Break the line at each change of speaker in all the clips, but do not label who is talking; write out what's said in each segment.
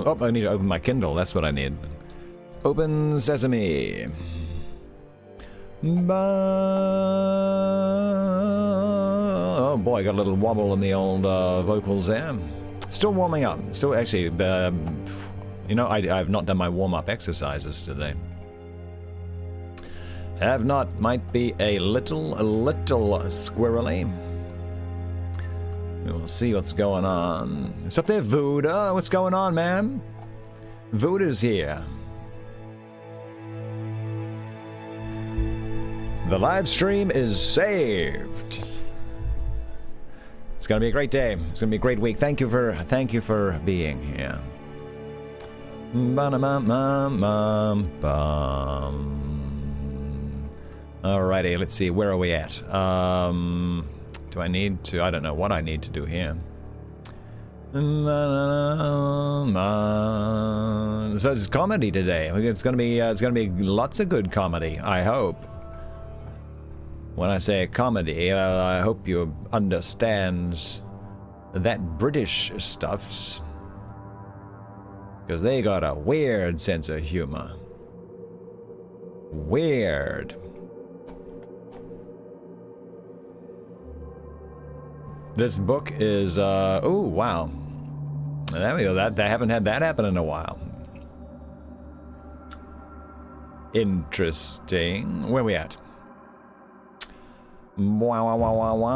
Oh, I need to open my Kindle. That's what I need. Open Sesame. Oh boy, I got a little wobble in the old vocals there. Still warming up. Still, actually, you know, I've not done my warm-up exercises today. Have not. Might be a little squirrely. We'll see what's going on. What's up there, Voda? What's going on, man? Voda's here. The live stream is saved. It's gonna be a great day. It's gonna be a great week. Thank you for being here. Alrighty, let's see. Where are we at? Do I need to? I don't know what I need to do here. So it's comedy today. It's gonna be lots of good comedy. I hope. When I say comedy, I hope you understand that British stuffs, because they got a weird sense of humor. Weird. This book is, oh, wow. There we go. I haven't had that happen in a while. Interesting. Where are we at? Wow, wow, wow, wow, wow.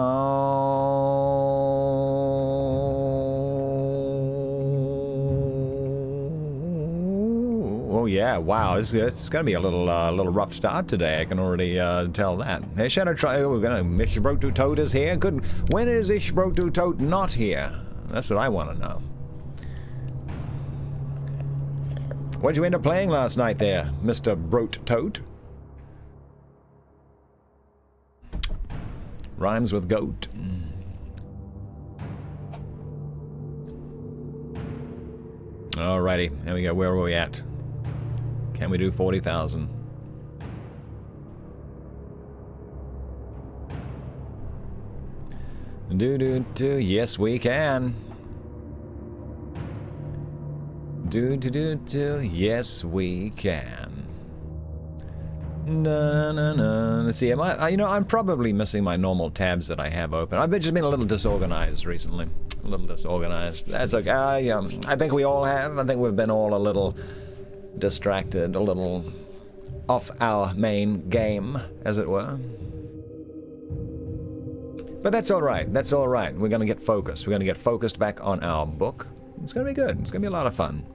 Oh, yeah. Wow. It's going to be a little rough start today. I can already tell that. Hey, Shadow we're going to... Ishbrotu Toad is here. Good. When is Ishbrotu Toad not here? That's what I want to know. What'd you end up playing last night there, Mr. Brote Toad? Rhymes with goat. Alrighty, here we go. Where are we at? Can we do 40,000? Do. Yes, we can. Do. Yes, we can. No. Let's see. I'm probably missing my normal tabs that I have open. I've just been a little disorganized recently. A little disorganized. That's okay. I think we all have. I think we've been all a little distracted, a little off our main game, as it were. But that's all right. That's all right. We're going to get focused. We're going to get focused back on our book. It's going to be good. It's going to be a lot of fun.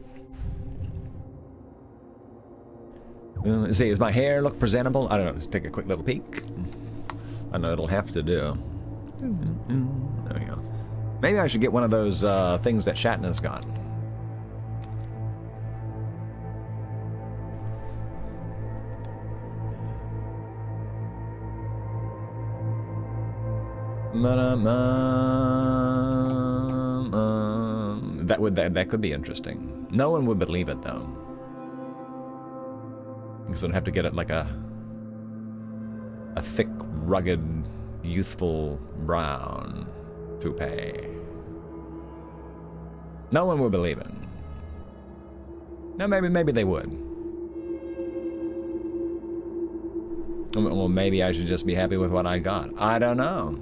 Let's see, does my hair look presentable? I don't know, let's take a quick little peek. I know it'll have to do. There we go. Maybe I should get one of those things that Shatner's got. That could be interesting. No one would believe it though. Because I'd have to get it like a thick, rugged, youthful brown toupee. No one would believe it. No, maybe they would. Well, maybe I should just be happy with what I got. I don't know.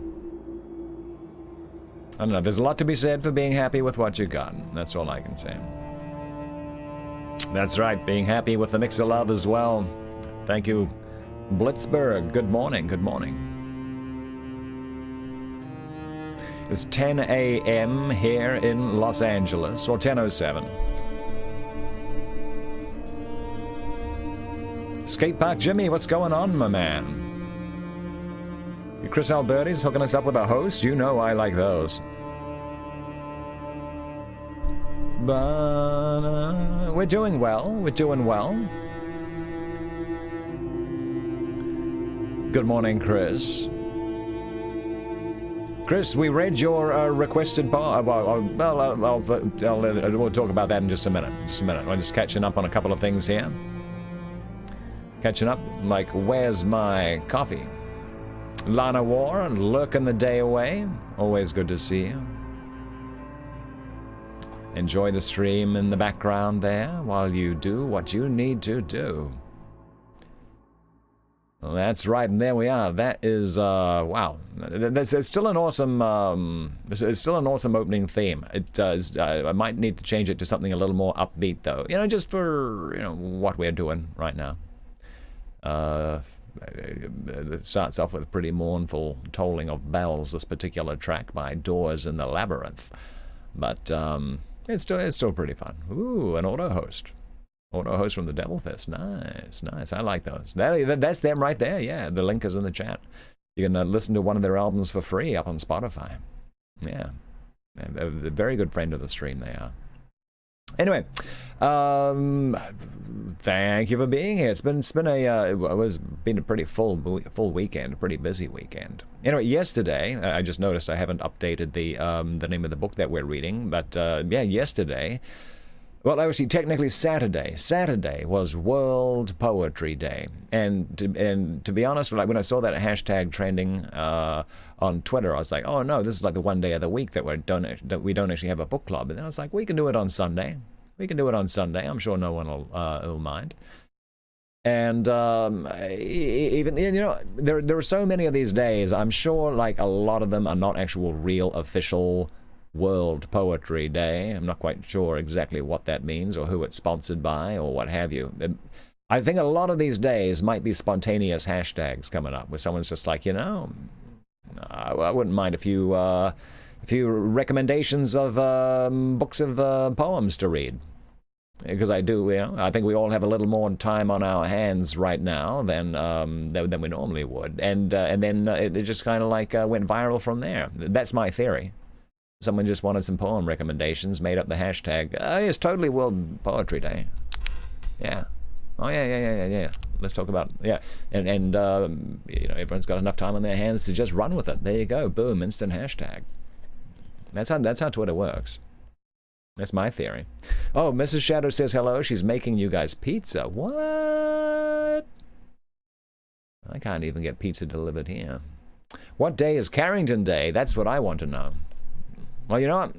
I don't know. There's a lot to be said for being happy with what you got. That's all I can say. That's right, being happy with the mix of love as well. Thank you, Blitzberg. Good morning, good morning. It's 10 a.m. here in Los Angeles, or 10:07. Skate Park Jimmy, what's going on, my man? Chris Alberti's hooking us up with a host? You know I like those. But we're doing well. We're doing well. Good morning, Chris. Chris, we read your requested part. We'll talk about that in just a minute. We're just catching up on a couple of things here. Catching up, like, where's my coffee? Lana War, lurking the day away. Always good to see you. Enjoy the stream in the background there while you do what you need to do. Well, that's right, and there we are. That is, wow. It's still an awesome, it's still an awesome opening theme. It does. I might need to change it to something a little more upbeat, though. You know, just for, you know, what we're doing right now. It starts off with a pretty mournful tolling of bells, this particular track by Doors in the Labyrinth. But, it's still pretty fun. Ooh, an auto host. Auto host from the Devil Fist. Nice, nice. I like those. That's them right there. Yeah, the link is in the chat. You can listen to one of their albums for free up on Spotify. Yeah, a very good friend of the stream they are. Anyway, thank you for being here. It's been a pretty full weekend, a pretty busy weekend. Anyway, yesterday I just noticed I haven't updated the name of the book that we're reading, but yeah, yesterday. Well, actually, technically Saturday. Saturday was World Poetry Day, and to be honest, like when I saw that hashtag trending on Twitter, I was like, oh no, this is like the one day of the week that we don't actually have a book club. And then I was like, we can do it on Sunday. We can do it on Sunday. I'm sure no one will mind. And even, you know, there are so many of these days. I'm sure like a lot of them are not actual real official World Poetry Day. I'm not quite sure exactly what that means or who it's sponsored by or what have you. I think a lot of these days might be spontaneous hashtags coming up where someone's just like, you know, I wouldn't mind a few recommendations of books of poems to read. Because I do, you know, I think we all have a little more time on our hands right now than we normally would. And then it just kind of like went viral from there. That's my theory. Someone just wanted some poem recommendations, made up the hashtag. It's totally World Poetry Day. Yeah. Oh, yeah. Let's talk about, yeah. And you know, everyone's got enough time on their hands to just run with it. There you go. Boom, instant hashtag. That's how Twitter works. That's my theory. Oh, Mrs. Shadow says hello. She's making you guys pizza. What? I can't even get pizza delivered here. What day is Carrington Day? That's what I want to know. Well, you know what?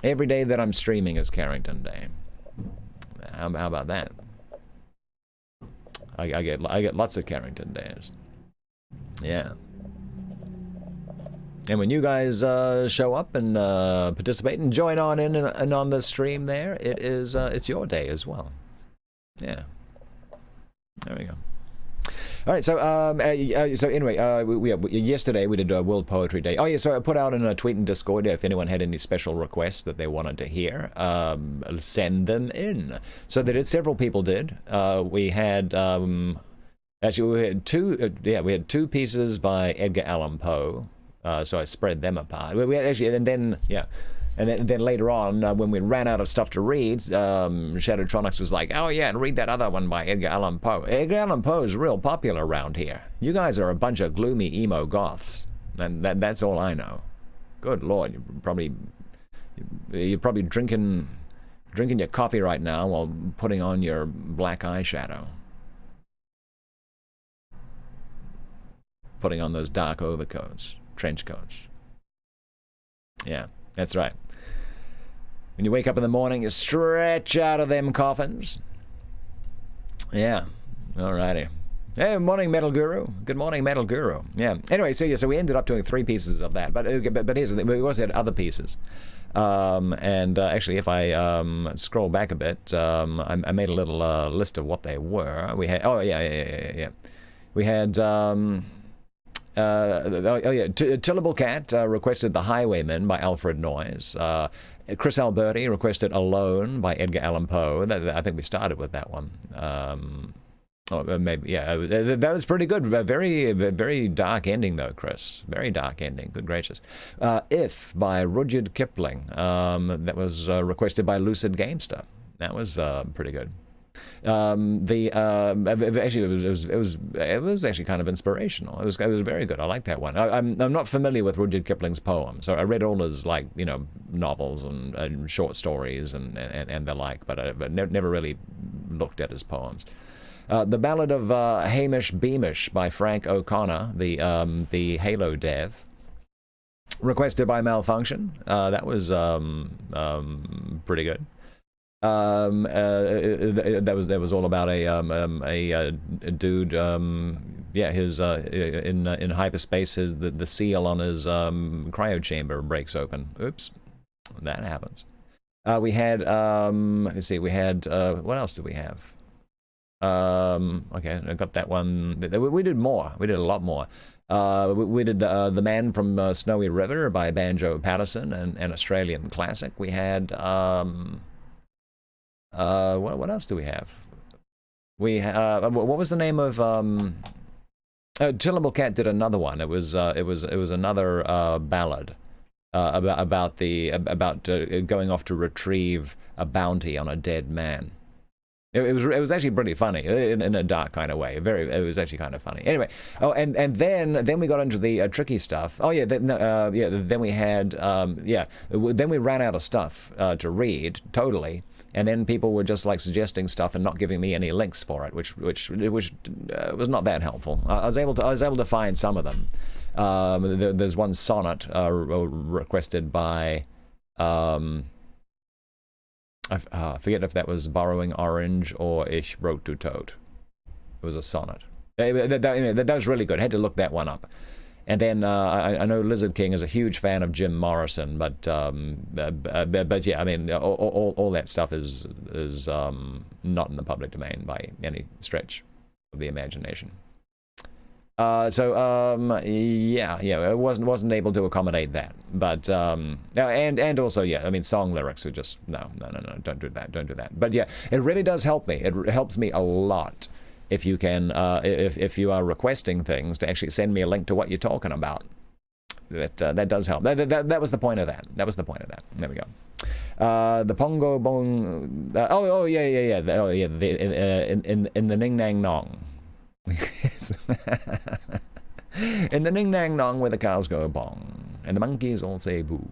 Every day that I'm streaming is Carrington Day. How about that? I get lots of Carrington Days. Yeah. And when you guys show up and participate and join on in and on the stream there, it's your day as well. Yeah. There we go. All right, so anyway, yesterday we did World Poetry Day. Oh yeah, so I put out in a tweet and Discord if anyone had any special requests that they wanted to hear, send them in. So they did. Several people did. We had actually we had two pieces by Edgar Allan Poe. So I spread them apart. We had actually, and then yeah. And then later on, when we ran out of stuff to read, Shadowtronics was like, oh yeah, and read that other one by Edgar Allan Poe. Edgar Allan Poe is real popular around here. You guys are a bunch of gloomy emo goths. And that's all I know. Good Lord, you're probably drinking your coffee right now while putting on your black eyeshadow. Putting on those dark overcoats, trench coats. Yeah, that's right. When you wake up in the morning, you stretch out of them coffins. Yeah, alrighty. Hey, morning, Metal Guru. Good morning, Metal Guru. Yeah. Anyway, so we ended up doing 3 pieces of that. But here's the thing. We also had other pieces. Actually, if I scroll back a bit, I made a little list of what they were. We had, oh yeah. We had, Tillable Cat requested The Highwayman by Alfred Noyes. Chris Alberti requested Alone by Edgar Allan Poe. I think we started with that one. Maybe, yeah. That was pretty good. Very, very dark ending, though, Chris. Very dark ending. Good gracious. If by Rudyard Kipling. That was requested by Lucid Gamester. That was pretty good. Actually, it was actually kind of inspirational. It was very good. I like that one. I'm not familiar with Rudyard Kipling's poems, so I read all his novels and short stories and the like, but I never really looked at his poems. The Ballad of Hamish Beamish by Frank O'Connor, the Halo dev, requested by Malfunction. That was pretty good. That was all about a dude. Yeah, his in hyperspace, the seal on his cryo chamber breaks open. Oops, that happens. We had let's see, we had what else did we have? Okay, I got that one. We did more. We did a lot more. We did the Man from Snowy River by Banjo Patterson, and an Australian classic. We had what else do we have? We what was the name of Chillable Cat did another one. It was another ballad about going off to retrieve a bounty on a dead man. It was actually pretty funny in a dark kind of way. It was actually kind of funny. Anyway, and then we got into the tricky stuff. Oh yeah, then we had then we ran out of stuff to read totally, and then people were just like suggesting stuff and not giving me any links for it, which was not that helpful. I was able to find some of them. There's one sonnet requested by. I forget if that was Borrowing Orange or Ich wrote to Toad. It was a sonnet. That was really good. I had to look that one up. And then I know Lizard King is a huge fan of Jim Morrison, but yeah, I mean, all that stuff is not in the public domain by any stretch of the imagination. Yeah, it wasn't able to accommodate that, but and also, yeah, I mean, song lyrics are just no, don't do that. But yeah, it really does help me. It helps me a lot if you can, if you are requesting things, to actually send me a link to what you're talking about. That does help. That was the point of that. That was the point of that. There we go. The Pongo Bong. Yeah. Oh yeah. In the Ning Nang Nong. In the Ning Nang Nong where the cows go bong and the monkeys all say boo.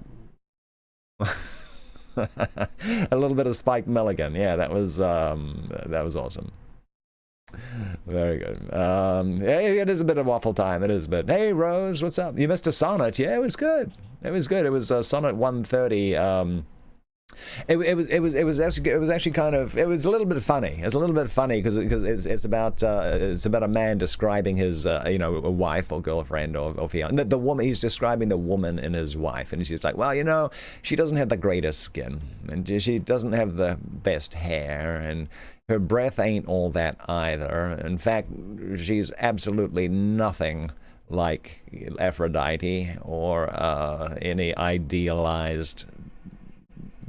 A little bit of Spike Milligan. Yeah, that was awesome. Very good. It is a bit of waffle time. It is, but hey, Rose, what's up? You missed a sonnet. Yeah, it was good. It was sonnet 130. It was actually kind of, it was a little bit funny. It's a little bit funny because it's about a man describing his a wife or girlfriend or fiance. The woman, he's describing the woman in his wife, and she's like, well, she doesn't have the greatest skin, and she doesn't have the best hair, and her breath ain't all that either. In fact, she's absolutely nothing like Aphrodite or any idealized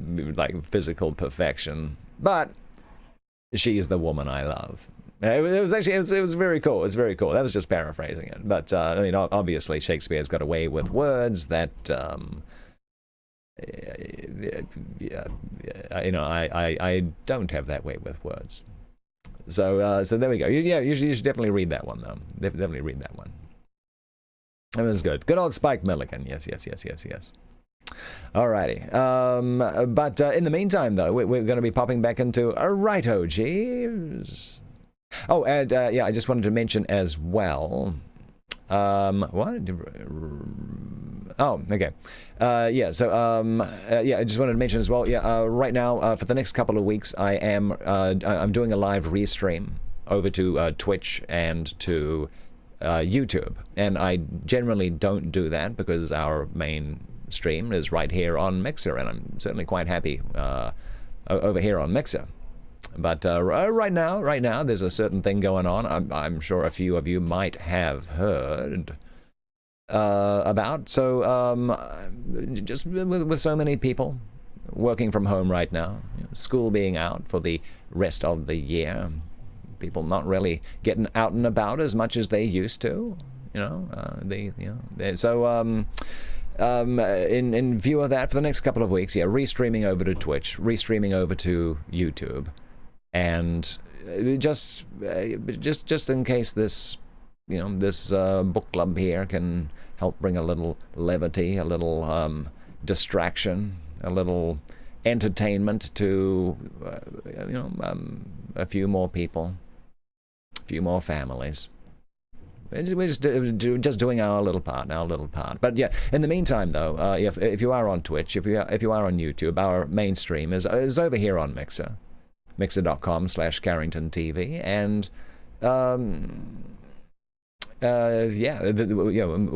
like physical perfection, but she is the woman I love. It was very cool. It was very cool. That was just paraphrasing it, but I mean, obviously Shakespeare's got a way with words that I don't have that way with words. So there we go. You should definitely read that one though. Definitely read that one. That was good. Good old Spike Milligan. Yes. Alrighty. But in the meantime, though, we're going to be popping back into a Righto Jeeves. Oh, and I just wanted to mention as well. What? Oh, okay. I just wanted to mention as well. Right now, for the next couple of weeks, I'm doing a live restream over to Twitch and to YouTube, and I generally don't do that because our main stream is right here on Mixer, and I'm certainly quite happy over here on Mixer. But right now, there's a certain thing going on. I'm sure a few of you might have heard about. So just with so many people working from home right now, school being out for the rest of the year, people not really getting out and about as much as they used to. In view of that, for the next couple of weeks, restreaming over to Twitch, restreaming over to YouTube, and just in case this book club here can help bring a little levity, a little distraction, a little entertainment to a few more people. few more families. We're just doing our little part, But yeah, in the meantime, though, if you are on Twitch, if you are on YouTube, our mainstream is over here on Mixer, mixer.com/CarringtonTV, and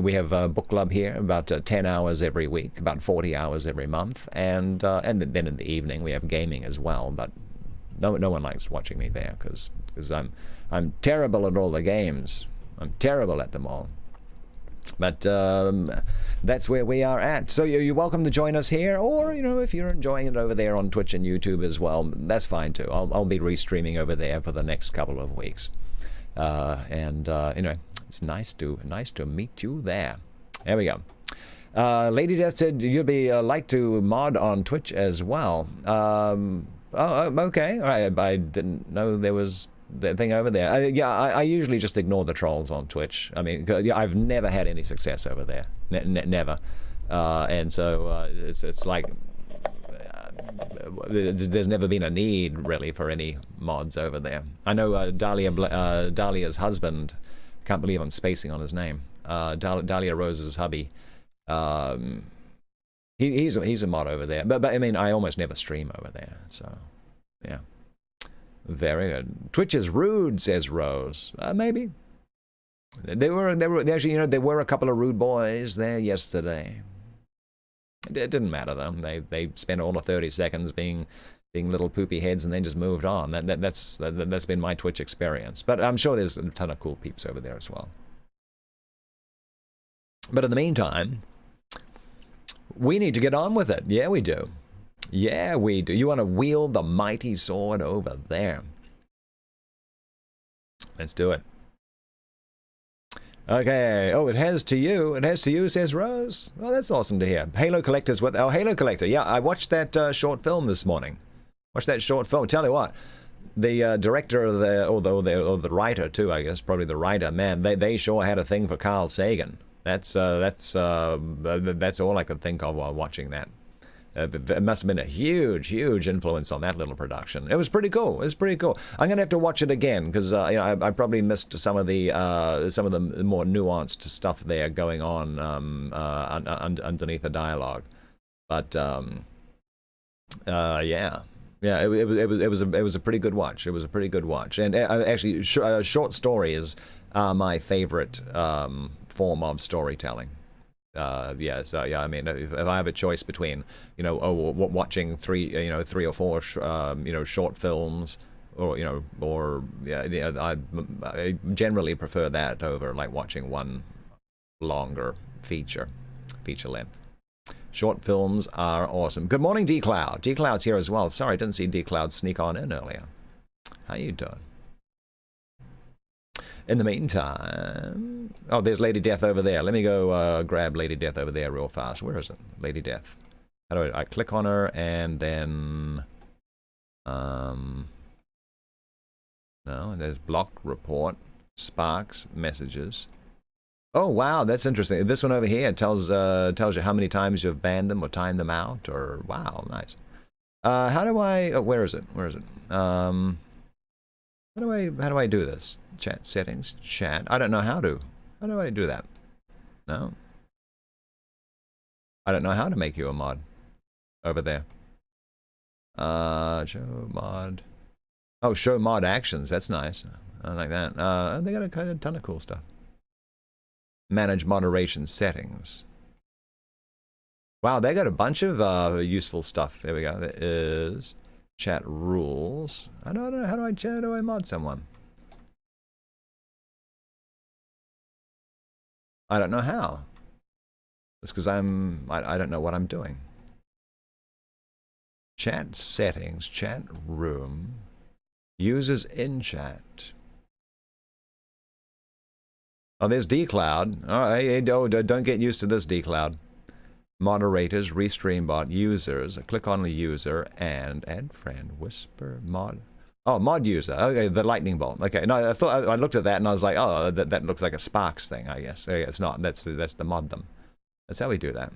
we have a book club here, about 10 hours every week, about 40 hours every month, and then in the evening we have gaming as well. But no one likes watching me there because I'm terrible at all the games. I'm terrible at them all. But that's where we are at. So you're welcome to join us here, or if you're enjoying it over there on Twitch and YouTube as well, that's fine too. I'll be restreaming over there for the next couple of weeks, it's nice to meet you there. There we go. Lady Death said you'd be like to mod on Twitch as well. Okay. All right. I didn't know there was that thing over there. I usually just ignore the trolls on Twitch. I mean, I've never had any success over there. Never. And so it's like there's never been a need really for any mods over there. I know Dahlia's husband. Can't believe I'm spacing on his name. Dahlia Rose's hubby. He's a mod over there. But I mean, I almost never stream over there. So yeah. Very good. Twitch is rude, says Rose. Maybe. There were actually, there were a couple of rude boys there yesterday. It didn't matter though. They spent all of 30 seconds being little poopy heads and then just moved on. That's been my Twitch experience. But I'm sure there's a ton of cool peeps over there as well. But in the meantime, we need to get on with it. Yeah, we do. Yeah, we do. You want to wield the mighty sword over there. Let's do it. Okay. Oh, it has to you. It has to you, says Rose. Well, that's awesome to hear. Halo Collector's with... Oh, Halo Collector. Yeah, I watched that short film this morning. Watched that short film. Tell you what, the director of or the writer too, I guess, probably the writer, man, they sure had a thing for Carl Sagan. That's all I could think of while watching that. It must have been a huge influence on that little production. It was pretty cool. I'm gonna have to watch it again because I probably missed some of the more nuanced stuff there going on underneath the dialogue. But yeah, it was a pretty good watch. It was a pretty good watch. And actually, short stories are my favorite form of storytelling. I mean, if I have a choice between, watching three or four, short films, I generally prefer that over like watching one longer feature length. Short films are awesome. Good morning, D-Cloud. D-Cloud's here as well. Sorry, I didn't see D-Cloud sneak on in earlier. How you doing? In the meantime... Oh, there's Lady Death over there. Let me go grab Lady Death over there real fast. Where is it? Lady Death. How do I click on her and then... No, there's block report, Sparks, messages. Oh, wow, that's interesting. This one over here tells you how many times you've banned them or timed them out. Or wow, nice. How do I... Oh, where is it? How do I do this? Chat settings, chat. I don't know how to. How do I do that? No. I don't know how to make you a mod over there. Show mod. Oh, show mod actions. That's nice. I like that. They got a ton of cool stuff. Manage moderation settings. Wow, they got a bunch of useful stuff. There we go. There is chat rules. I don't know. How do I mod someone? I don't know how. It's because I don't know what I'm doing. Chat settings, chat room, users in chat. Oh, there's D-Cloud. Oh, hey, don't get used to this, D-Cloud. Moderators, restream bot, users. I click on the user and add friend, whisper, mod. Oh, mod user. Okay, the lightning bolt. Okay, no, I looked at that and I was like, oh, that looks like a Sparks thing, I guess. Okay, it's not. That's the mod them. That's how we do that.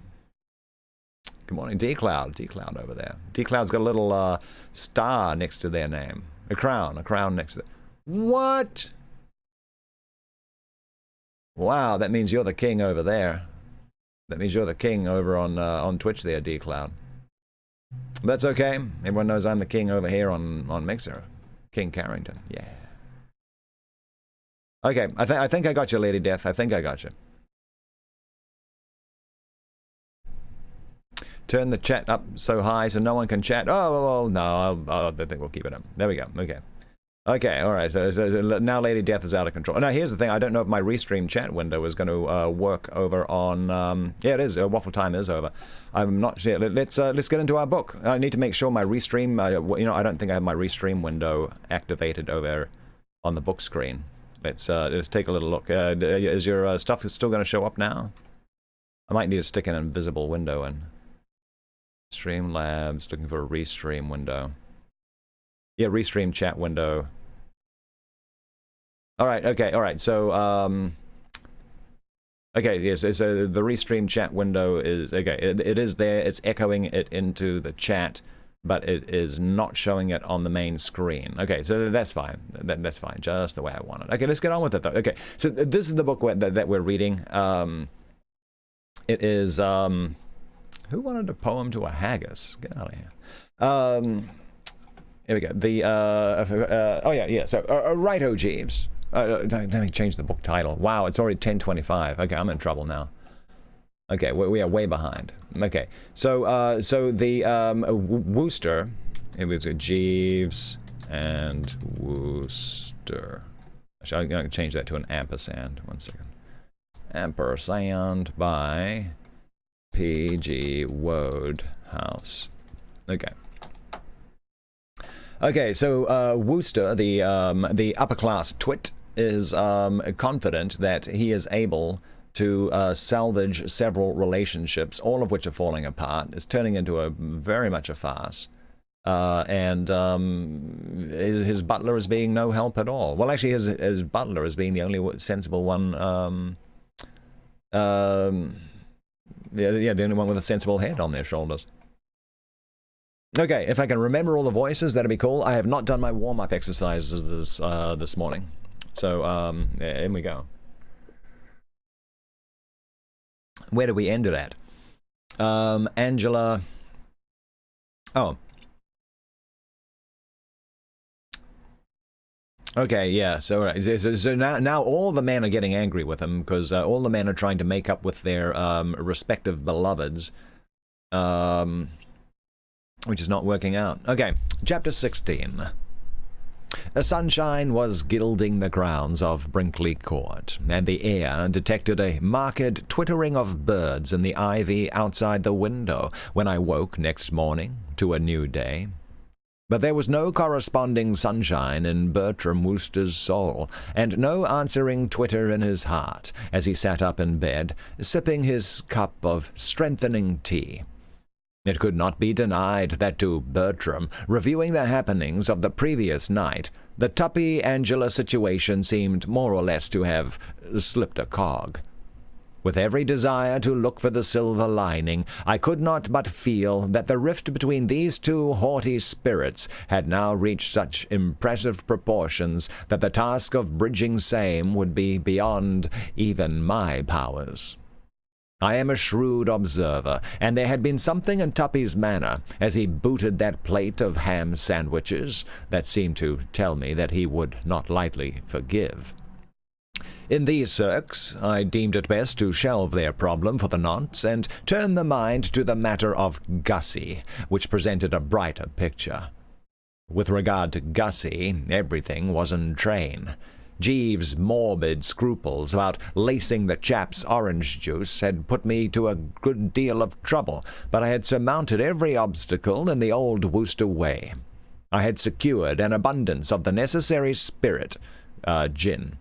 Good morning, D-Cloud. D-Cloud over there. D-Cloud's got a little star next to their name. A crown next to it. What? Wow, that means you're the king over there. That means you're the king over on Twitch there, D-Cloud. That's okay. Everyone knows I'm the king over here on Mixer. King Carrington. Yeah. Okay, I think I got you, Lady Death. I think I got you. Turn the chat up so high so no one can chat. Oh no, I think we'll keep it up. There we go. Okay. Okay, all right. So now Lady Death is out of control. Now, here's the thing. I don't know if my restream chat window is going to work over on... yeah, it is. Waffle time is over. I'm not sure. Let's get into our book. I need to make sure my restream... you know, I don't think I have my restream window activated over on the book screen. Let's take a little look. Is your stuff still going to show up now? I might need to stick an invisible window in. Streamlabs, looking for a restream window. Yeah, restream chat window. All right, okay, all right. So, okay, yes. So the restream chat window is okay. It is there. It's echoing it into the chat, but it is not showing it on the main screen. Okay, so that's fine. That's fine. Just the way I want it. Okay, let's get on with it though. Okay, so this is the book that we're reading. It is who wanted a poem to a haggis? Get out of here. Here we go. The oh yeah. So righto, Jeeves. Let me change the book title. Wow, it's already 10:25. Okay, I'm in trouble now. Okay, we are way behind. Okay, so the Wooster. It was a Jeeves and Wooster. Actually, I'm going to change that to an ampersand. 1 second. Ampersand by P.G. Wodehouse. Okay. Okay, so Wooster, the upper class twit, is confident that he is able to salvage several relationships, all of which are falling apart. It's turning into very much a farce. And his butler is being no help at all. Well, actually, his butler is being the only sensible one. The only one with a sensible head on their shoulders. Okay, if I can remember all the voices, that'd be cool. I have not done my warm-up exercises this morning. So, yeah, in we go. Where do we end it at? Angela... Oh. Okay, yeah, so now all the men are getting angry with him, because all the men are trying to make up with their respective beloveds. Which is not working out. Okay, chapter 16. The sunshine was gilding the grounds of Brinkley Court, and the air detected a marked twittering of birds in the ivy outside the window when I woke next morning to a new day. But there was no corresponding sunshine in Bertram Wooster's soul, and no answering twitter in his heart as he sat up in bed, sipping his cup of strengthening tea. It could not be denied that to Bertram, reviewing the happenings of the previous night, the Tuppy-Angela situation seemed more or less to have slipped a cog. With every desire to look for the silver lining, I could not but feel that the rift between these two haughty spirits had now reached such impressive proportions that the task of bridging same would be beyond even my powers. I am a shrewd observer, and there had been something in Tuppy's manner as he booted that plate of ham sandwiches that seemed to tell me that he would not lightly forgive. In these circs, I deemed it best to shelve their problem for the nonce and turn the mind to the matter of Gussie, which presented a brighter picture. With regard to Gussie, everything was in train. Jeeves' morbid scruples about lacing the chap's orange juice had put me to a good deal of trouble, but I had surmounted every obstacle in the old Wooster way. I had secured an abundance of the necessary spirit, gin,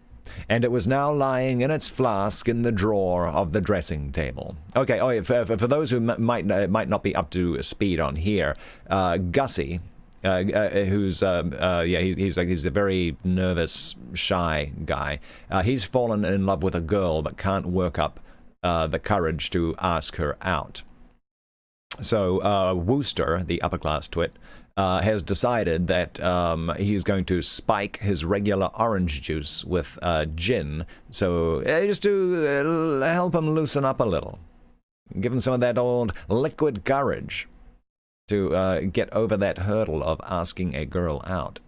and it was now lying in its flask in the drawer of the dressing-table. Okay, for those who might not be up to speed on here, Gussie... he's a very nervous, shy guy. He's fallen in love with a girl but can't work up the courage to ask her out. So Wooster, the upper-class twit, has decided that he's going to spike his regular orange juice with gin, so just to help him loosen up a little. Give him some of that old liquid courage to get over that hurdle of asking a girl out.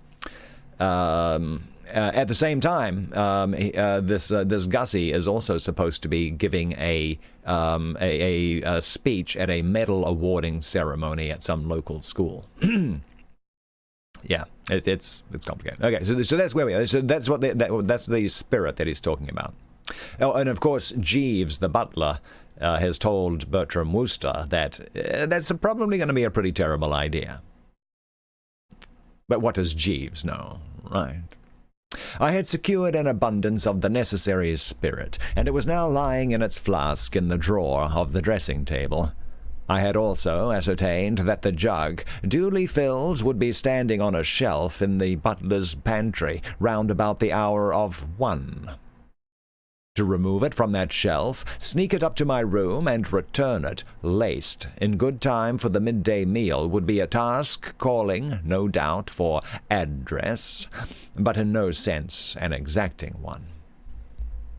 At the same time, this Gussie is also supposed to be giving a speech at a medal awarding ceremony at some local school. Yeah, it's complicated. Okay, so that's where we are. So that's what that's the spirit that he's talking about. Oh, and of course, Jeeves, the butler, has told Bertram Wooster that that's probably going to be a pretty terrible idea. But what does Jeeves know, right? I had secured an abundance of the necessary spirit, and it was now lying in its flask in the drawer of the dressing table. I had also ascertained that the jug, duly filled, would be standing on a shelf in the butler's pantry round about the hour of 1. To remove it from that shelf, sneak it up to my room, and return it, laced, in good time for the midday meal, would be a task calling, no doubt, for address, but in no sense an exacting one.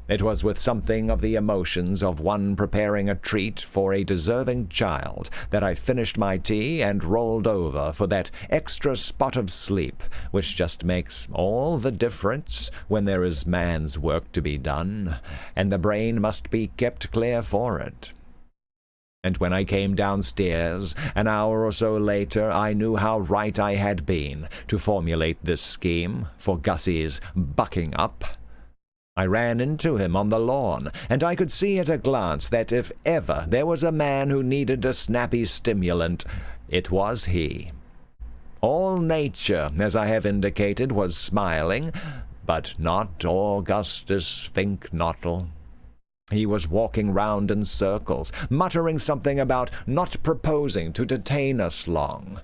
It was with something of the emotions of one preparing a treat for a deserving child that I finished my tea and rolled over for that extra spot of sleep which just makes all the difference when there is man's work to be done, and the brain must be kept clear for it. And when I came downstairs, an hour or so later, I knew how right I had been to formulate this scheme for Gussie's bucking up. I ran into him on the lawn, and I could see at a glance that if ever there was a man who needed a snappy stimulant, it was he. All nature, as I have indicated, was smiling, but not Augustus Finknottle. He was walking round in circles, muttering something about not proposing to detain us long,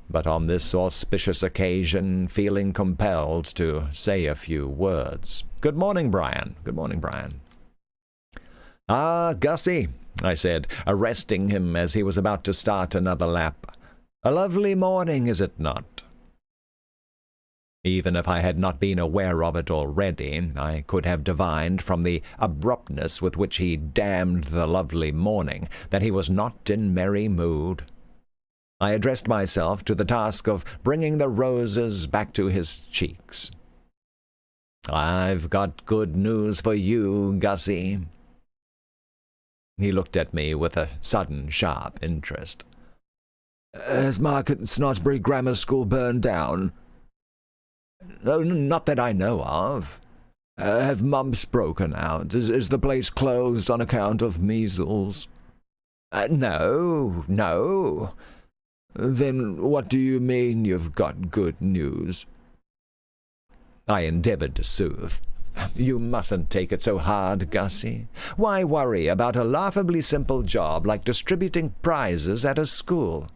but on this auspicious occasion feeling compelled to say a few words. "Good morning, Brian. Good morning, Brian." "Ah, Gussie," I said, arresting him as he was about to start another lap. "A lovely morning, is it not?" Even if I had not been aware of it already, I could have divined from the abruptness with which he damned the lovely morning that he was not in merry mood. I addressed myself to the task of bringing the roses back to his cheeks. "I've got good news for you, Gussie." He looked at me with a sudden, sharp interest. "Has Market Snodsbury Grammar School burned down?" "No, not that I know of." "Have mumps broken out? Is the place closed on account of measles?" No. "Then what do you mean you've got good news?" I endeavored to soothe. "You mustn't take it so hard, Gussie. Why worry about a laughably simple job like distributing prizes at a school?"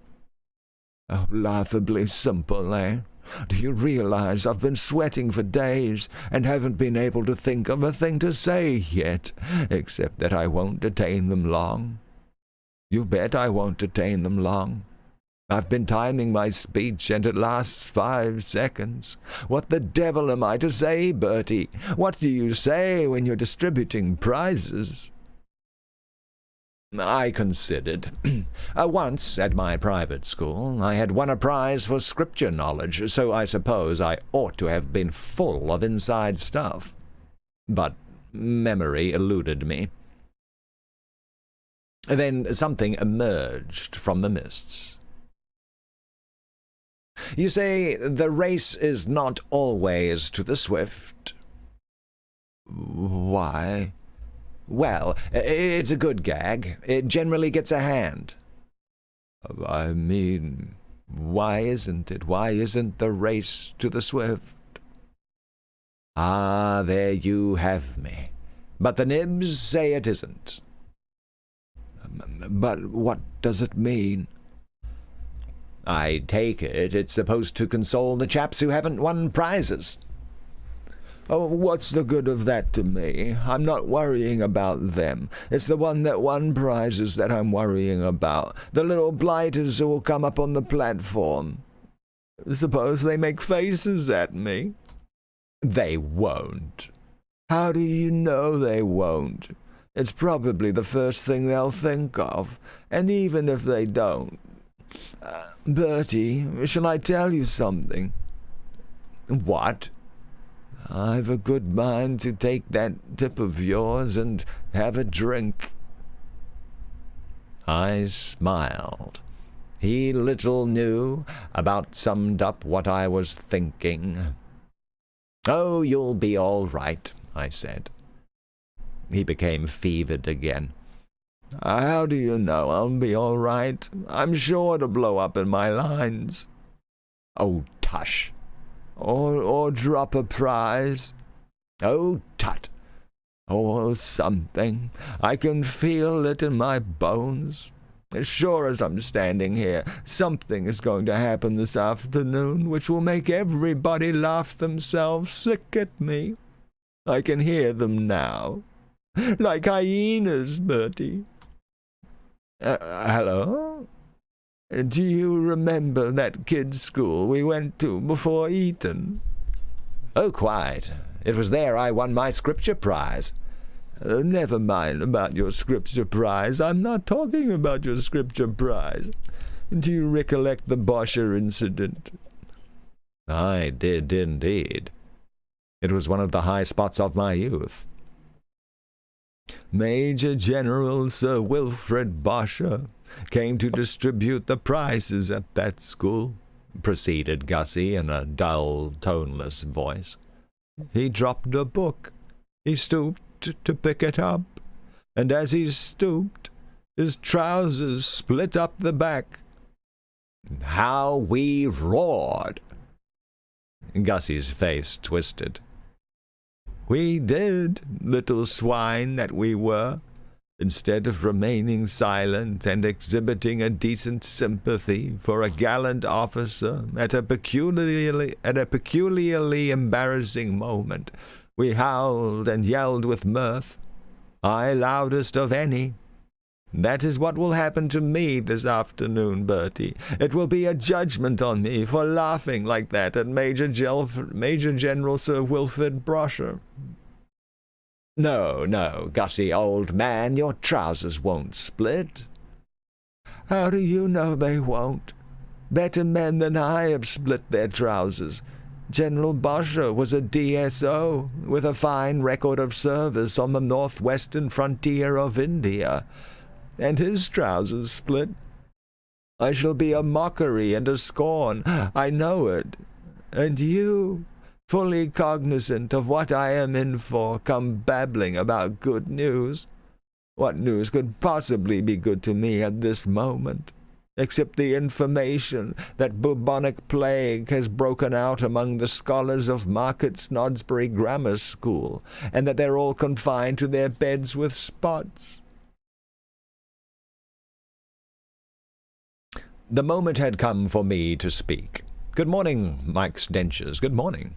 "Oh, laughably simple, eh? Do you realize I've been sweating for days and haven't been able to think of a thing to say yet, except that I won't detain them long? You bet I won't detain them long. I've been timing my speech, and it lasts 5 seconds. What the devil am I to say, Bertie? What do you say when you're distributing prizes?" I considered. Once, at my private school, I had won a prize for scripture knowledge, so I suppose I ought to have been full of inside stuff. But memory eluded me. Then something emerged from the mists. "You say the race is not always to the swift." "Why?" "Well, it's a good gag. It generally gets a hand." "I mean, why isn't it? Why isn't the race to the swift?" "Ah, there you have me. But the nibs say it isn't." "But what does it mean?" "I take it's supposed to console the chaps who haven't won prizes." "Oh, what's the good of that to me? I'm not worrying about them. It's the one that won prizes that I'm worrying about. The little blighters who will come up on the platform." Suppose they make faces at me? They won't. How do you know they won't? It's probably the first thing they'll think of, and even if they don't... Bertie, shall I tell you something? What? I've a good mind to take that tip of yours and have a drink. I smiled. He little knew about summed up what I was thinking. Oh, you'll be all right, I said. He became fevered again. How do you know I'll be all right? I'm sure to blow up in my lines. Oh, tush. Or drop a prize. Oh, tut. Or something. I can feel it in my bones. As sure as I'm standing here, something is going to happen this afternoon which will make everybody laugh themselves sick at me. I can hear them now. Like hyenas, Bertie. Hello? Do you remember that kids' school we went to before Eton? Oh, quite. It was there I won my scripture prize. Never mind about your scripture prize. I'm not talking about your scripture prize. Do you recollect the Bosher incident? I did indeed. It was one of the high spots of my youth. Major General Sir Wilfrid Bosher came to distribute the prizes at that school, proceeded Gussie in a dull, toneless voice. He dropped a book. He stooped to pick it up, and as he stooped, his trousers split up the back. How we roared! Gussie's face twisted. We did, little swine that we were. Instead of remaining silent and exhibiting a decent sympathy for a gallant officer at a peculiarly embarrassing moment, we howled and yelled with mirth, I loudest of any. That is what will happen to me this afternoon, Bertie. It will be a judgment on me for laughing like that at Major General Sir Wilfrid Bosher. No, Gussie, old man, your trousers won't split. How do you know they won't? Better men than I have split their trousers. General Bosher was a DSO, with a fine record of service on the northwestern frontier of India, and his trousers split. I shall be a mockery and a scorn, I know it, and you, fully cognizant of what I am in for, come babbling about good news. What news could possibly be good to me at this moment, except the information that bubonic plague has broken out among the scholars of Market Snodsbury Grammar School, and that they're all confined to their beds with spots? The moment had come for me to speak. Good morning, Mike's Dentures, good morning.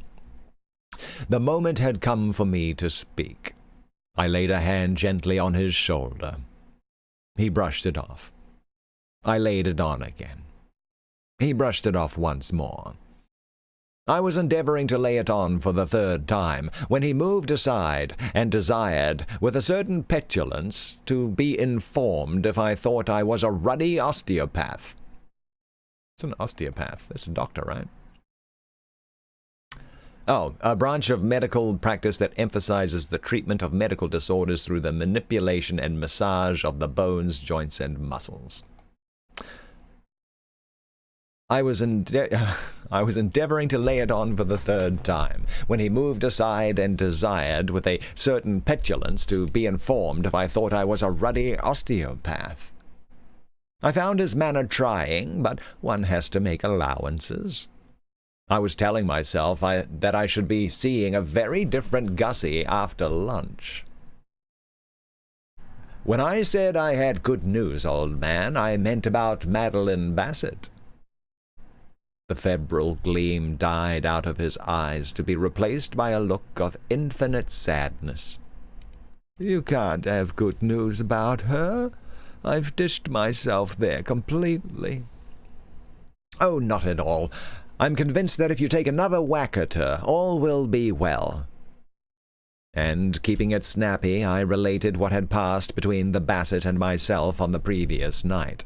The moment had come for me to speak. I laid a hand gently on his shoulder. He brushed it off. I laid it on again. He brushed it off once more. I was endeavoring to lay it on for the third time, when he moved aside and desired, with a certain petulance, to be informed if I thought I was a ruddy osteopath. It's an osteopath. That's a doctor, right? Oh, a branch of medical practice that emphasizes the treatment of medical disorders through the manipulation and massage of the bones, joints, and muscles. I was endeavoring to lay it on for the third time, when he moved aside and desired, with a certain petulance, to be informed if I thought I was a ruddy osteopath. I found his manner trying, but one has to make allowances. I was telling myself that I should be seeing a very different Gussie after lunch. When I said I had good news, old man, I meant about Madeline Bassett. The febrile gleam died out of his eyes to be replaced by a look of infinite sadness. You can't have good news about her. I've dished myself there completely. Oh, not at all. I'm convinced that if you take another whack at her, all will be well." And, keeping it snappy, I related what had passed between the Basset and myself on the previous night.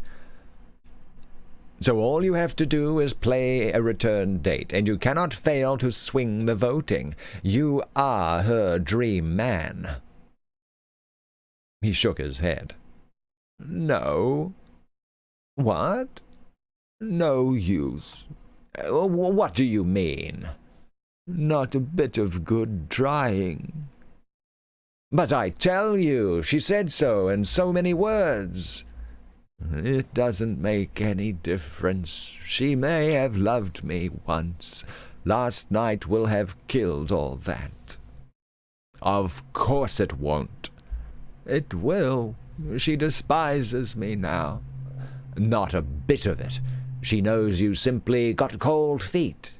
"So all you have to do is play a return date, and you cannot fail to swing the voting. You are her dream man." He shook his head. "No." "What?" "No use." "What do you mean?" "Not a bit of good trying." "But I tell you, she said so in so many words." "It doesn't make any difference. She may have loved me once. Last night will have killed all that." "Of course it won't." "It will. She despises me now." "Not a bit of it. She knows you simply got cold feet."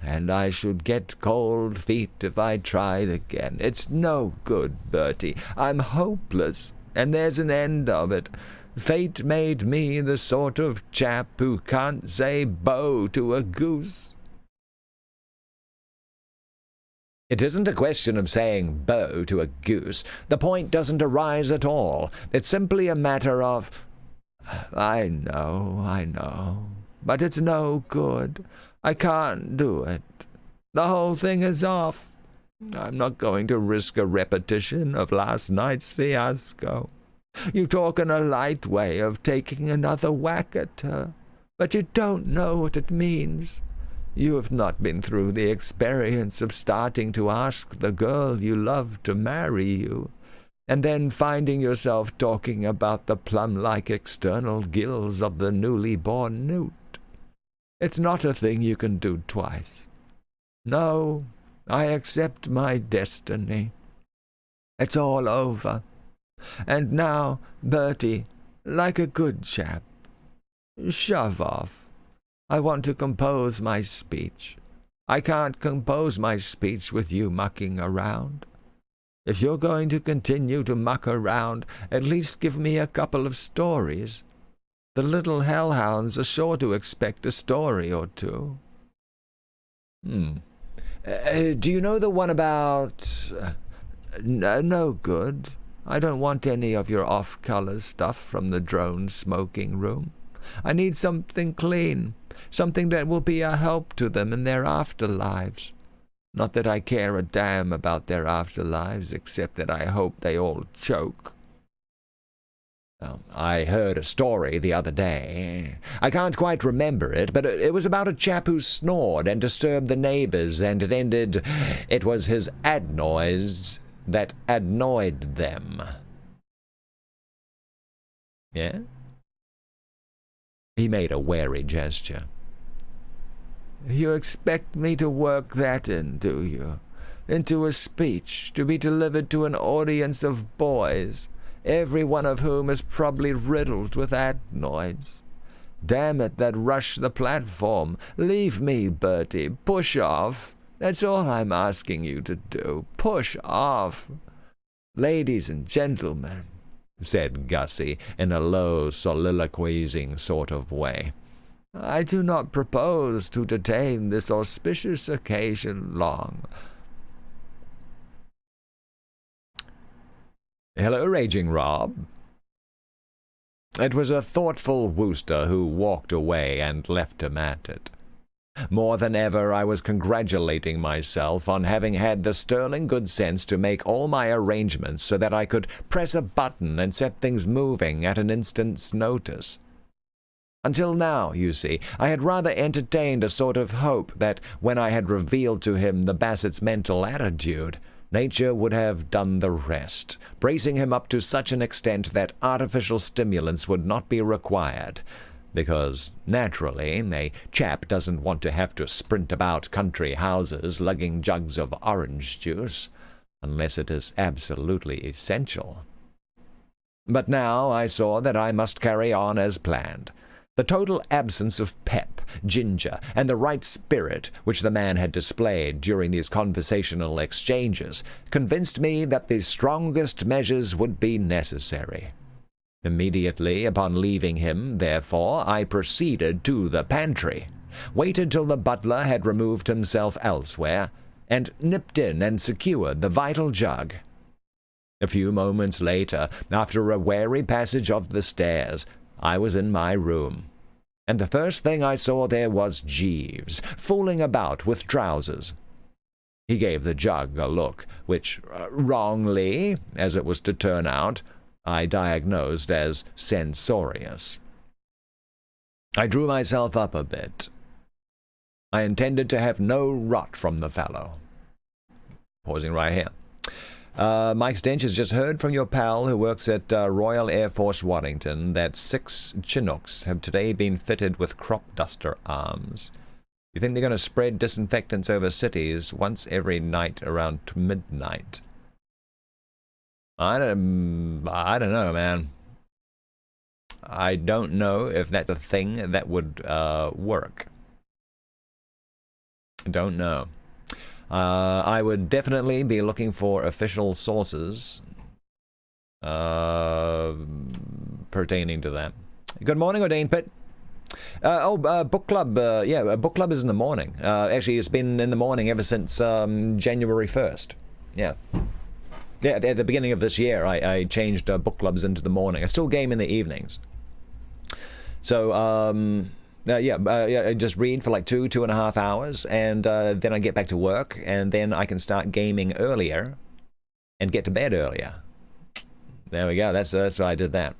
"And I should get cold feet if I tried again. It's no good, Bertie. I'm hopeless, and there's an end of it. Fate made me the sort of chap who can't say bo to a goose." "It isn't a question of saying bo to a goose. The point doesn't arise at all. It's simply a matter of—" I know. But it's no good. I can't do it. The whole thing is off. I'm not going to risk a repetition of last night's fiasco. You talk in a light way of taking another whack at her, but you don't know what it means. You have not been through the experience of starting to ask the girl you love to marry you, and then finding yourself talking about the plum-like external gills of the newly born newt. It's not a thing you can do twice. No, I accept my destiny. It's all over. And now, Bertie, like a good chap, shove off. I want to compose my speech. I can't compose my speech with you mucking around. If you're going to continue to muck around, at least give me a couple of stories. The little hellhounds are sure to expect a story or two." Do you know the one about— No good. I don't want any of your off-color stuff from the drone smoking room. I need something clean, something that will be a help to them in their afterlives. Not that I care a damn about their afterlives, except that I hope they all choke." "Well, I heard a story the other day. I can't quite remember it, but it was about a chap who snored and disturbed the neighbors, and it was his adenoids that annoyed them." "Yeah?" He made a wary gesture. "You expect me to work that in, do you? Into a speech to be delivered to an audience of boys, every one of whom is probably riddled with adenoids? Damn it, that rush the platform. Leave me, Bertie. Push off. That's all I'm asking you to do. Push off." "Ladies and gentlemen," said Gussie in a low, soliloquizing sort of way, "I do not propose to detain this auspicious occasion long." "Hello, Raging Rob." It was a thoughtful Wooster who walked away and left him at it. More than ever I was congratulating myself on having had the sterling good sense to make all my arrangements so that I could press a button and set things moving at an instant's notice. Until now, you see, I had rather entertained a sort of hope that when I had revealed to him the Bassett's mental attitude, nature would have done the rest, bracing him up to such an extent that artificial stimulants would not be required, because, naturally, a chap doesn't want to have to sprint about country houses lugging jugs of orange juice, unless it is absolutely essential. But now I saw that I must carry on as planned. The total absence of pep, ginger, and the right spirit which the man had displayed during these conversational exchanges convinced me that the strongest measures would be necessary. Immediately upon leaving him, therefore, I proceeded to the pantry. waited till the butler had removed himself elsewhere, and nipped in and secured the vital jug. A few moments later, after a wary passage of the stairs, I was in my room, and the first thing I saw there was Jeeves, fooling about with trousers. He gave the jug a look, which, wrongly, as it was to turn out, I diagnosed as censorious. I drew myself up a bit. I intended to have no rot from the fellow. Pausing right here. Mike Stench has just heard from your pal who works at Royal Air Force Warrington that 6 Chinooks have today been fitted with crop duster arms. You think they're going to spread disinfectants over cities once every night around midnight? I don't know, man. I don't know if that's a thing that would work. I don't know. I would definitely be looking for official sources pertaining to that. Good morning, Ordained Pit. Book club. Yeah, book club is in the morning. Actually, it's been in the morning ever since January 1st. Yeah. Yeah, at the beginning of this year, I changed book clubs into the morning. I still game in the evenings. So, I just read for like 2.5 hours, and then I get back to work, and then I can start gaming earlier and get to bed earlier. There we go. That's why I did that.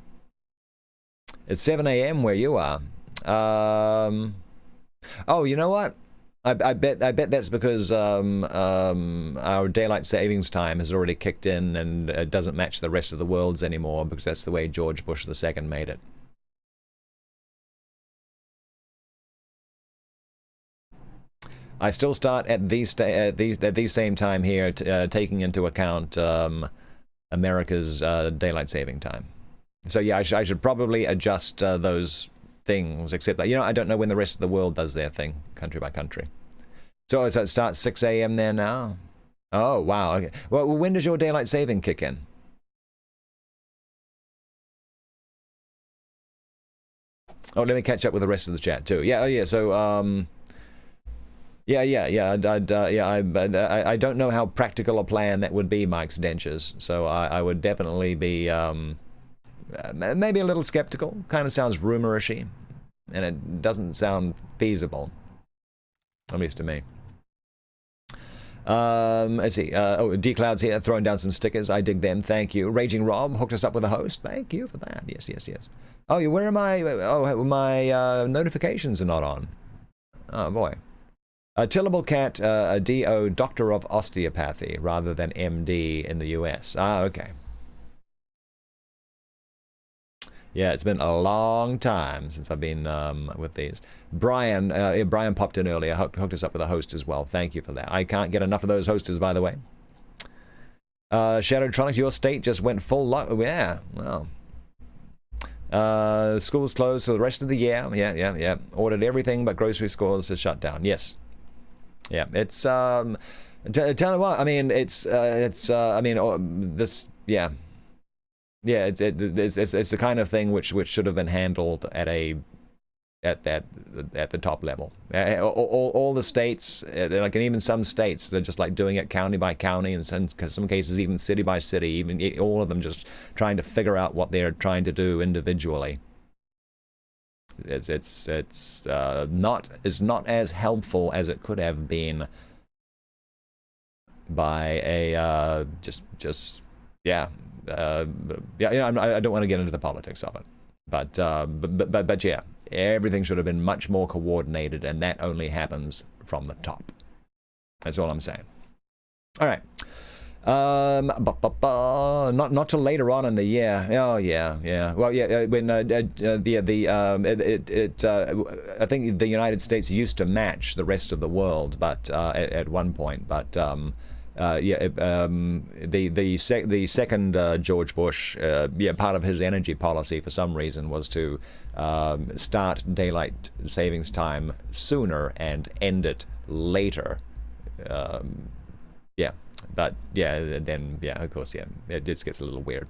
It's 7 a.m. where you are. Oh, you know what? I bet that's because our daylight savings time has already kicked in, and it doesn't match the rest of the world's anymore, because that's the way George Bush II made it. I still start at these same time here, taking into account America's daylight saving time. So yeah, I should probably adjust those things, except that, I don't know when the rest of the world does their thing, country by country. So it starts 6 a.m. there now? Oh, wow. Okay. Well, when does your daylight saving kick in? Oh, let me catch up with the rest of the chat too. Yeah, so I don't know how practical a plan that would be, Mike's Dentures. So I would definitely be maybe a little skeptical. Kind of sounds rumorishy, and it doesn't sound feasible, at least to me. Let's see. D-Cloud's here, throwing down some stickers. I dig them. Thank you. Raging Rob hooked us up with a host. Thank you for that. Yes. Oh, where am I? Oh, my notifications are not on. Oh, boy. Tillable Cat, a D.O., Doctor of Osteopathy, rather than M.D. in the U.S. Ah, okay. Yeah, it's been a long time since I've been with these. Brian popped in earlier, hooked us up with a host as well. Thank you for that. I can't get enough of those hosters, by the way. Shadowtronics, your state just went full lock. Yeah, well. Schools closed for the rest of the year. Yeah. Ordered everything but grocery stores to shut down. Yes. Yeah, it's tell you what. I mean, it's this. Yeah. Yeah, it's the kind of thing which should have been handled at the top level. All the states, like, and even some states, they're just like doing it county by county, and some cases even city by city. Even all of them just trying to figure out what they're trying to do individually. It's not as helpful as it could have been by a I don't want to get into the politics of it, but yeah, everything should have been much more coordinated, and that only happens from the top. That's all I'm saying. All right. Not till later on in the year. Oh yeah. Well, yeah. When I think the United States used to match the rest of the world, but at one point, but the second George Bush, part of his energy policy for some reason was to start daylight savings time sooner and end it later. But yeah, then of course, it just gets a little weird.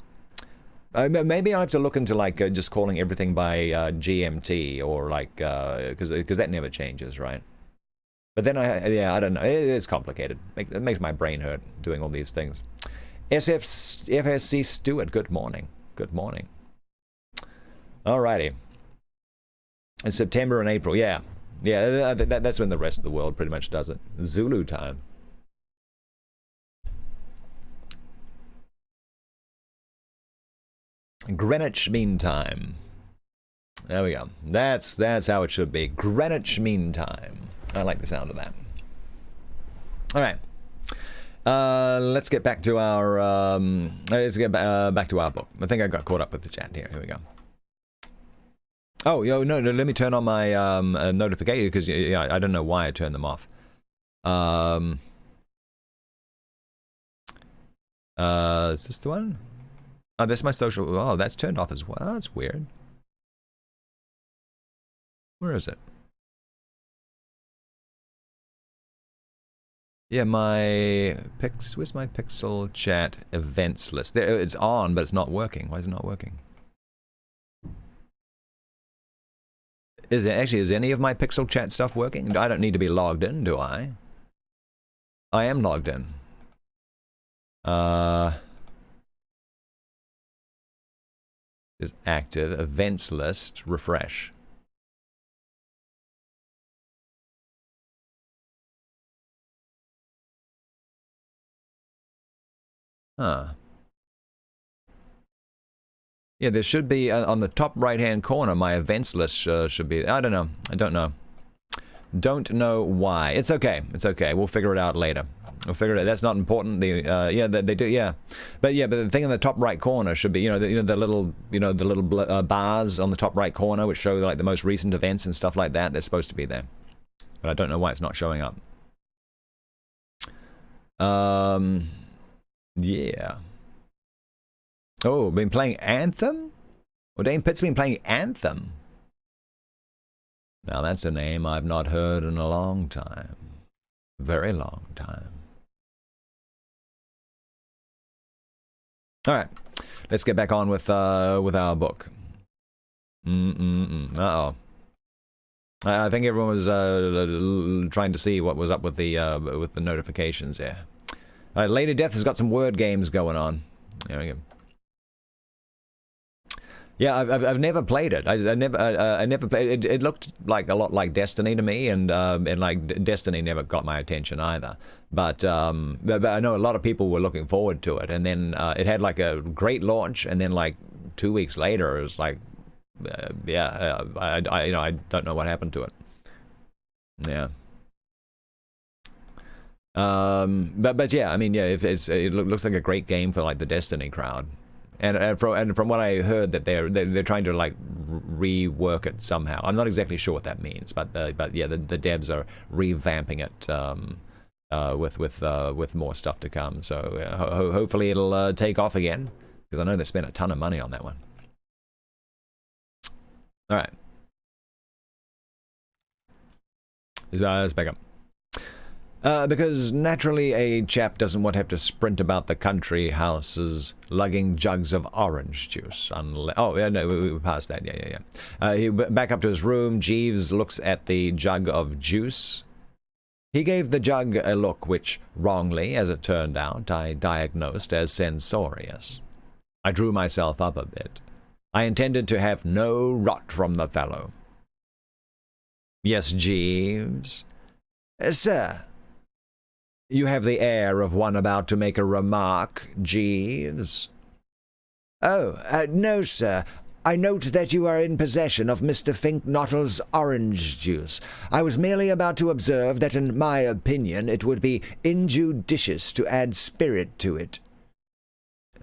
Maybe I have to look into like just calling everything by GMT or like because that never changes, right? But then I don't know. It's complicated. It makes my brain hurt doing all these things. FSC Stewart, good morning. Good morning. Alrighty. In September and April, yeah. That's when the rest of the world pretty much does it. Zulu time. Greenwich Mean Time. There we go. That's how it should be. Greenwich Mean Time. I like the sound of that. All right. Let's get back to our back to our book. I think I got caught up with the chat here. Here we go. Oh, no, let me turn on my notification because I don't know why I turned them off. Is this the one? Oh, that's my social. Oh, that's turned off as well. That's weird. Where is it? Yeah, where's my Pixel chat events list? There, it's on, but it's not working. Why is it not working? Is any of my Pixel chat stuff working? I don't need to be logged in, do I? I am logged in. Is active, events list, refresh. Huh. Yeah, there should be on the top right-hand corner. My events list should be. I don't know. I don't know. Don't know why. It's okay. It's okay. We'll figure it out later. We'll figure it out. That's not important. They do. Yeah, but the thing in the top right corner should be. The little bars on the top right corner which show like the most recent events and stuff like that. They're supposed to be there, but I don't know why it's not showing up. Yeah. Oh, been playing Anthem? Well, Dane Pitt's been playing Anthem. Now that's a name I've not heard in a long time. Very long time. All right, let's get back on with our book. Uh-oh. I think everyone was trying to see what was up with the notifications here. Lady Death has got some word games going on. There we go. Yeah, I've never played it. I never played it. It looked like a lot like Destiny to me, and like Destiny never got my attention either. But I know a lot of people were looking forward to it, and then it had like a great launch, and then like 2 weeks later, it was like, I don't know what happened to it. Yeah. But yeah, I mean, yeah, if it looks like a great game for like the Destiny crowd. And from what I heard, that they're trying to like rework it somehow. I'm not exactly sure what that means, but yeah, the devs are revamping it with more stuff to come. So hopefully it'll take off again, because I know they spent a ton of money on that one. All right, let's back up. Because naturally a chap doesn't want to have to sprint about the country houses lugging jugs of orange juice. Oh, yeah, no, we passed that. Yeah. Back up to his room, Jeeves looks at the jug of juice. He gave the jug a look which, wrongly, as it turned out, I diagnosed as censorious. I drew myself up a bit. I intended to have no rot from the fellow. Yes, Jeeves? Sir? You have the air of one about to make a remark, Jeeves. Oh, no, sir. I note that you are in possession of Mr. Finknottle's orange juice. I was merely about to observe that, in my opinion, it would be injudicious to add spirit to it.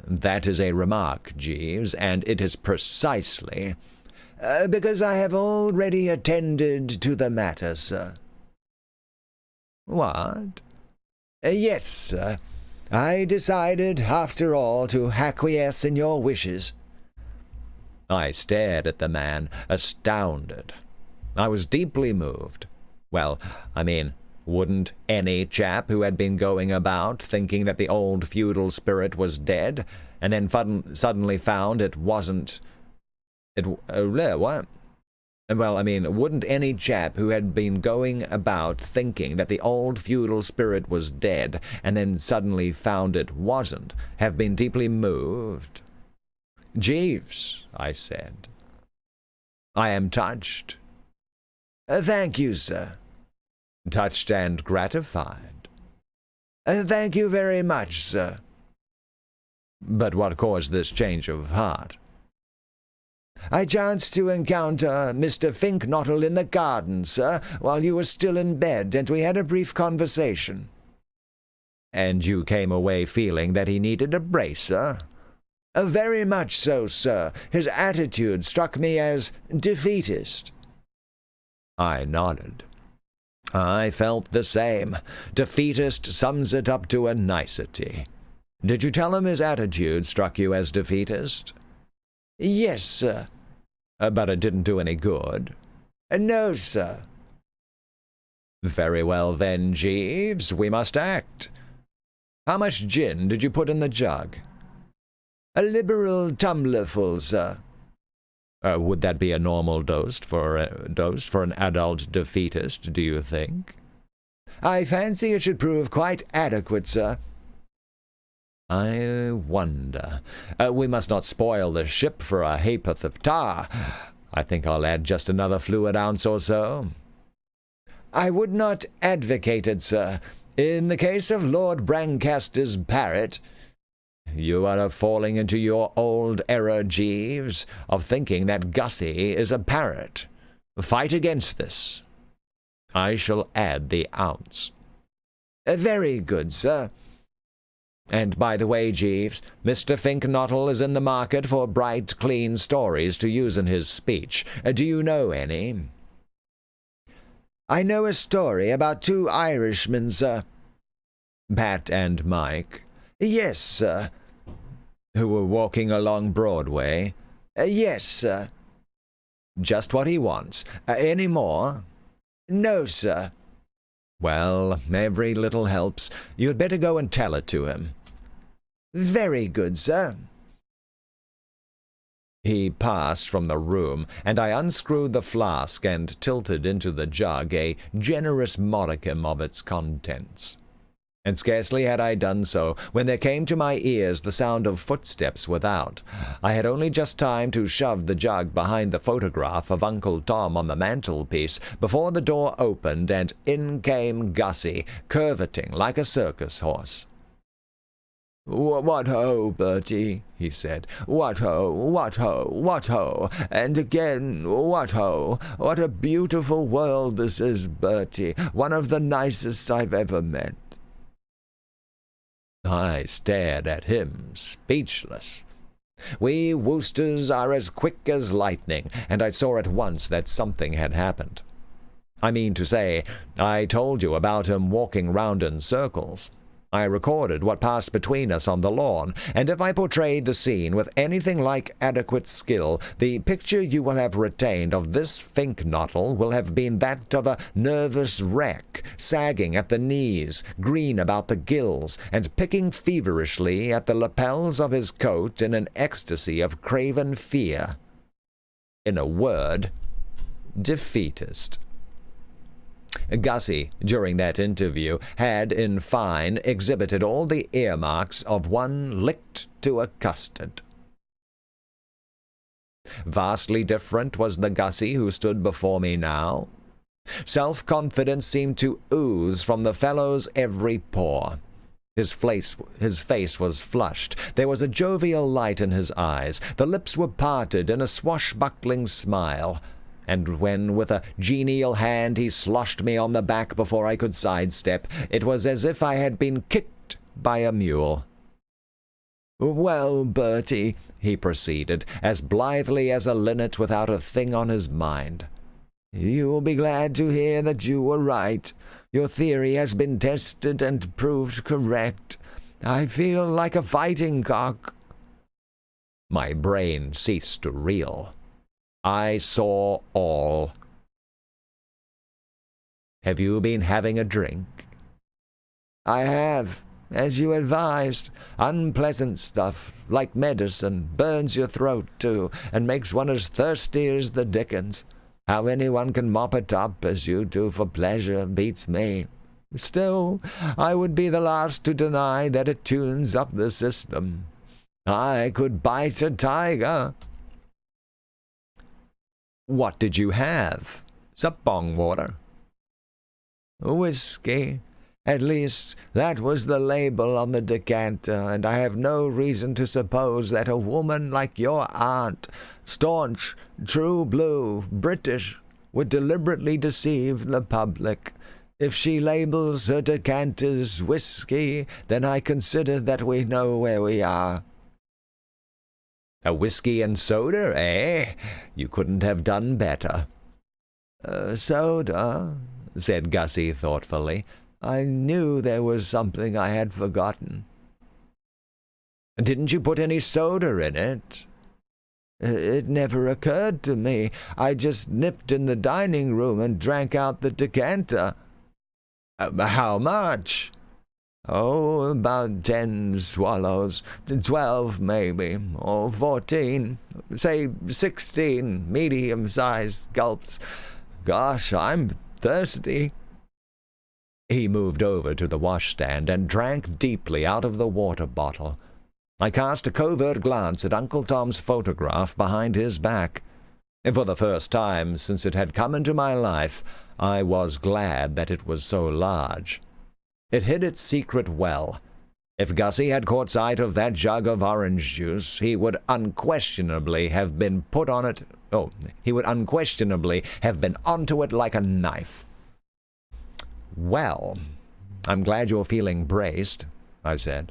That is a remark, Jeeves, and it is precisely because I have already attended to the matter, sir. What? Yes, sir. I decided, after all, to acquiesce in your wishes. I stared at the man, astounded. I was deeply moved. Well, I mean, Wouldn't any chap who had been going about thinking that the old feudal spirit was dead, and then suddenly found it wasn't... what? Well, I mean, wouldn't any chap who had been going about thinking that the old feudal spirit was dead, and then suddenly found it wasn't, have been deeply moved? Jeeves, I said, I am touched. Thank you, sir. Touched and gratified. Thank you very much, sir. But what caused this change of heart? I chanced to encounter Mr. Finknottle in the garden, sir, while you were still in bed, and we had a brief conversation. And you came away feeling that he needed a bracer? Very much so, sir. His attitude struck me as defeatist. I nodded. I felt the same. Defeatist sums it up to a nicety. Did you tell him his attitude struck you as defeatist? Yes, sir. But it didn't do any good? No, sir. Very well then, Jeeves, we must act. How much gin did you put in the jug? A liberal tumblerful, sir. Would that be a normal dose for an adult defeatist, do you think? I fancy it should prove quite adequate, sir. I wonder. We must not spoil the ship for a ha'porth of tar. I think I'll add just another fluid ounce or so. I would not advocate it, sir. In the case of Lord Brancaster's parrot, you are falling into your old error, Jeeves, of thinking that Gussie is a parrot. Fight against this. I shall add the ounce. Very good, sir. And by the way, Jeeves, Mr. Finknottle is in the market for bright, clean stories to use in his speech. Do you know any? I know a story about two Irishmen, sir. Pat and Mike. Yes, sir. Who were walking along Broadway? Yes, sir. Just what he wants. Any more? No, sir. Well, every little helps. You'd better go and tell it to him. Very good, sir. He passed from the room, and I unscrewed the flask and tilted into the jug a generous modicum of its contents. And scarcely had I done so when there came to my ears the sound of footsteps without. I had only just time to shove the jug behind the photograph of Uncle Tom on the mantelpiece before the door opened and in came Gussie, curveting like a circus horse. "What ho, Bertie," he said. "What ho, what ho, what ho, and again what ho. What a beautiful world this is, Bertie. One of the nicest I've ever met." I stared at him, speechless. We Woosters are as quick as lightning, and I saw at once that something had happened. I mean to say, I told you about him walking round in circles. I recorded what passed between us on the lawn, and if I portrayed the scene with anything like adequate skill, the picture you will have retained of this Finknottle will have been that of a nervous wreck, sagging at the knees, green about the gills, and picking feverishly at the lapels of his coat in an ecstasy of craven fear. In a word, defeatist. Gussie, during that interview, had, in fine, exhibited all the earmarks of one licked to a custard. Vastly different was the Gussie who stood before me now. Self-confidence seemed to ooze from the fellow's every pore. His face was flushed. There was a jovial light in his eyes. The lips were parted in a swashbuckling smile. And when with a genial hand he sloshed me on the back before I could sidestep, it was as if I had been kicked by a mule. "Well, Bertie," he proceeded, as blithely as a linnet without a thing on his mind, "you will be glad to hear that you were right. Your theory has been tested and proved correct. I feel like a fighting cock." My brain ceased to reel. I saw all. Have you been having a drink?" "I have, as you advised. Unpleasant stuff, like medicine, burns your throat, too, and makes one as thirsty as the dickens. How anyone can mop it up, as you do, for pleasure, beats me. Still, I would be the last to deny that it tunes up the system. I could bite a tiger." "What did you have? Sup bong water?" "Whiskey. At least, that was the label on the decanter, and I have no reason to suppose that a woman like your aunt, staunch, true blue, British, would deliberately deceive the public. If she labels her decanters whiskey, then I consider that we know where we are." "A whiskey and soda, eh? You couldn't have done better." "Soda," said Gussie thoughtfully. "I knew there was something I had forgotten." "Didn't you put any soda in it?" "It never occurred to me. I just nipped in the dining room and drank out the decanter." "How much?" "Oh, about 10 swallows. 12, maybe, or 14. Say 16 medium-sized gulps. Gosh, I'm thirsty." He moved over to the washstand and drank deeply out of the water bottle. I cast a covert glance at Uncle Tom's photograph behind his back. For the first time since it had come into my life, I was glad that it was so large. It hid its secret well. If Gussie had caught sight of that jug of orange juice, he would unquestionably have been put on it. Oh, he would unquestionably have been onto it like a knife. "Well, I'm glad you're feeling braced," I said.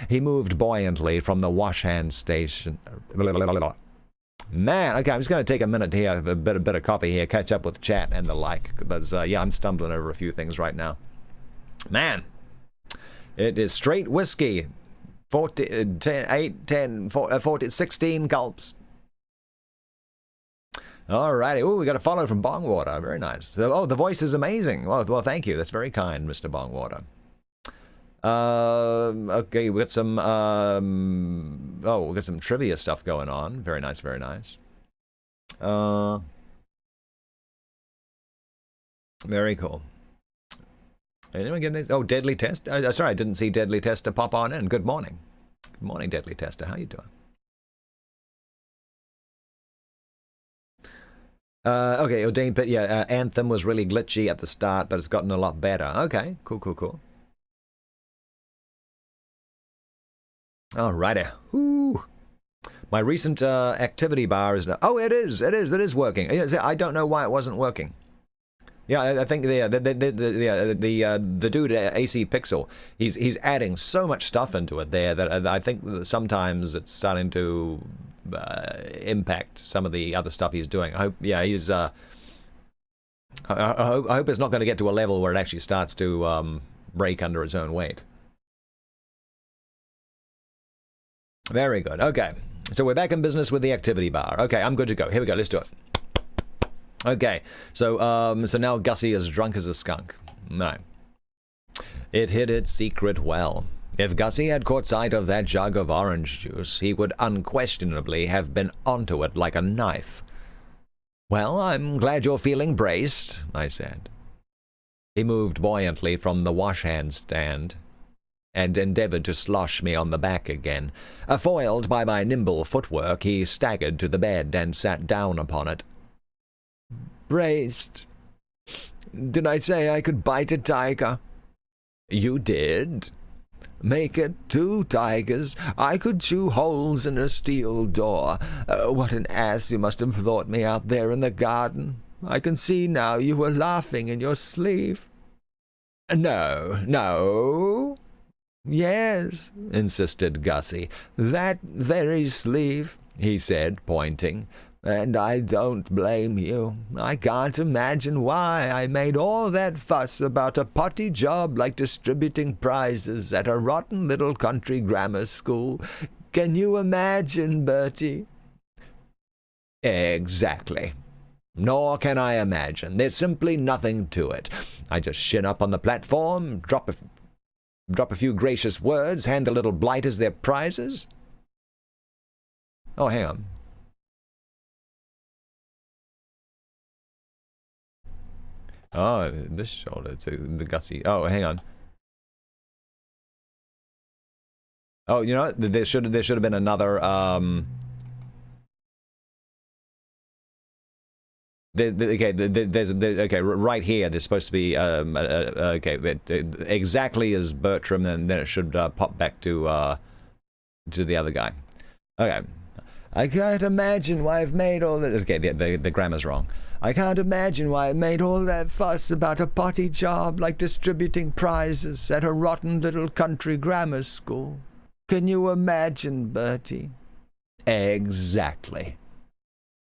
He moved buoyantly from the wash-hand station. Man, okay, I'm just going to take a minute here, a bit of coffee here, catch up with chat and the like. But, yeah, I'm stumbling over a few things right now. Man, it is straight whiskey. 16 gulps. Alrighty. Oh, we got a follow from Bongwater. Very nice. Oh, the voice is amazing. Well, thank you. That's very kind, Mr. Bongwater. Okay, we got some we got some trivia stuff going on. Very nice, very nice. Very cool. Anyone getting this? Oh, Deadly Test. Sorry, I didn't see Deadly Tester pop on in. Good morning. Good morning, Deadly Tester. How you doing? Okay, Ordained Pit, yeah, Anthem was really glitchy at the start, but it's gotten a lot better. Okay, cool. Alrighty. Ooh. My recent activity bar is... Oh, it is working. I don't know why it wasn't working. Yeah, I think the dude at AC Pixel, he's adding so much stuff into it there that I think that sometimes it's starting to impact some of the other stuff he's doing. I hope, yeah, he's I hope it's not going to get to a level where it actually starts to break under its own weight. Very good. Okay, so we're back in business with the activity bar. Okay, I'm good to go. Here we go. Let's do it. Okay, so now Gussie is drunk as a skunk. No. It hid its secret well. If Gussie had caught sight of that jug of orange juice, he would unquestionably have been onto it like a knife. Well, I'm glad you're feeling braced, I said. He moved buoyantly from the wash-hand stand and endeavored to slosh me on the back again. Foiled by my nimble footwork, he staggered to the bed and sat down upon it. Braced. Did I say I could bite a tiger? You did. Make it 2 tigers. I could chew holes in a steel door. What an ass you must have thought me out there in the garden. I can see now you were laughing in your sleeve. No. Yes, insisted Gussie. That very sleeve, he said, pointing. And I don't blame you. I can't imagine why I made all that fuss about a potty job like distributing prizes at a rotten little country grammar school. Can you imagine, Bertie? Exactly. Nor can I imagine. There's simply nothing to it. I just shin up on the platform, drop a few gracious words, hand the little blighters their prizes. Oh, hang on. Oh, this shoulder to the Gussie. Oh, hang on. Oh, you know, there should have been another okay, right here. There's supposed to be okay, exactly as Bertram, and then it should pop back to the other guy. Okay, I can't imagine why I've made all that. Okay, the grammar's wrong. I can't imagine why I made all that fuss about a potty job like distributing prizes at a rotten little country grammar school. Can you imagine, Bertie? Exactly.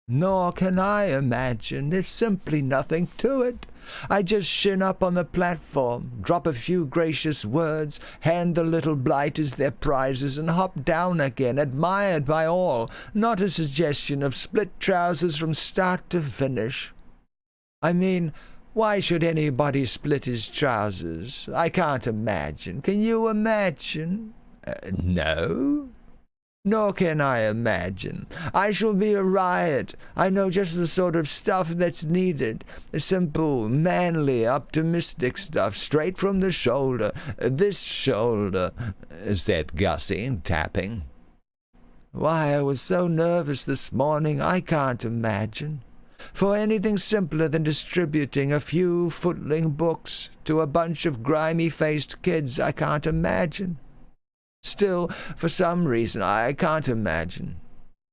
Nor can I imagine. There's simply nothing to it. I just shin up on the platform, drop a few gracious words, hand the little blighters their prizes, and hop down again, admired by all, not a suggestion of split trousers from start to finish. I mean, why should anybody split his trousers? I can't imagine. Can you imagine? No. Nor can I imagine. I shall be a riot. I know just the sort of stuff that's needed. Simple, manly, optimistic stuff, straight from the shoulder. This shoulder, said Gussie, tapping. Why I was so nervous this morning, I can't imagine. For anything simpler than distributing a few footling books to a bunch of grimy-faced kids, I can't imagine. Still, for some reason, I can't imagine.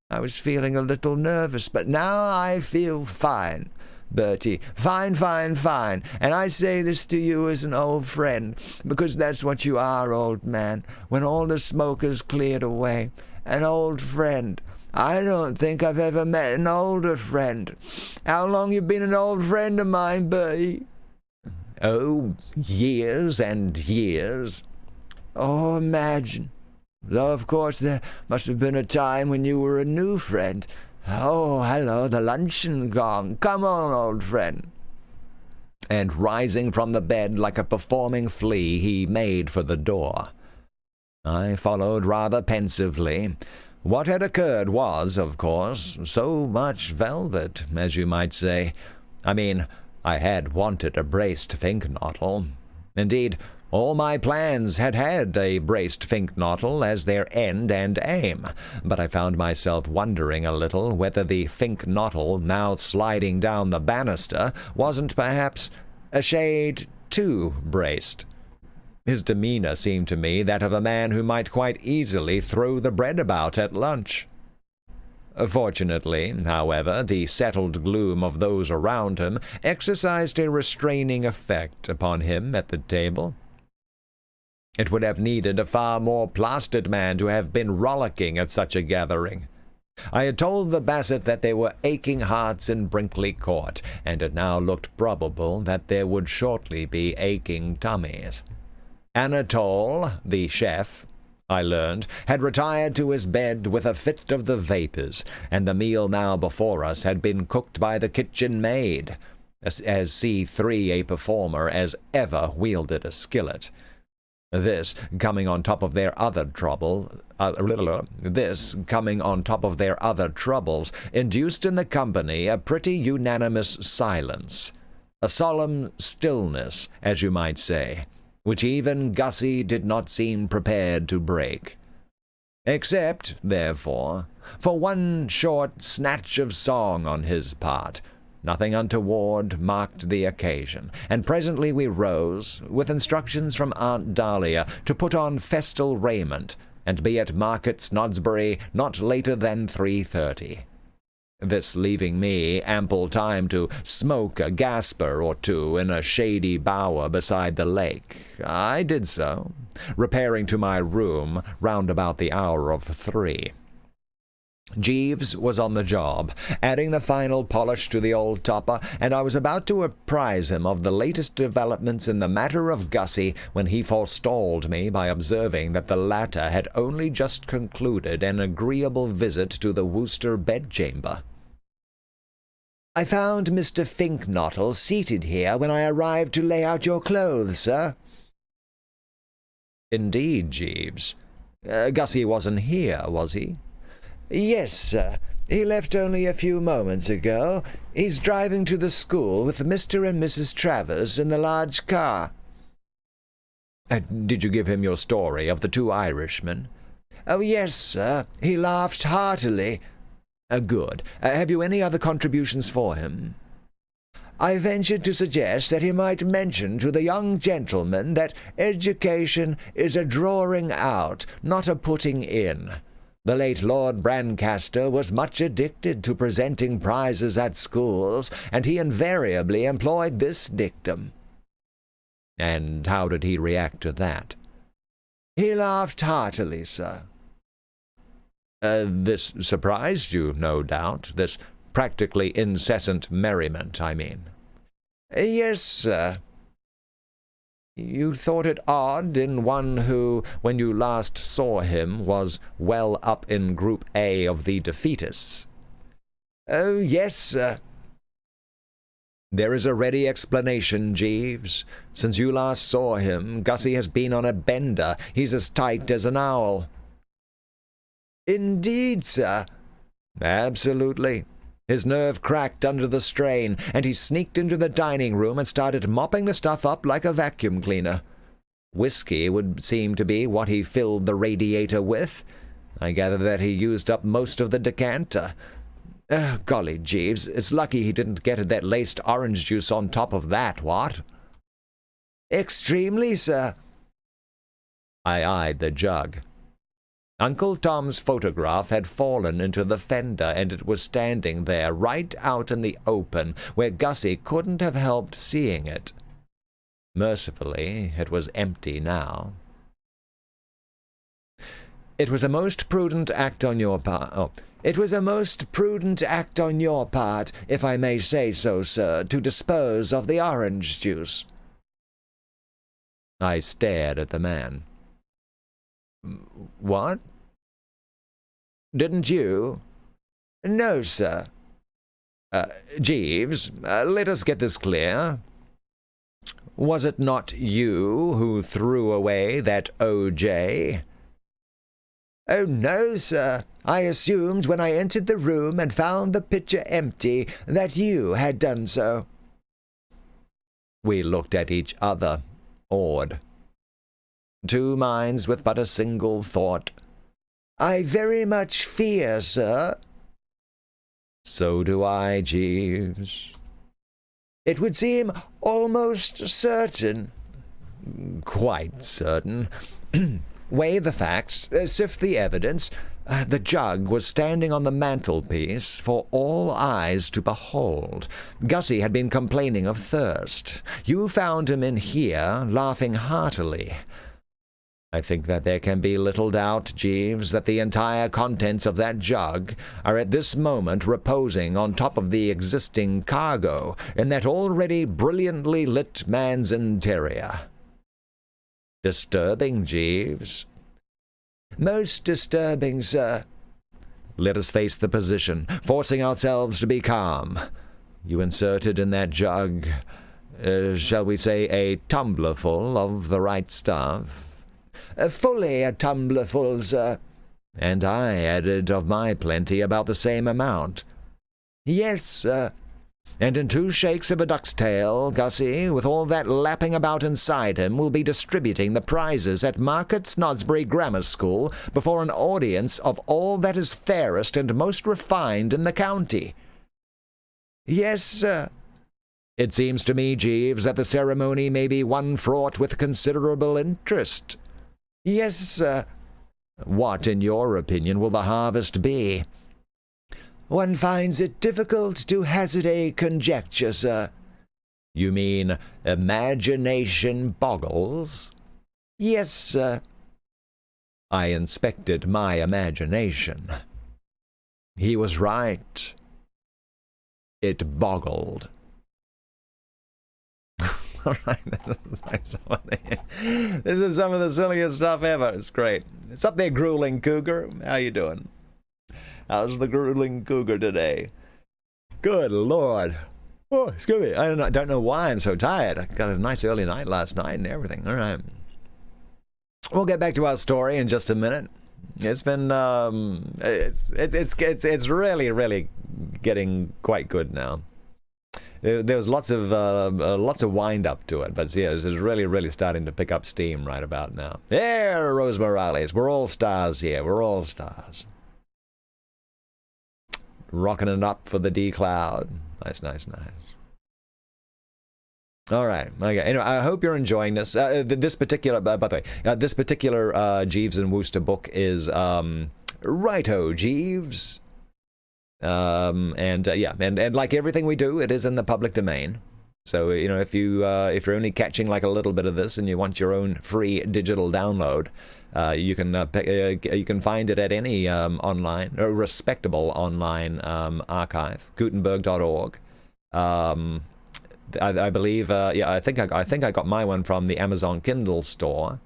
I was feeling a little nervous, but now I feel fine, Bertie. Fine, fine, fine. And I say this to you as an old friend, because that's what you are, old man, when all the smoke is cleared away. An old friend. I don't think I've ever met an older friend. How long you been an old friend of mine, Bertie? Oh, years and years. Oh, imagine. Though, of course, there must have been a time when you were a new friend. Oh, hello, the luncheon gong. Come on, old friend. And rising from the bed like a performing flea, he made for the door. I followed rather pensively. What had occurred was, of course, so much velvet, as you might say. I mean, I had wanted a braced finknottle. Indeed, all my plans had a braced finknottle as their end and aim, but I found myself wondering a little whether the finknottle now sliding down the banister wasn't perhaps a shade too braced. His demeanor seemed to me that of a man who might quite easily throw the bread about at lunch. Fortunately, however, the settled gloom of those around him exercised a restraining effect upon him at the table. It would have needed a far more plastered man to have been rollicking at such a gathering. I had told the Basset that there were aching hearts in Brinkley Court, and it now looked probable that there would shortly be aching tummies. Anatole, the chef, I learned, had retired to his bed with a fit of the vapors, and the meal now before us had been cooked by the kitchen maid, as C3 a performer as ever wielded a skillet. This, coming on top of their other troubles, induced in the company a pretty unanimous silence, a solemn stillness, as you might say, which even Gussie did not seem prepared to break. Except, therefore, for one short snatch of song on his part. Nothing untoward marked the occasion, and presently we rose, with instructions from Aunt Dahlia to put on festal raiment, and be at Market Snodsbury not later than 3:30. This leaving me ample time to smoke a gasper or two in a shady bower beside the lake, I did so, repairing to my room round about the hour of 3. Jeeves was on the job, adding the final polish to the old topper, and I was about to apprise him of the latest developments in the matter of Gussie when he forestalled me by observing that the latter had only just concluded an agreeable visit to the Wooster bedchamber.
I found Mr. Finknottle seated here when I arrived to lay out your clothes, sir.
Indeed, Jeeves. Gussie wasn't here, was he?
Yes, sir. He left only a few moments ago. He's driving to the school with Mr. and Mrs. Travers in the large car.
Did you give him your story of the two Irishmen?
Oh, yes, sir. He laughed heartily.
Good. Have you any other contributions for him?
I ventured to suggest that he might mention to the young gentleman that education is a drawing out, not a putting in. The late Lord Brancaster was much addicted to presenting prizes at schools, and he invariably employed this dictum.
And how did he react to that?
He laughed heartily, sir.
This surprised you, no doubt, this practically incessant merriment, I mean.
Yes, sir.
You thought it odd in one who, when you last saw him, was well up in Group A of the defeatists?
Oh, yes, sir.
There is a ready explanation, Jeeves. Since you last saw him, Gussie has been on a bender. He's as tight as an owl.
Indeed, sir.
Absolutely. His nerve cracked under the strain, and he sneaked into the dining room and started mopping the stuff up like a vacuum cleaner. Whiskey would seem to be what he filled the radiator with. I gather that he used up most of the decanter. Golly, Jeeves, it's lucky he didn't get that laced orange juice on top of that, what?
Extremely, sir.
I eyed the jug. Uncle Tom's photograph had fallen into the fender, and it was standing there right out in the open, where Gussie couldn't have helped seeing it. Mercifully, it was empty now. It was a most prudent act on your part.
It was a most prudent act on your part, if I may say so, sir, to dispose of the orange juice.
I stared at the man. What?
Didn't you? No, sir.
Jeeves, let us get this clear. Was it not you who threw away that O.J.?
Oh, no, sir. I assumed when I entered the room and found the pitcher empty that you had done so.
We looked at each other, awed. Two minds with but a single thought.
I very much fear, sir.
So do I, Jeeves.
It would seem almost certain.
Quite certain. Weigh the facts, sift the evidence. The jug was standing on the mantelpiece for all eyes to behold. Gussie had been complaining of thirst. You found him in here, laughing heartily. I think that there can be little doubt, Jeeves, that the entire contents of that jug are at this moment reposing on top of the existing cargo in that already brilliantly lit man's interior. Disturbing, Jeeves?
Most disturbing, sir.
Let us face the position, forcing ourselves to be calm. You inserted in that jug, shall we say, a tumblerful of the right stuff?
Fully a tumblerful, sir.
And I added of my plenty about the same amount.
Yes, sir.
And in 2 shakes of a duck's tail, Gussie, with all that lapping about inside him, will be distributing the prizes at Market Snodsbury Grammar School before an audience of all that is fairest and most refined in the county.
Yes, sir.
It seems to me, Jeeves, that the ceremony may be one fraught with considerable interest.
Yes, sir.
What, in your opinion, will the harvest be?
One finds it difficult to hazard a conjecture, sir.
You mean imagination boggles?
Yes, sir.
I inspected my imagination. He was right. It boggled. All right, this is some of the silliest stuff ever. It's great. It's up there, grueling cougar. How you doing? How's the grueling cougar today? Good Lord. Oh, excuse me. I don't know why I'm so tired. I got a nice early night last night and everything. All right. We'll get back to our story in just a minute. It's been it's really getting quite good now. There was lots of wind up to it, but yeah, it's really starting to pick up steam right about now. Yeah, Rose Morales, we're all stars here. We're all stars. Rocking it up for the D Cloud. Nice. All right. Okay. Anyway, I hope you're enjoying this. This particular, by the way, this particular Jeeves and Wooster book is Righto Jeeves. And like everything we do, it is in the public domain. So if you're only catching like a little bit of this and you want your own free digital download, you can find it at any online or respectable online archive, Gutenberg.org. I believe I think I got my one from the Amazon Kindle store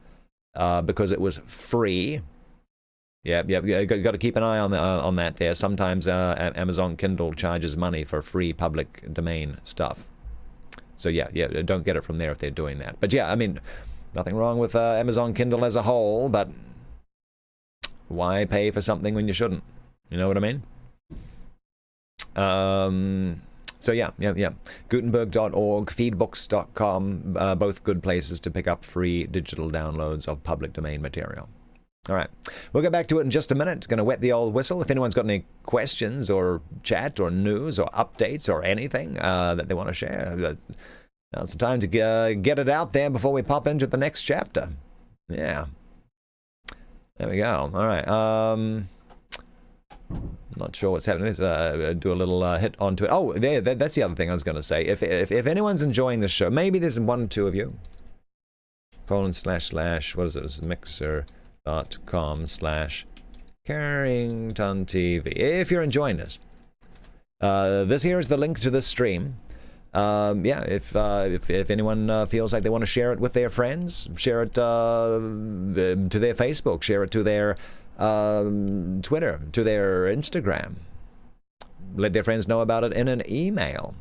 because it was free. Yeah, got to keep an eye on that there. Sometimes Amazon Kindle charges money for free public domain stuff. So yeah, don't get it from there if they're doing that. But yeah, I mean, nothing wrong with Amazon Kindle as a whole, but why pay for something when you shouldn't? You know what I mean? So yeah. Gutenberg.org, feedbooks.com, both good places to pick up free digital downloads of public domain material. All right, we'll get back to it in just a minute. Going to wet the old whistle. If anyone's got any questions or chat or news or updates or anything that they want to share, now's the time to get it out there before we pop into the next chapter. Yeah. There we go. All right. Not sure what's happening. Let's do a little hit onto it. Oh, that's the other thing I was going to say. If anyone's enjoying the show, maybe there's 1 or 2 of you. / what is it? It's mixer.com/Carrington TV. If you're enjoying this, this here is the link to this stream. If anyone feels like they want to share it with their friends, share it to their Facebook, share it to their Twitter, to their Instagram. Let their friends know about it in an email.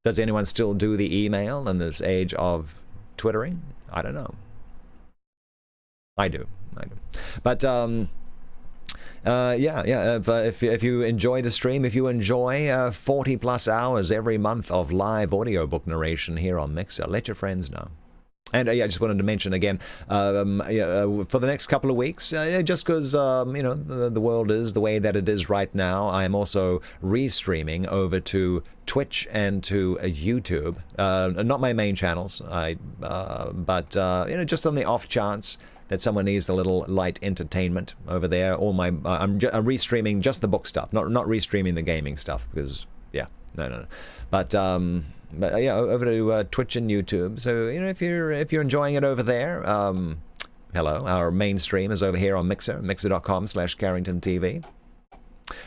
Does anyone still do the email in this age of Twittering? I don't know. I do. But if you enjoy the stream, if you enjoy 40 plus hours every month of live audiobook narration here on Mixer, let your friends know. And I just wanted to mention again, for the next couple of weeks, just because the world is the way that it is right now, I am also restreaming over to Twitch and to YouTube. Not my main channels, but just on the off chance that someone needs a little light entertainment over there. I'm restreaming just the book stuff, not restreaming the gaming stuff because no. But over to Twitch and YouTube. So if you're enjoying it over there, hello. Our main stream is over here on Mixer, mixer.com/Carrington TV.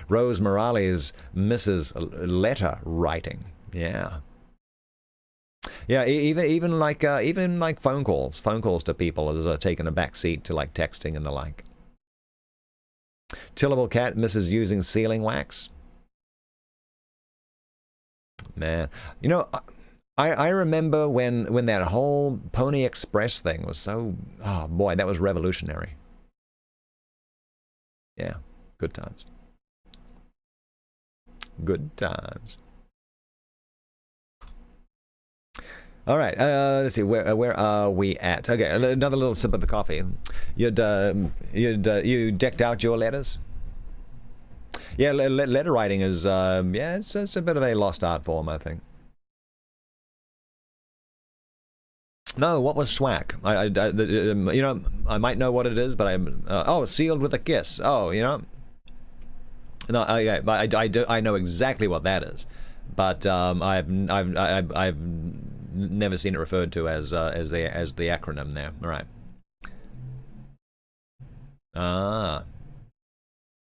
Rose Morales misses letter writing. Yeah. Yeah, even like phone calls to people has taken a back seat to like texting and the like. Tillable Cat misses using sealing wax. Man, I remember when that whole Pony Express thing was so, oh boy, that was revolutionary. Yeah, good times. Good times. All right, let's see, where are we at? Okay, another little sip of the coffee. You decked out your letters? Yeah, letter writing is, it's a bit of a lost art form, I think. No, what was swack? I might know what it is, but sealed with a kiss. Oh, no, I know exactly what that is, but I've never seen it referred to as the acronym there. All right.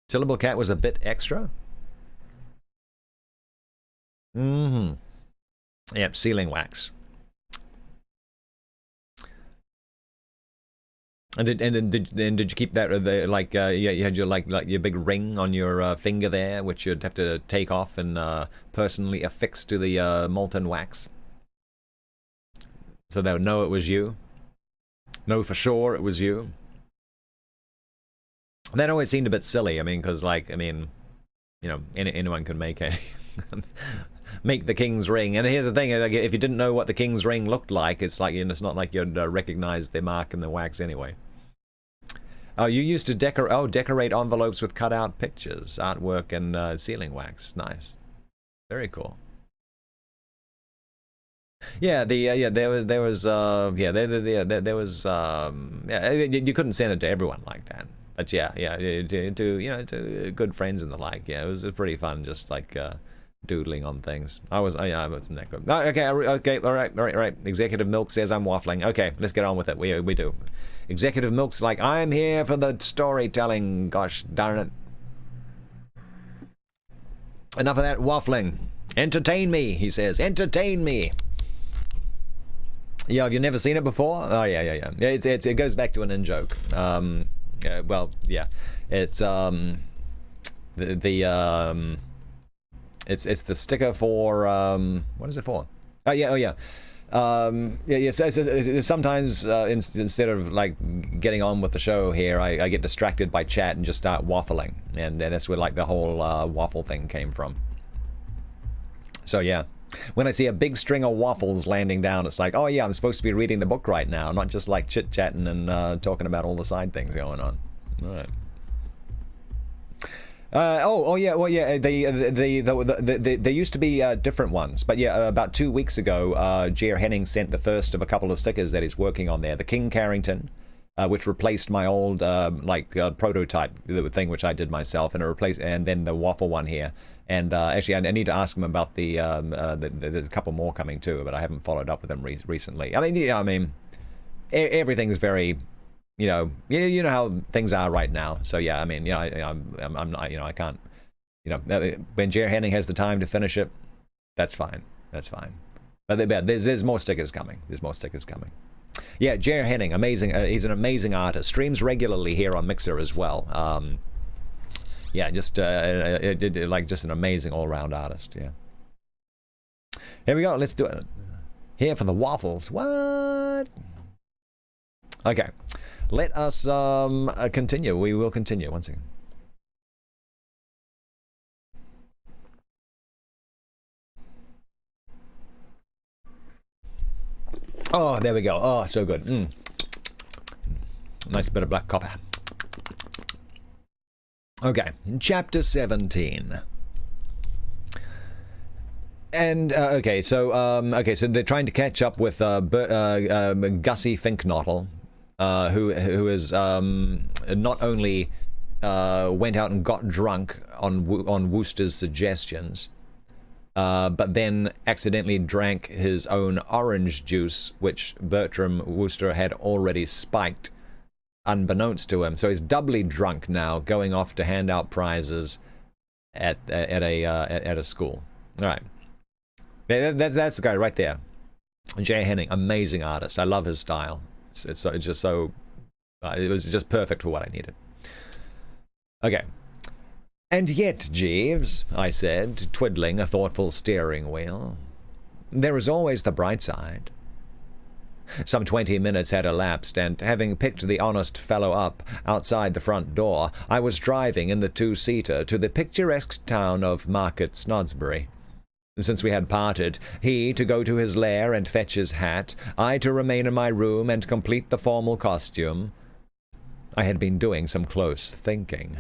Tillable Cat was a bit extra. Yep, sealing wax. And did you keep that you had your like your big ring on your finger there, which you'd have to take off and personally affix to the molten wax, so they would know it was you, know for sure it was you. That always seemed a bit silly. I mean, because anyone can make make the king's ring. And here's the thing: like, if you didn't know what the king's ring looked like, it's like it's not like you'd recognize the mark in the wax anyway. Oh, you used to decorate envelopes with cutout pictures, artwork, and sealing wax. Nice, very cool. Yeah, there was you couldn't send it to everyone like that. But to good friends and the like. Yeah, it was pretty fun, just like doodling on things. I wasn't that good. Oh, okay, all right. Executive Milk says I'm waffling. Okay, let's get on with it. We do. Executive Milk's like, I'm here for the storytelling. Gosh darn it! Enough of that waffling. Entertain me, he says. Entertain me. Yeah, have you never seen it before? Oh yeah. It goes back to an in-joke. Well, yeah, it's it's the sticker for what is it for? Oh yeah. Sometimes instead of like getting on with the show here, I get distracted by chat and just start waffling, and that's where like the whole waffle thing came from. So yeah, when I see a big string of waffles landing down, it's like, oh yeah, I'm supposed to be reading the book right now, not just like chit-chatting and talking about all the side things going on. All right. There used to be different ones, but yeah, about 2 weeks ago, J.R. Henning sent the first of a couple of stickers that he's working on there. The King Carrington, which replaced my old prototype thing, which I did myself, and then the waffle one here. And actually, I need to ask him about there's a couple more coming too, but I haven't followed up with him recently. I mean, everything's very, you know how things are right now. So yeah, I mean, I'm not, I can't, when J.R. Henning has the time to finish it, that's fine. But there's more stickers coming. Yeah, J.R. Henning, amazing. He's an amazing artist. Streams regularly here on Mixer as well. Yeah, just just an amazing all-round artist. Yeah. Here we go. Let's do it. Here for the waffles. What? Okay. Let us continue. We will continue. One second. Oh, there we go. Oh, so good. Nice bit of black copper. Okay, chapter 17. And so they're trying to catch up with Gussie Finknottle, who is not only went out and got drunk on Wooster's suggestions, but then accidentally drank his own orange juice, which Bertram Wooster had already spiked, unbeknownst to him. So he's doubly drunk now, going off to hand out prizes at a school. All right, that's the guy right there, J. Henning, amazing artist. I love his style. It was just perfect for what I needed. Okay. And yet, Jeeves, I said, twiddling a thoughtful steering wheel, there is always the bright side. Some 20 minutes had elapsed, and having picked the honest fellow up outside the front door, I was driving in the two-seater to the picturesque town of Market Snodsbury. Since we had parted, he to go to his lair and fetch his hat, I to remain in my room and complete the formal costume, I had been doing some close thinking.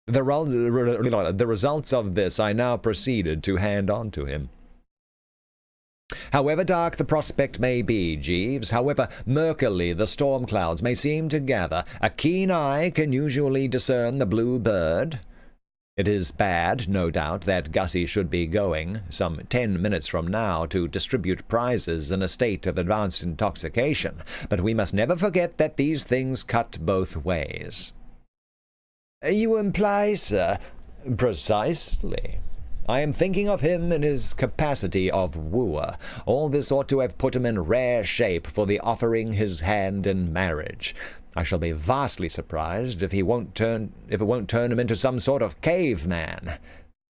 The results of this I now proceeded to hand on to him. However dark the prospect may be, Jeeves, however murkily the storm clouds may seem to gather, a keen eye can usually discern the blue bird. It is bad, no doubt, that Gussie should be going, some 10 minutes from now, to distribute prizes in a state of advanced intoxication, but we must never forget that these things cut both ways. You imply, sir? Precisely. I am thinking of him in his capacity of wooer. All this ought to have put him in rare shape for the offering his hand in marriage.
I shall be vastly surprised if it won't turn him into some sort of caveman.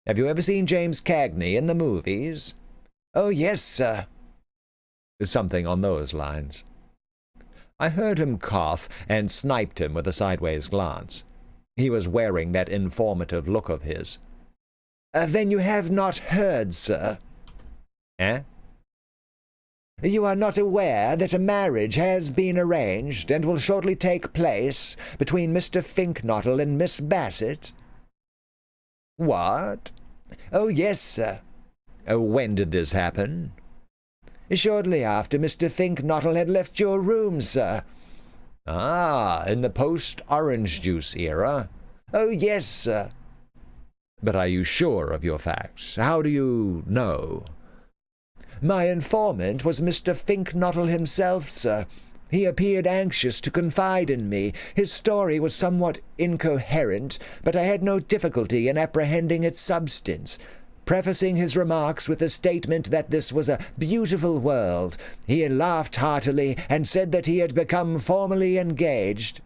Have you ever seen James Cagney in the movies? Oh, yes, sir. Something on those lines. I heard him cough and sniped him with a sideways glance. He was wearing that informative look of his. Then you have not heard, sir. Eh? You are not aware that a marriage has been arranged and will shortly take place between Mr. Finknottle and Miss Bassett? What? Oh, yes, sir. When did this happen? Shortly after Mr. Finknottle had left your room, sir. Ah, in the post-orange juice era? Oh, yes, sir. But are you sure of your facts? How do you know? My informant was Mr. Finknottle himself, sir. He appeared anxious to confide in me. His story was somewhat incoherent, but I had no difficulty in apprehending its substance. Prefacing his remarks with a statement that this was a beautiful world, he laughed heartily and said that he had become formally engaged.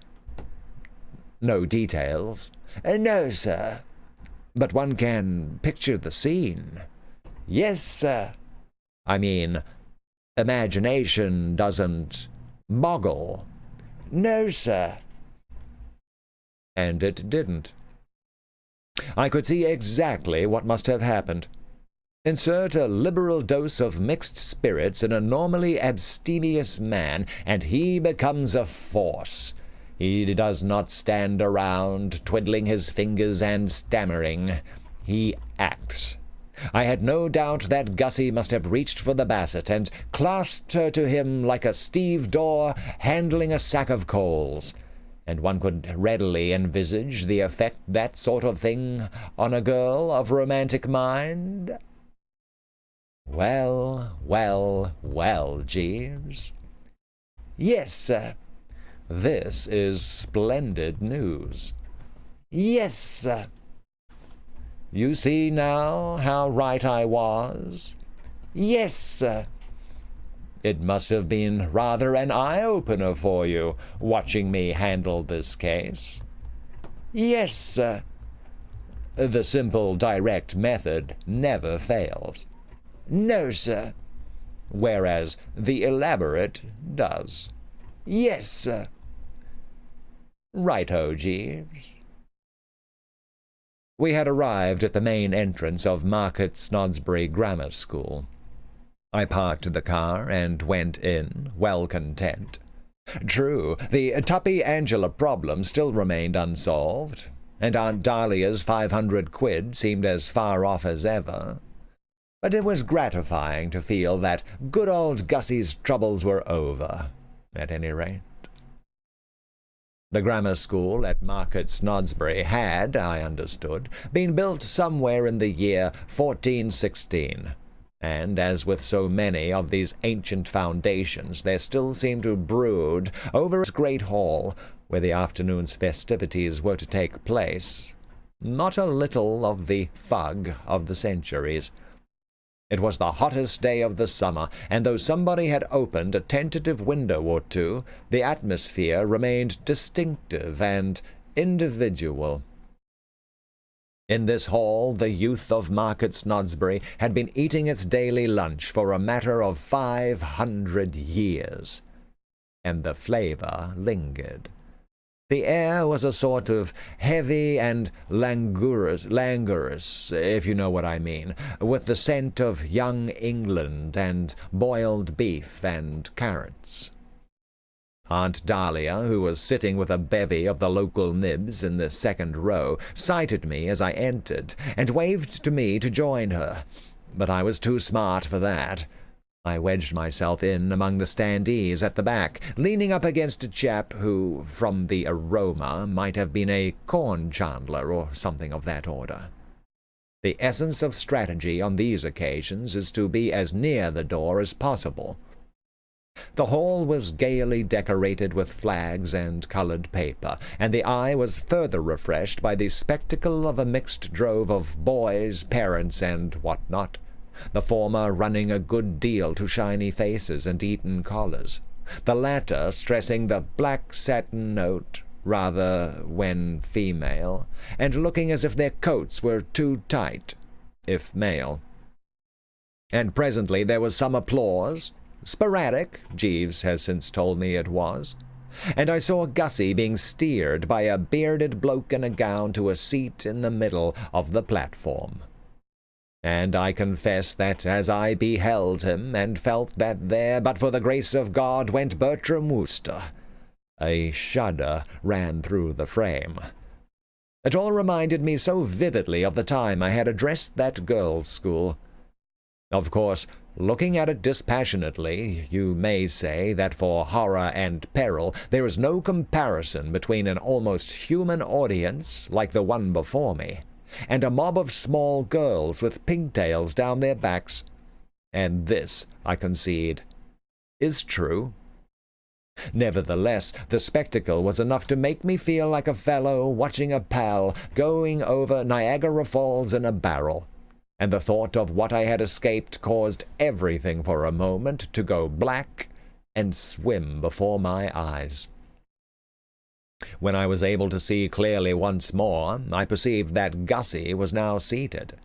No details? No, sir. But one can picture the scene. Yes, sir. I mean, imagination doesn't boggle. No, sir. And it didn't. I could see exactly what must have happened. Insert a liberal dose of mixed spirits in a normally abstemious man, and he becomes a force. He does not stand around, twiddling his fingers and stammering. He acts. I had no doubt that Gussie must have reached for the Bassett and clasped her to him like a stevedore handling a sack of coals, and one could readily envisage the effect that sort of thing on a girl of romantic mind. Well, well, well, Jeeves. Yes, sir. This is splendid news. Yes, sir. You see now how right I was? Yes, sir. It must have been rather an eye-opener for you, watching me handle this case. Yes, sir. The simple, direct method never fails. No, sir. Whereas the elaborate does. Yes, sir. Right-ho, Jeeves. We had arrived at the main entrance of Market Snodsbury Grammar School. I parked the car and went in, well content. True, the Tuppy Angela problem still remained unsolved, and Aunt Dahlia's 500 quid seemed as far off as ever. But it was gratifying to feel that good old Gussie's troubles were over, at any rate. The grammar school at Market Snodsbury had, I understood, been built somewhere in the year 1416, and as with so many of these ancient foundations, there still seemed to brood over its great hall, where the afternoon's festivities were to take place, not a little of the fug of the centuries. It was the hottest day of the summer, and though somebody had opened a tentative window or two, the atmosphere remained distinctive and individual. In this hall the youth of Market Snodsbury had been eating its daily lunch for a matter of 500 years, and the flavor lingered. The air was a sort of heavy and languorous, if you know what I mean, with the scent of young England and boiled beef and carrots. Aunt Dahlia, who was sitting with a bevy of the local nibs in the second row, sighted me as I entered, and waved to me to join her, but I was too smart for that. I wedged myself in among the standees at the back, leaning up against a chap who, from the aroma, might have been a corn chandler or something of that order. The essence of strategy on these occasions is to be as near the door as possible. The hall was gaily decorated with flags and colored paper, and the eye was further refreshed by the spectacle of a mixed drove of boys, parents, and what-not, the former running a good deal to shiny faces and Eton collars, the latter stressing the black satin note rather when female, and looking as if their coats were too tight if male. And presently there was some applause, sporadic, Jeeves has since told me it was, and I saw Gussie being steered by a bearded bloke in a gown to a seat in the middle of the platform. And I confess that as I beheld him, and felt that there, but for the grace of God, went Bertram Wooster, a shudder ran through the frame. It all reminded me so vividly of the time I had addressed that girls' school. Of course, looking at it dispassionately, you may say that for horror and peril there is no comparison between an almost human audience like the one before me, and a mob of small girls with pigtails down their backs. And this, I concede, is true. Nevertheless, the spectacle was enough to make me feel like a fellow watching a pal going over Niagara Falls in a barrel, and the thought of what I had escaped caused everything for a moment to go black and swim before my eyes. When I was able to see clearly once more, I perceived that Gussie was now seated.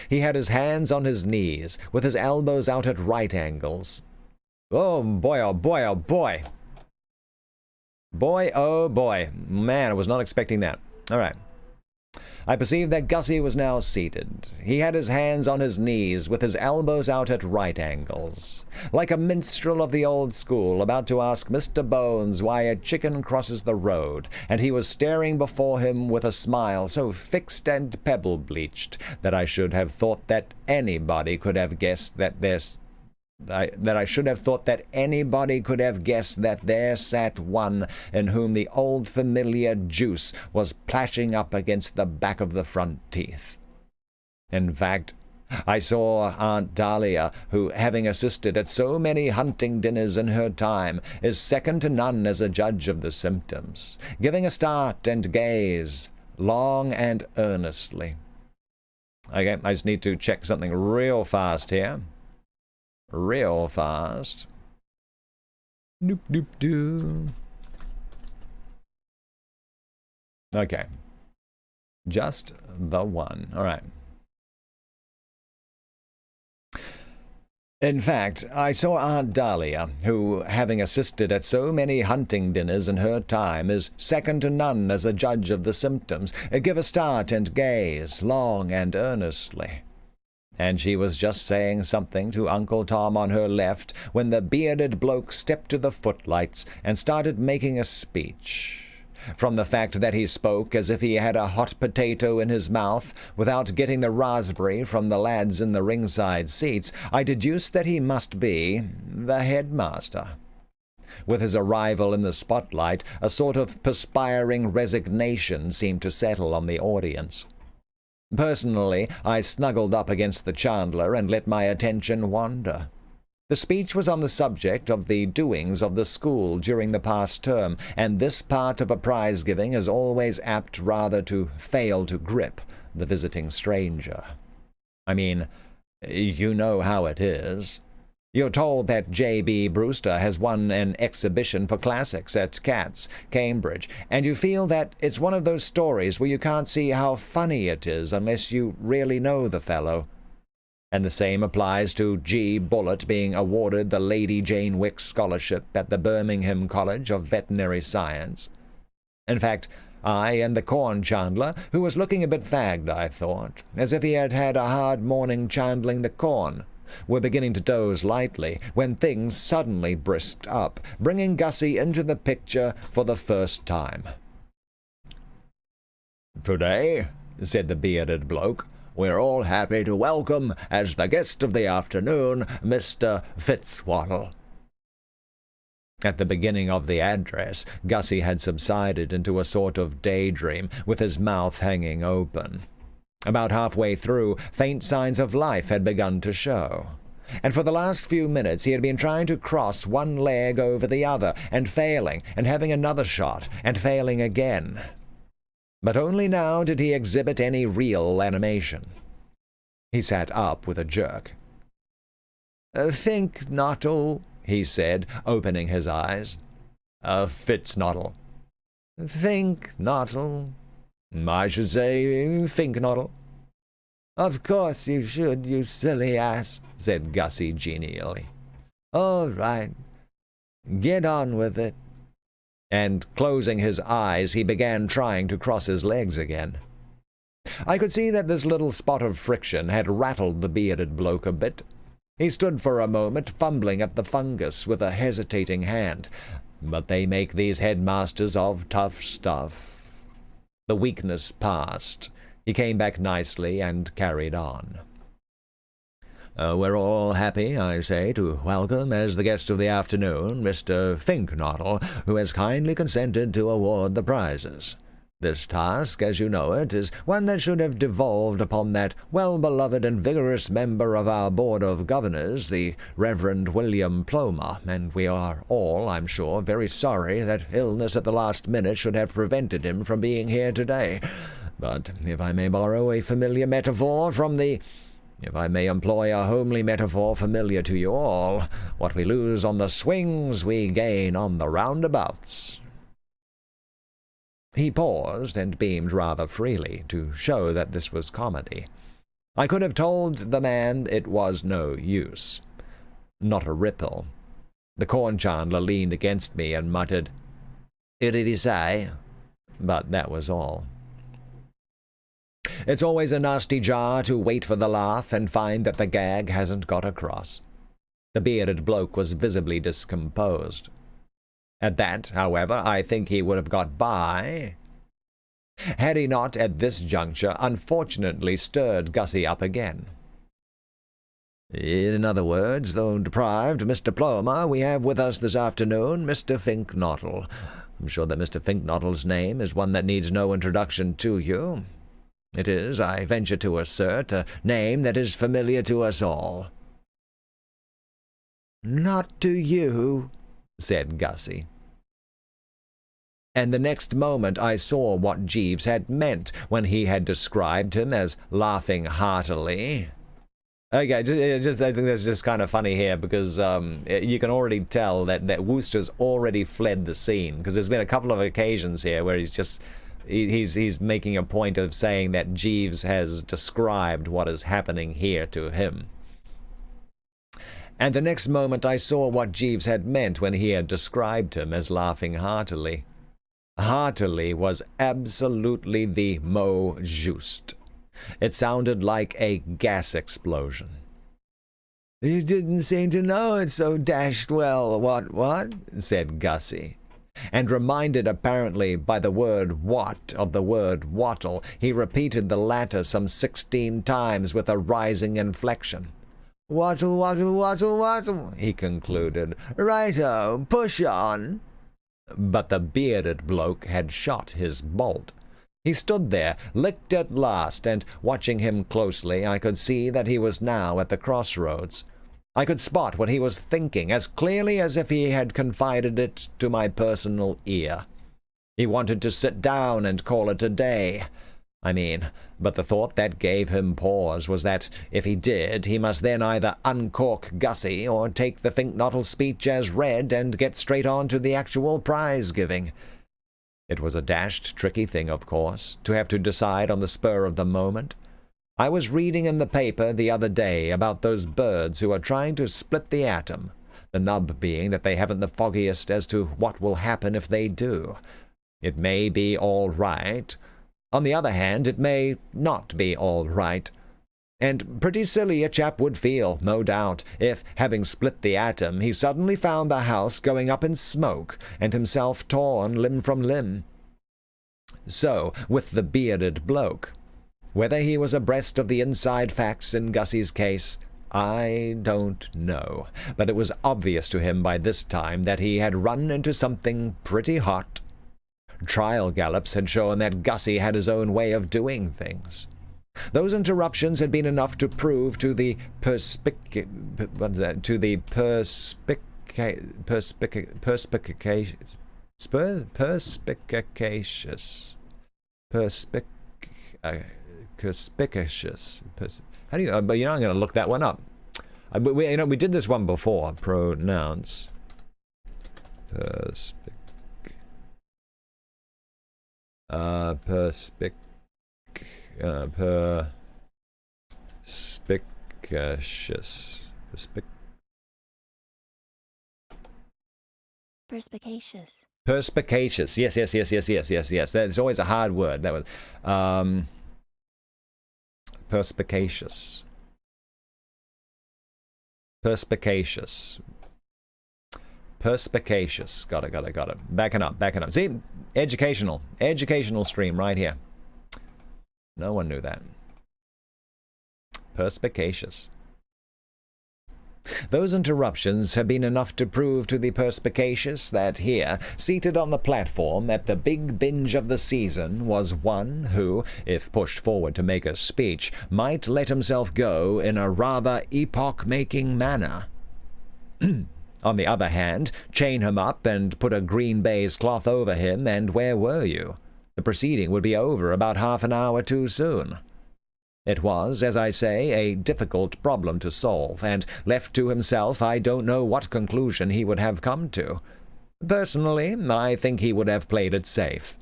He had his hands on his knees, with his elbows out at right angles. Oh boy, oh boy, oh boy. Boy, oh boy. Man, I was not expecting that. All right. I perceived that Gussie was now seated. He had his hands on his knees, with his elbows out at right angles, like a minstrel of the old school about to ask Mr. Bones why a chicken crosses the road, and he was staring before him with a smile so fixed and pebble-bleached that I should have thought that anybody could have guessed that there sat one in whom the old familiar juice was plashing up against the back of the front teeth. In fact, I saw Aunt Dahlia, who, having assisted at so many hunting dinners in her time, is second to none as a judge of the symptoms, giving a start and gaze, long and earnestly. Okay, I just need to check something real fast here. Real fast. Doop doop doo. Okay. Just the one. All right. In fact, I saw Aunt Dahlia, who, having assisted at so many hunting dinners in her time, is second to none as a judge of the symptoms, give a start and gaze, long and earnestly. And she was just saying something to Uncle Tom on her left when the bearded bloke stepped to the footlights and started making a speech. From the fact that he spoke as if he had a hot potato in his mouth, without getting the raspberry from the lads in the ringside seats, I deduced that he must be the headmaster. With his arrival in the spotlight, a sort of perspiring resignation seemed to settle on the audience. Personally, I snuggled up against the Chandler and let my attention wander. The speech was on the subject of the doings of the school during the past term, and this part of a prize-giving is always apt rather to fail to grip the visiting stranger. I mean, you know how it is. You're told that J.B. Brewster has won an exhibition for classics at Cat's, Cambridge, and you feel that it's one of those stories where you can't see how funny it is unless you really know the fellow. And the same applies to G. Bullitt being awarded the Lady Jane Wick Scholarship at the Birmingham College of Veterinary Science. In fact, I and the corn chandler, who was looking a bit fagged, I thought, as if he had had a hard morning chandling the corn, were beginning to doze lightly when things suddenly brisked up, bringing Gussie into the picture for the first time. "Today," said the bearded bloke, "we're all happy to welcome, as the guest of the afternoon, Mr. Fitzwaddle." At the beginning of the address, Gussie had subsided into a sort of daydream, with his mouth hanging open. About halfway through, faint signs of life had begun to show, and for the last few minutes he had been trying to cross one leg over the other, and failing, and having another shot, and failing again. But only now did he exhibit any real animation. He sat up with a jerk. "Think, Nottle," he said, opening his eyes.
Fitznottle.
Finknottle.
I should say Finknottle.
Of course you should, you silly ass, said Gussie genially. All right. Get on with it.
And closing his eyes, he began trying to cross his legs again. I could see that this little spot of friction had rattled the bearded bloke a bit. He stood for a moment, fumbling at the fungus with a hesitating hand. But they make these headmasters of tough stuff. The weakness passed. He came back nicely and carried on. We're all happy, I say, to welcome as the guest of the afternoon Mr. Finknottle, who has kindly consented to award the prizes. This task, as you know it, is one that should have devolved upon that well-beloved and vigorous member of our Board of Governors, the Reverend William Plomer, and we are all, I'm sure, very sorry that illness at the last minute should have prevented him from being here today. But if I may borrow a familiar metaphor if I may employ a homely metaphor familiar to you all, what we lose on the swings we gain on the roundabouts. He paused and beamed rather freely, to show that this was comedy. I could have told the man it was no use. Not a ripple. The corn chandler leaned against me and muttered, "Did he say?" But that was all. It's always a nasty jar to wait for the laugh and find that the gag hasn't got across. The bearded bloke was visibly discomposed. At that, however, I think he would have got by, had he not, at this juncture, unfortunately stirred Gussie up again. In other words, though deprived, Mr. Plomer, we have with us this afternoon Mr. Finknottle. I'm sure that Mr. Finknottle's name is one that needs no introduction to you. It is, I venture to assert, a name that is familiar to us all. Not to you, said Gussie. And the next moment I saw what Jeeves had meant when he had described him as laughing heartily. Okay, I think that's just kind of funny here because you can already tell that Wooster's already fled the scene, because there's been a couple of occasions here where he's making a point of saying that Jeeves has described what is happening here to him. And the next moment I saw what Jeeves had meant when he had described him as laughing heartily. Heartily was absolutely the mot juste. It sounded like a gas explosion. You didn't seem to know it so dashed well, what? Said Gussie. And reminded apparently by the word what of the word wattle, he repeated the latter some 16 times with a rising inflection. Wattle, wattle, wattle, wattle, he concluded. Righto, push on. But the bearded bloke had shot his bolt. He stood there, licked at last, and watching him closely, I could see that he was now at the crossroads. I could spot what he was thinking as clearly as if he had confided it to my personal ear. He wanted to sit down and call it a day. But the thought that gave him pause was that, if he did, he must then either uncork Gussie or take the Finknottle speech as read and get straight on to the actual prize-giving. It was a dashed tricky thing, of course, to have to decide on the spur of the moment. I was reading in the paper the other day about those birds who are trying to split the atom, the nub being that they haven't the foggiest as to what will happen if they do. It may be all right. On the other hand, it may not be all right. And pretty silly a chap would feel, no doubt, if, having split the atom, he suddenly found the house going up in smoke, and himself torn limb from limb. So, with the bearded bloke. Whether he was abreast of the inside facts in Gussie's case, I don't know, but it was obvious to him by this time that he had run into something pretty hot. Trial gallops had shown that Gussie had his own way of doing things. Those interruptions had been enough to prove to the perspicacious how do you? But I'm going to look that one up. We did this one before. Pronounce. Perspicacious.
Perspicacious.
Perspicacious. Yes. That's always a hard word. That was perspicacious. Perspicacious. Got it. Backing up. See, educational stream right here. No one knew that. Perspicacious. Those interruptions have been enough to prove to the perspicacious that here, seated on the platform at the big binge of the season, was one who, if pushed forward to make a speech, might let himself go in a rather epoch-making manner. On the other hand, chain him up and put a green baize cloth over him, and where were you? The proceeding would be over about half an hour too soon. It was, as I say, a difficult problem to solve, and left to himself, I don't know what conclusion he would have come to. Personally, I think he would have played it safe.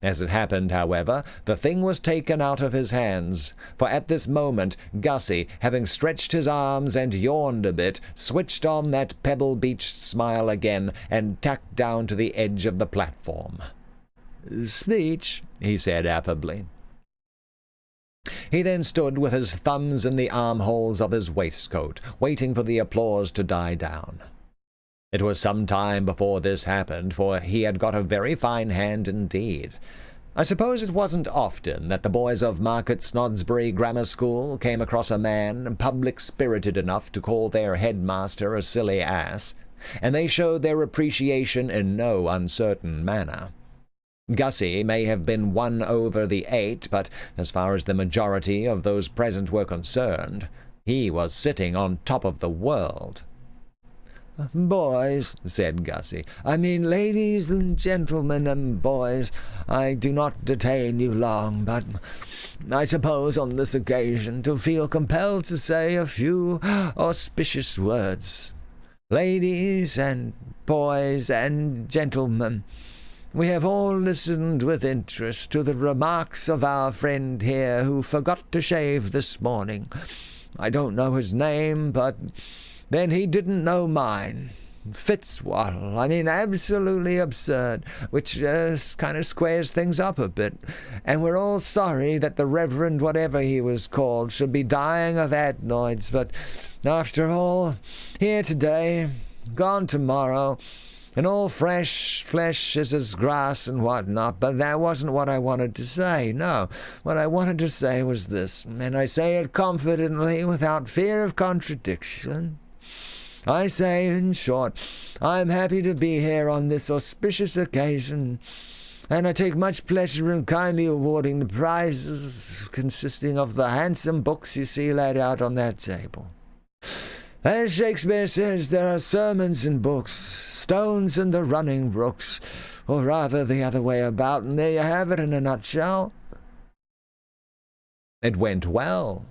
As it happened, however, the thing was taken out of his hands, for at this moment Gussie, having stretched his arms and yawned a bit, switched on that pebble-beached smile again and tacked down to the edge of the platform. "Speech," he said affably. He then stood with his thumbs in the armholes of his waistcoat, waiting for the applause to die down. It was some time before this happened, for he had got a very fine hand indeed. I suppose it wasn't often that the boys of Market Snodsbury Grammar School came across a man public-spirited enough to call their headmaster a silly ass, and they showed their appreciation in no uncertain manner. Gussie may have been 1 over the 8, but as far as the majority of those present were concerned, he was sitting on top of the world. "Boys," said Gussie, "I mean ladies and gentlemen and boys, I do not detain you long, but I suppose on this occasion to feel compelled to say a few auspicious words. Ladies and boys and gentlemen, we have all listened with interest to the remarks of our friend here who forgot to shave this morning. I don't know his name, but then he didn't know mine. Fitzwaddle. I mean, absolutely absurd, which kind of squares things up a bit. And we're all sorry that the Reverend whatever he was called should be dying of adenoids, but after all, here today, gone tomorrow, and all fresh flesh is as grass and whatnot, but that wasn't what I wanted to say. No, what I wanted to say was this, and I say it confidently without fear of contradiction. I say, in short, I am happy to be here on this auspicious occasion, and I take much pleasure in kindly awarding the prizes consisting of the handsome books you see laid out on that table. As Shakespeare says, there are sermons in books, stones in the running brooks, or rather the other way about, and there you have it in a nutshell." It went well,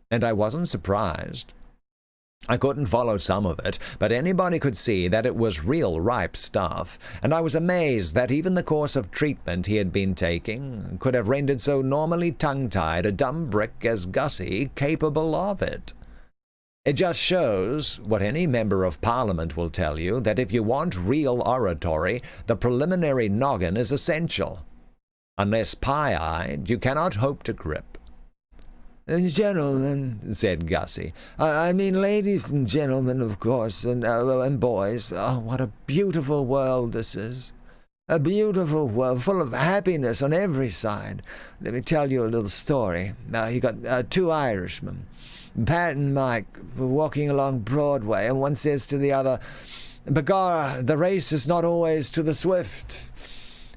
and I wasn't surprised. I couldn't follow some of it, but anybody could see that it was real ripe stuff, and I was amazed that even the course of treatment he had been taking could have rendered so normally tongue-tied a dumb brick as Gussie capable of it. It just shows, what any member of Parliament will tell you, that if you want real oratory, the preliminary noggin is essential. Unless pie-eyed, you cannot hope to grip.
"Gentlemen," said Gussie, I mean ladies and gentlemen, of course, and boys, oh, what a beautiful world this is. A beautiful world, full of happiness on every side. Let me tell you a little story. You got 2 Irishmen, Pat and Mike, were walking along Broadway, and one says to the other, "Begorra, the race is not always to the swift."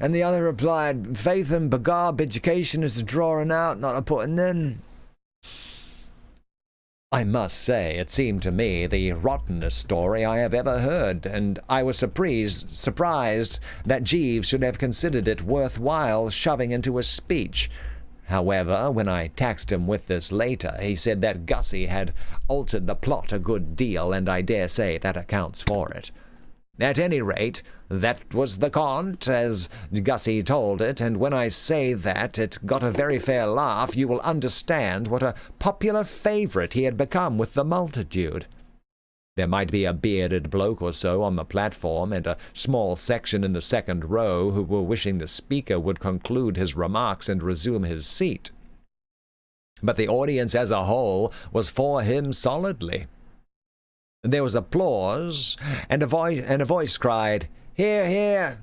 And the other replied, "Faith and begob, education is a drawing out, not a putting in."
I must say, it seemed to me the rottenest story I have ever heard, and I was surprised that Jeeves should have considered it worthwhile shoving into a speech.
However, when I taxed him with this later, he said that Gussie had altered the plot a good deal, and I dare say that accounts for it. At any rate, that was the cant, as Gussie told it, and when I say that it got a very fair laugh, you will understand what a popular favourite he had become with the multitude. There might be a bearded bloke or so on the platform, and a small section in the second row who were wishing the speaker would conclude his remarks and resume his seat. But the audience as a whole was for him solidly. There was applause, and a voice cried, "Hear, hear!"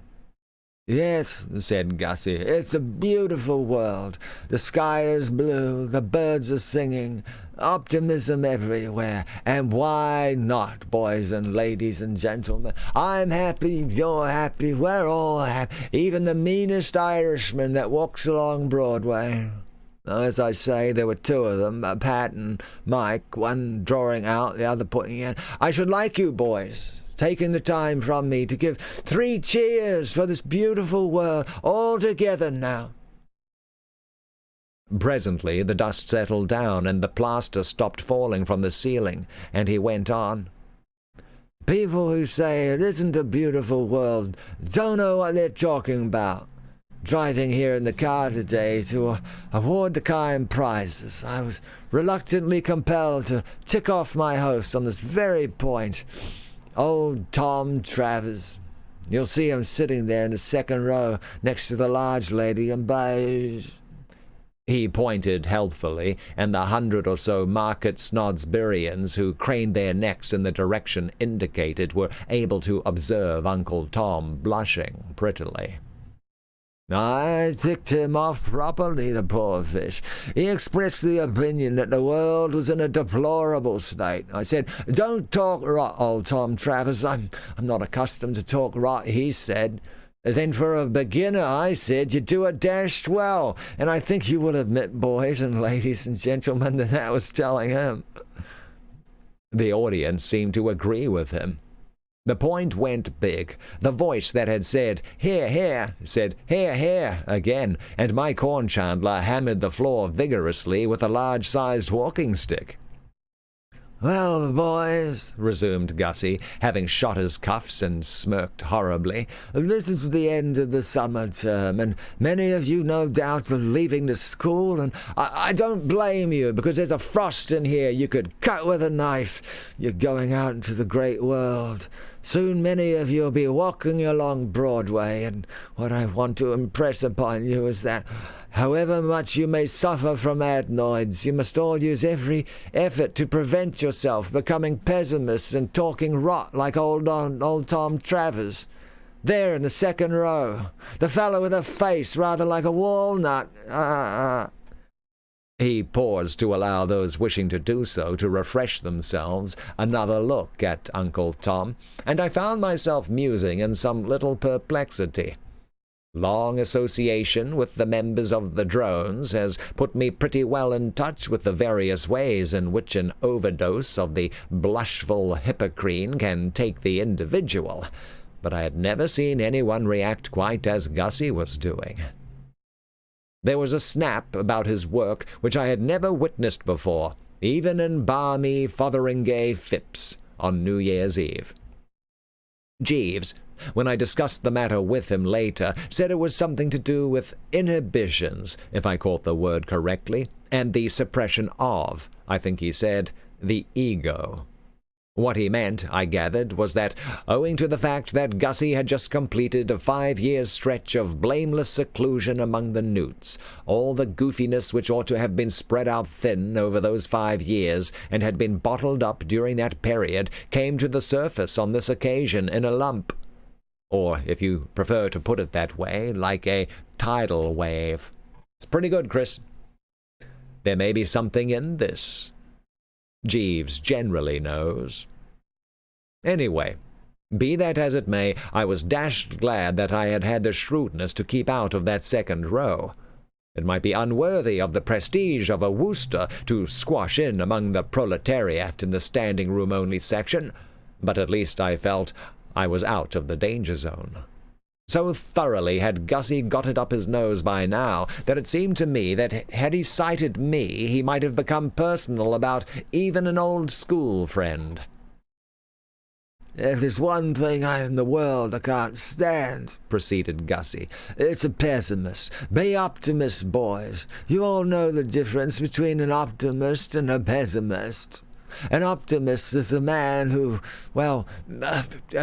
"Yes," said Gussie, "it's a beautiful world. The sky is blue, the birds are singing, optimism everywhere, and why not, boys and ladies and gentlemen? I'm happy, you're happy, we're all happy, even the meanest Irishman that walks along Broadway." As I say, there were two of them, Pat and Mike, one drawing out, the other putting in. "I should like you boys, taking the time from me, to give 3 cheers for this beautiful world, all together now." Presently the dust settled down, and the plaster stopped falling from the ceiling, and he went on. "People who say it isn't a beautiful world don't know what they're talking about. Driving here in the car today to award the kind prizes, I was reluctantly compelled to tick off my host on this very point. Old Tom Travers. You'll see him sitting there in the second row next to the large lady in beige." He pointed helpfully, and the 100 or so market Snodsburyans who craned their necks in the direction indicated were able to observe Uncle Tom blushing prettily. "I ticked him off properly, the poor fish. He expressed the opinion that the world was in a deplorable state. I said, 'Don't talk rot, old Tom Travers. I'm not accustomed to talk rot,' he said. 'Then for a beginner,' I said, 'you do it dashed well.' And I think you will admit, boys and ladies and gentlemen, that was telling him." The audience seemed to agree with him. The point went big. The voice that had said, "Hear, hear," said, "Hear, hear," again, and my corn chandler hammered the floor vigorously with a large-sized walking stick. "Well, boys," resumed Gussie, having shot his cuffs and smirked horribly, "this is the end of the summer term, and many of you no doubt are leaving the school, and I don't blame you, because there's a frost in here you could cut with a knife. You're going out into the great world. Soon many of you will be walking along Broadway, and what I want to impress upon you is that, however much you may suffer from adenoids, you must all use every effort to prevent yourself becoming pessimists and talking rot like old Tom Travers. There in the second row, the fellow with a face rather like a walnut. He paused to allow those wishing to do so to refresh themselves another look at Uncle Tom, and I found myself musing in some little perplexity. Long association with the members of the Drones has put me pretty well in touch with the various ways in which an overdose of the blushful Hippocrene can take the individual, but I had never seen anyone react quite as Gussie was doing. There was a snap about his work which I had never witnessed before, even in balmy Fotheringay Phipps on New Year's Eve. Jeeves, when I discussed the matter with him later, said it was something to do with inhibitions, if I caught the word correctly, and the suppression of, I think he said, the ego. What he meant, I gathered, was that, owing to the fact that Gussie had just completed a 5-year stretch of blameless seclusion among the newts, all the goofiness which ought to have been spread out thin over those 5 years, and had been bottled up during that period, came to the surface on this occasion in a lump. Or, if you prefer to put it that way, like a tidal wave. It's pretty good, Chris. There may be something in this. Jeeves generally knows. Anyway, be that as it may, I was dashed glad that I had had the shrewdness to keep out of that second row. It might be unworthy of the prestige of a Wooster to squash in among the proletariat in the standing-room-only section, but at least I felt I was out of the danger zone. So thoroughly had Gussie got it up his nose by now that it seemed to me that had he sighted me, he might have become personal about even an old school friend. "If there's one thing in the world I can't stand," proceeded Gussie, "it's a pessimist. Be optimists, boys. You all know the difference between an optimist and a pessimist. An optimist is a man who,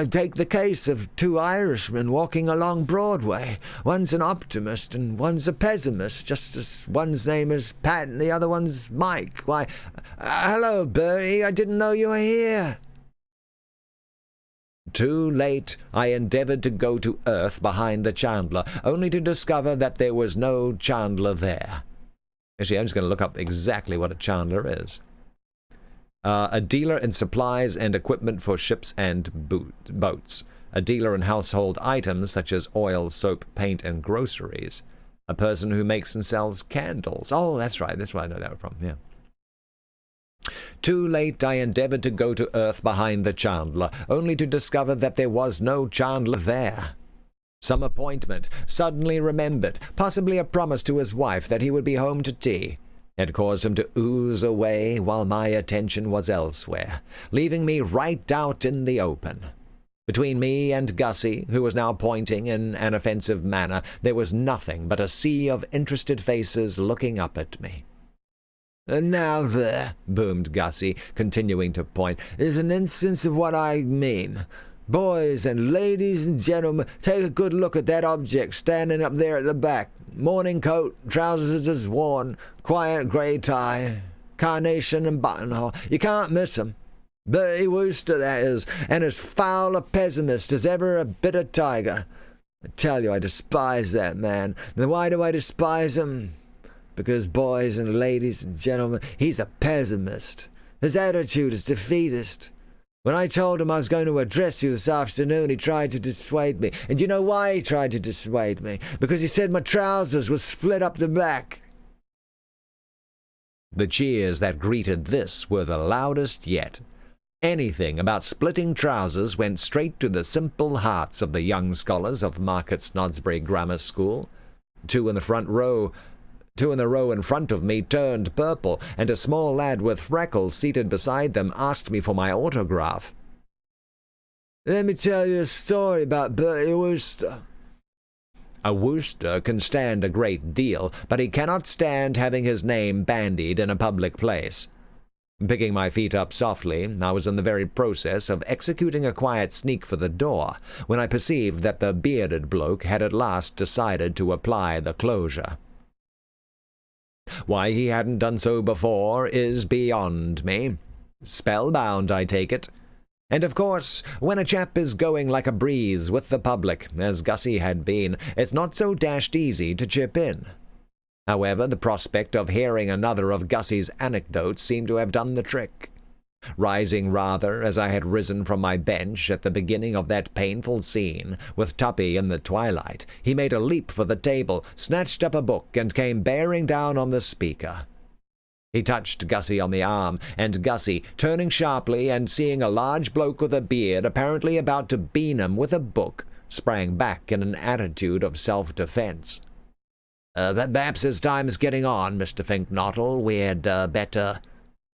take the case of two Irishmen walking along Broadway. One's an optimist and one's a pessimist, just as one's name is Pat and the other one's Mike. Why, hello, Bertie, I didn't know you were here." Too late, I endeavored to go to earth behind the chandler, only to discover that there was no chandler there. Actually, I'm just going to look up exactly what a chandler is. A dealer in supplies and equipment for ships and boats. A dealer in household items such as oil, soap, paint, and groceries. A person who makes and sells candles. Oh, that's right. That's where I know that from. Yeah. Too late, I endeavored to go to earth behind the chandler, only to discover that there was no chandler there. Some appointment, suddenly remembered, possibly a promise to his wife that he would be home to tea, had caused him to ooze away while my attention was elsewhere, leaving me right out in the open. Between me and Gussie, who was now pointing in an offensive manner, there was nothing but a sea of interested faces looking up at me. "And now there," boomed Gussie, continuing to point, "is an instance of what I mean. Boys and ladies and gentlemen, take a good look at that object standing up there at the back. Morning coat, trousers is worn, quiet grey tie, carnation and buttonhole. You can't miss 'em. Bertie Wooster, that is, and as foul a pessimist as ever a bitter tiger. I tell you, I despise that man. And why do I despise him? Because, boys and ladies and gentlemen, he's a pessimist. His attitude is defeatist. When I told him I was going to address you this afternoon, he tried to dissuade me. And you know why he tried to dissuade me? Because he said my trousers were split up the back." The cheers that greeted this were the loudest yet. Anything about splitting trousers went straight to the simple hearts of the young scholars of Market Snodsbury Grammar School. Two in the row in front of me turned purple, and a small lad with freckles seated beside them asked me for my autograph. "Let me tell you a story about Bertie Wooster." A Wooster can stand a great deal, but he cannot stand having his name bandied in a public place. Picking my feet up softly, I was in the very process of executing a quiet sneak for the door, when I perceived that the bearded bloke had at last decided to apply the closure. Why he hadn't done so before is beyond me. Spellbound, I take it. And of course, when a chap is going like a breeze with the public, as Gussie had been, it's not so dashed easy to chip in. However, the prospect of hearing another of Gussie's anecdotes seemed to have done the trick. Rising rather as I had risen from my bench at the beginning of that painful scene, with Tuppy in the twilight, he made a leap for the table, snatched up a book, and came bearing down on the speaker. He touched Gussie on the arm, and Gussie, turning sharply and seeing a large bloke with a beard apparently about to bean him with a book, sprang back in an attitude of self-defense. Perhaps as time's getting on, Mr. Finknottle, we had better—"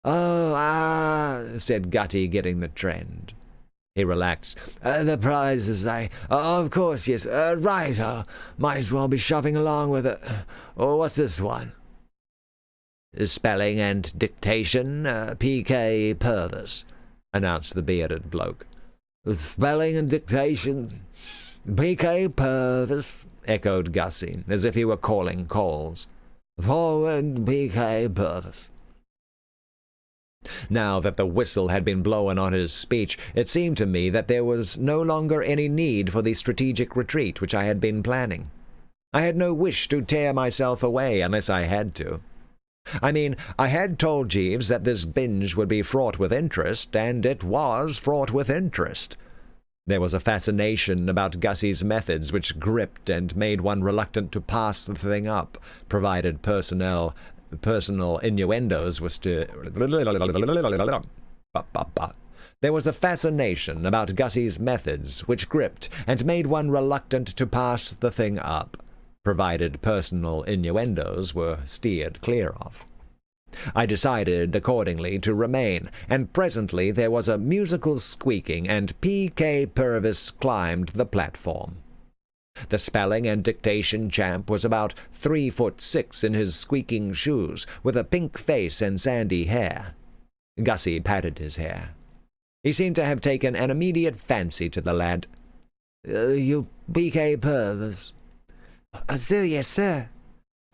"Oh, said Gutty, getting the trend. He relaxed. "The prizes, of course, yes. Right, might as well be shoving along with it. What's this one?" "Spelling and dictation, P.K. Purvis," announced the bearded bloke. "Spelling and dictation, P.K. Purvis," echoed Gussie, as if he were calling calls. "Forward, P.K. Purvis." Now that the whistle had been blown on his speech, it seemed to me that there was no longer any need for the strategic retreat which I had been planning. I had no wish to tear myself away unless I had to. I mean, I had told Jeeves that this binge would be fraught with interest, and it was fraught with interest. There was a fascination about Gussie's methods which gripped and made one reluctant to pass the thing up, provided personal innuendos was to There was a fascination about Gussie's methods which gripped and made one reluctant to pass the thing up, provided personal innuendos were steered clear of. I decided accordingly to remain, and presently there was a musical squeaking, and P.K. Purvis climbed the platform. The spelling and dictation champ was about 3'6" in his squeaking shoes, with a pink face and sandy hair. Gussie patted his hair. He seemed to have taken an immediate fancy to the lad.
You P.K. Purvis?
Sir, yes, sir.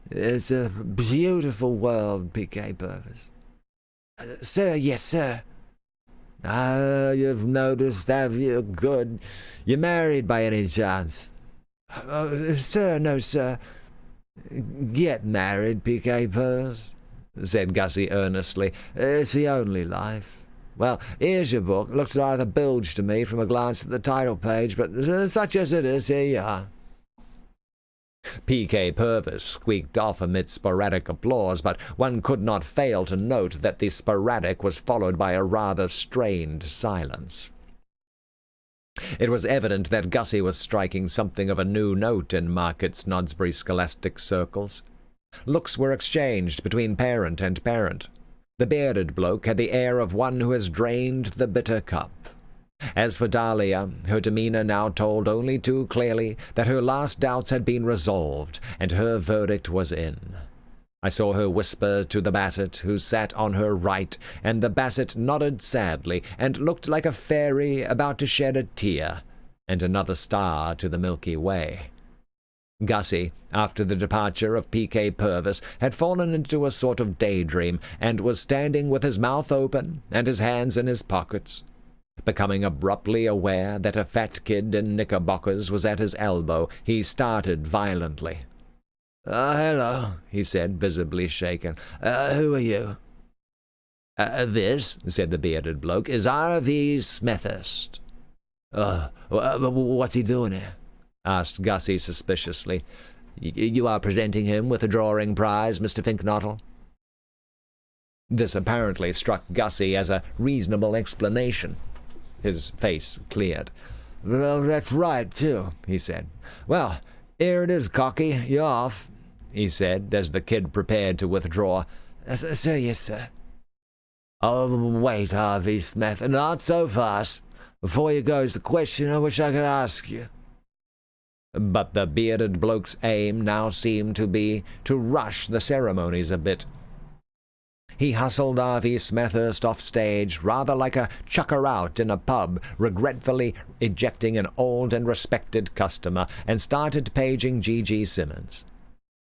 It's a beautiful world, P.K. Purvis.
Sir, yes, sir.
You've noticed, have you? Good. You married by any chance?
Sir, no, sir.
Get married, P.K. Purvis, said Gussie earnestly. It's the only life. Well, here's your book. Looks rather bilged to me from a glance at the title page, but such as it is, here you are.
P.K. Purvis squeaked off amid sporadic applause, but one could not fail to note that the sporadic was followed by a rather strained silence. It was evident that Gussie was striking something of a new note in Market's Nodsbury scholastic circles. Looks were exchanged between parent and parent. The bearded bloke had the air of one who has drained the bitter cup. As for Dahlia, her demeanor now told only too clearly that her last doubts had been resolved, and her verdict was in. I saw her whisper to the Basset, who sat on her right, and the Basset nodded sadly, and looked like a fairy about to shed a tear, and another star to the Milky Way. Gussie, after the departure of P.K. Purvis, had fallen into a sort of daydream, and was standing with his mouth open and his hands in his pockets. Becoming abruptly aware that a fat kid in knickerbockers was at his elbow, he started violently.
Hello, he said, visibly shaken. Who are you?
This, said the bearded bloke, is R.V. Smethurst.
What's he doing here?
Asked Gussie suspiciously. You are presenting him with a drawing prize, Mr. Finknottle? This apparently struck Gussie as a reasonable explanation. His face cleared.
Well, that's right, too, he said. Well, here it is, Cocky. You're off, he said, as the kid prepared to withdraw.
Sir, yes, sir.
Oh, wait, R.V. Smith, not so fast. Before you go, is the question I wish I could ask you.
But the bearded bloke's aim now seemed to be to rush the ceremonies a bit. He hustled R.V. Smethurst off stage, rather like a chucker-out in a pub, regretfully ejecting an old and respected customer, and started paging G.G. Simmons.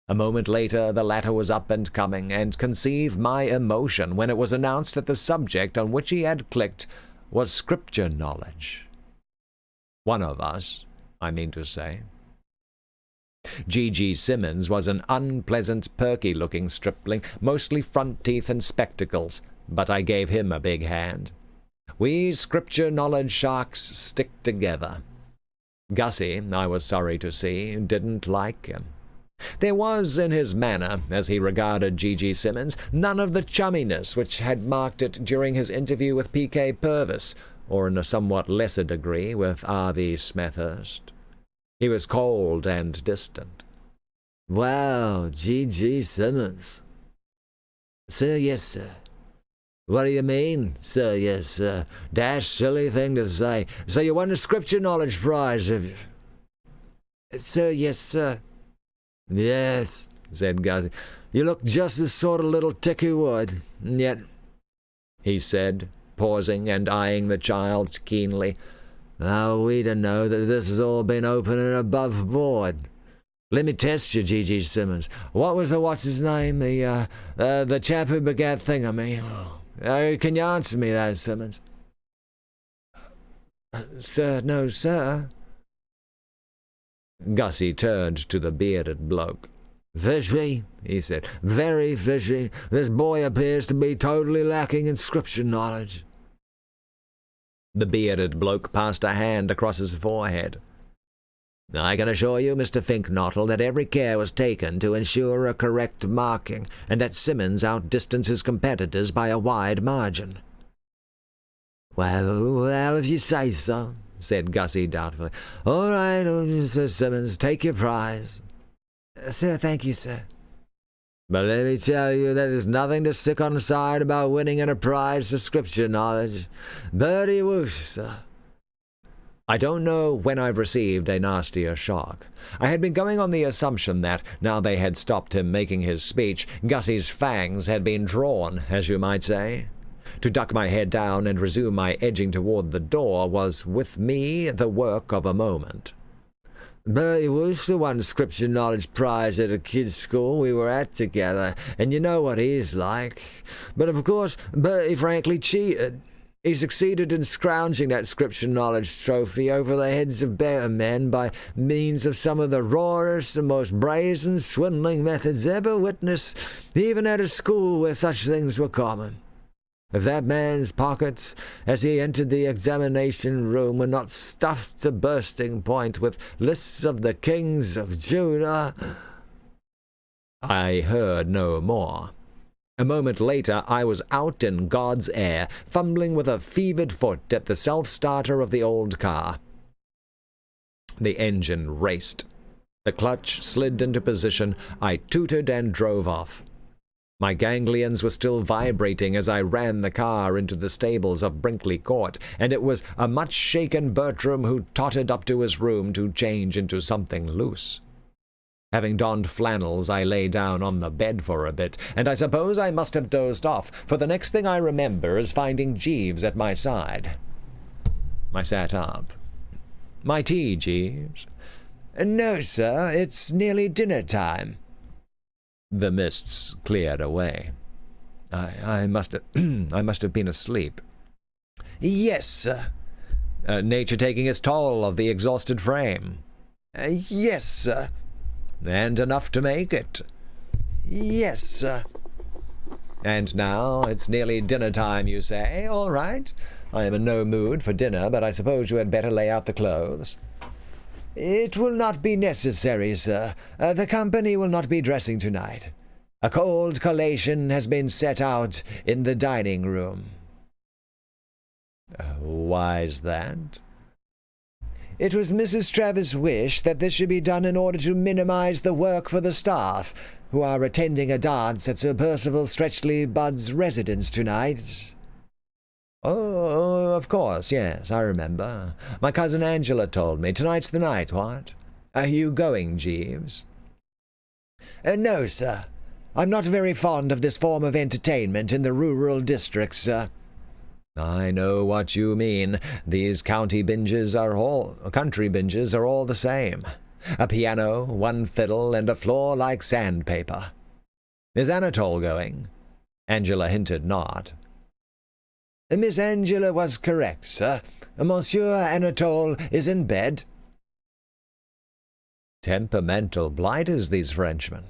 A moment later the latter was up and coming, and conceive my emotion when it was announced that the subject on which he had clicked was scripture knowledge. One of us, I mean to say. G.G. Simmons was an unpleasant, perky-looking stripling, mostly front teeth and spectacles, but I gave him a big hand. We scripture knowledge sharks stick together. Gussie, I was sorry to see, didn't like him. There was in his manner, as he regarded G.G. Simmons, none of the chumminess which had marked it during his interview with P.K. Purvis, or in a somewhat lesser degree with R.V. Smethurst. He was cold and distant.
Well, G.G. Simmons. Sir, yes, sir. What do you mean, sir, yes, sir? Dash silly thing to say. So you won the scripture knowledge prize, have you?
Sir, yes, sir.
Yes, said Gussie. You look just the sort of little tick who would. And yet,
he said, pausing and eyeing the child keenly,
how are we to know that this has all been open and above board? Let me test you, G.G. Simmons. What was what's his name? The chap who begat Thingamy. Can you answer me that, Simmons?
Sir, no, sir. Gussie turned to the bearded bloke.
Fishy, he said. Very fishy. This boy appears to be totally lacking in scripture knowledge.
The bearded bloke passed a hand across his forehead. I can assure you, Mr. Finknottle, that every care was taken to ensure a correct marking, and that Simmons outdistanced his competitors by a wide margin.
Well, if you say so, said Gussie doubtfully. All right, Sir Simmons, take your prize. Sir, thank you, sir. But let me tell you that there's nothing to stick on the side about winning a prize for scripture knowledge. Bertie Wooster.
I don't know when I've received a nastier shock. I had been going on the assumption that, now they had stopped him making his speech, Gussie's fangs had been drawn, as you might say. To duck my head down and resume my edging toward the door was, with me, the work of a moment.
Bertie Wooster won scripture knowledge prize at a kids' school we were at together, and you know what he's like. But of course, Bertie frankly cheated. He succeeded in scrounging that scripture knowledge trophy over the heads of better men by means of some of the rawest and most brazen swindling methods ever witnessed, even at a school where such things were common. If that man's pockets, as he entered the examination room, were not stuffed to bursting point with lists of the kings of Judah—
I heard no more. A moment later, I was out in God's air, fumbling with a fevered foot at the self-starter of the old car. The engine raced. The clutch slid into position. I tooted and drove off. My ganglions were still vibrating as I ran the car into the stables of Brinkley Court, and it was a much-shaken Bertram who tottered up to his room to change into something loose. Having donned flannels, I lay down on the bed for a bit, and I suppose I must have dozed off, for the next thing I remember is finding Jeeves at my side. I sat up. "My tea, Jeeves?"
No, sir, it's nearly dinner time.
The mists cleared away. I must have been asleep.
Yes, sir.
Nature taking its toll of the exhausted frame.
Yes, sir.
And enough to make it.
Yes, sir.
And now it's nearly dinner time, you say? All right. I am in no mood for dinner, but I suppose you had better lay out the clothes.
It will not be necessary, sir. The company will not be dressing tonight. A cold collation has been set out in the dining room.
Why's that?
It was Mrs. Travis' wish that this should be done in order to minimize the work for the staff, who are attending a dance at Sir Percival Stretchley Budd's residence tonight.
Oh, of course, yes, I remember. My cousin Angela told me. Tonight's the night, what? Are you going, Jeeves?
No, sir. I'm not very fond of this form of entertainment in the rural districts, sir.
I know what you mean. These country binges are all the same. A piano, one fiddle, and a floor like sandpaper. Is Anatole going? Angela hinted not.
Miss Angela was correct, sir. Monsieur Anatole is in bed.
Temperamental blighters, these Frenchmen.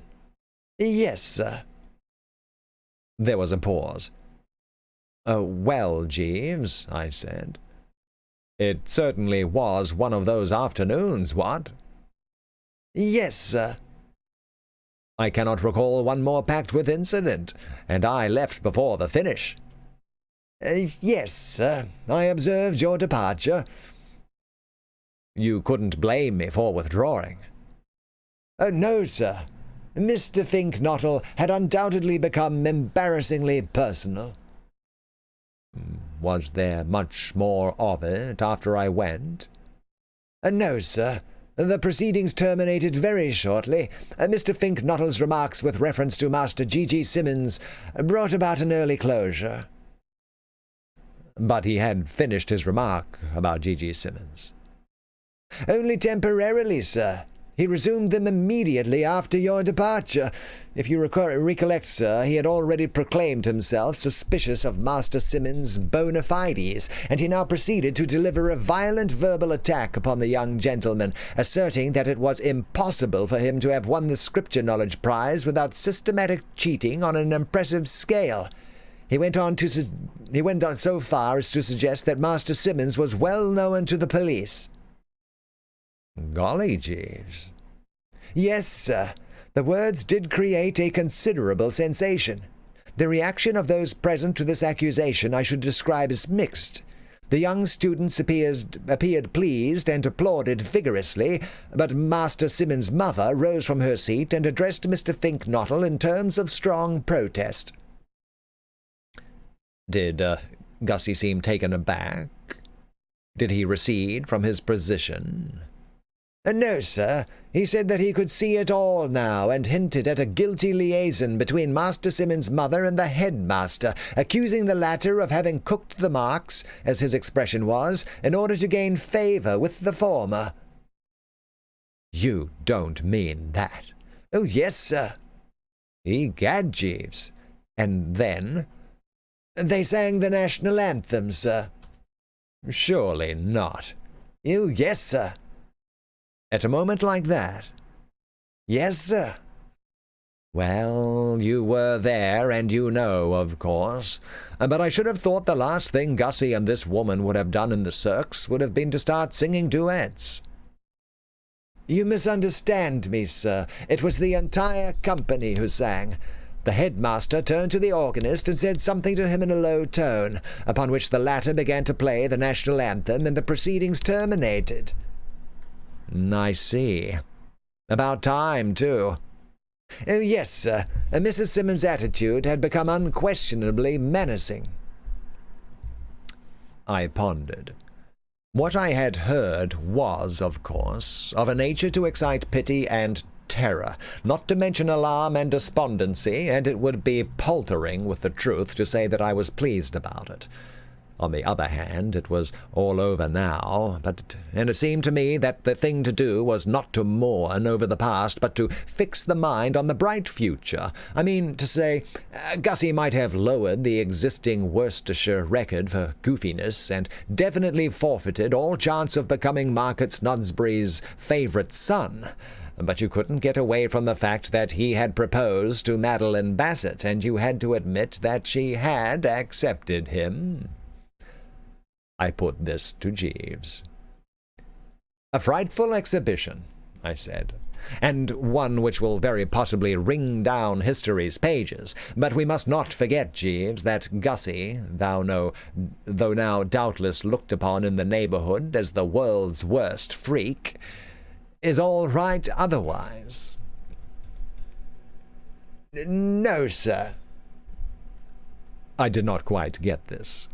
Yes, sir.
There was a pause. Well, Jeeves, I said. It certainly was one of those afternoons, what?
Yes, sir.
I cannot recall one more packed with incident, and I left before the finish.
Yes, sir. I observed your departure.
You couldn't blame me for withdrawing.
No, sir. Mr. Finknottle had undoubtedly become embarrassingly personal.
Was there much more of it after I went?
No, sir. The proceedings terminated very shortly. Mr. Finknottle's remarks with reference to Master G.G. Simmons brought about an early closure.
But he had finished his remark about G.G. Simmons.
Only temporarily, sir. He resumed them immediately after your departure. If you recollect, sir, he had already proclaimed himself suspicious of Master Simmons' bona fides, and he now proceeded to deliver a violent verbal attack upon the young gentleman, asserting that it was impossible for him to have won the Scripture Knowledge Prize without systematic cheating on an impressive scale. He went on so far as to suggest that Master Simmons was well known to the police.
Golly, Jeeves.
Yes, sir. The words did create a considerable sensation. The reaction of those present to this accusation I should describe as mixed.
The young students appeared pleased and applauded vigorously, but Master Simmons' mother rose from her seat and addressed Mr. Finknottle in terms of strong protest.
Did Gussie seem taken aback? Did he recede from his position?
No, sir. He said that he could see it all now, and hinted at a guilty liaison between Master Simmons' mother and the headmaster, accusing the latter of having cooked the marks, as his expression was, in order to gain favour with the former.
You don't mean that?
Oh, yes, sir.
Egad, Jeeves. And then?
They sang the national anthem, sir.
Surely not.
Oh, yes, sir.
At a moment like that?
Yes, sir.
Well, you were there, and you know, of course. But I should have thought the last thing Gussie and this woman would have done in the circus would have been to start singing duets.
You misunderstand me, sir. It was the entire company who sang. The headmaster turned to the organist and said something to him in a low tone, upon which the latter began to play the national anthem, and the proceedings terminated.
I see. About time, too.
Oh, yes, sir. Mrs. Simmons' attitude had become unquestionably menacing.
I pondered. What I had heard was, of course, of a nature to excite pity and terror, not to mention alarm and despondency, and it would be paltering with the truth to say that I was pleased about it. On the other hand, it was all over now, and it seemed to me that the thing to do was not to mourn over the past, but to fix the mind on the bright future. I mean to say, Gussie might have lowered the existing Worcestershire record for goofiness, and definitely forfeited all chance of becoming Market Snodsbury's favourite son. But you couldn't get away from the fact that he had proposed to Madeline Bassett, and you had to admit that she had accepted him. I put this to Jeeves.
A frightful exhibition, I said, and one which will very possibly ring down history's pages. But we must not forget, Jeeves, that Gussie, though now doubtless looked upon in the neighbourhood as the world's worst freak, is all right otherwise. No, sir.
I did not quite get this.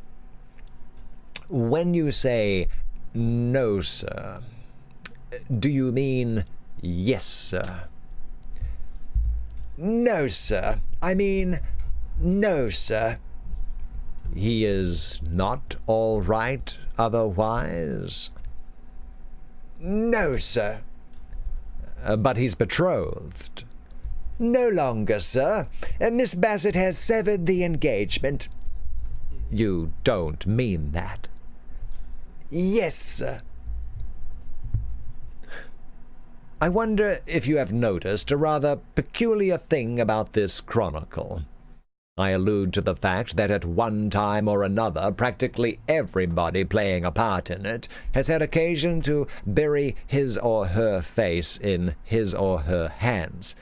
When you say, no, sir, do you mean, yes, sir? No, sir. I mean, no, sir.
He is not all right otherwise?
No, sir.
But he's betrothed.
No longer, sir. Miss Bassett has severed the engagement.
You don't mean that?
Yes, sir.
I wonder if you have noticed a rather peculiar thing about this chronicle. I allude to the fact that at one time or another practically everybody playing a part in it has had occasion to bury his or her face in his or her hands.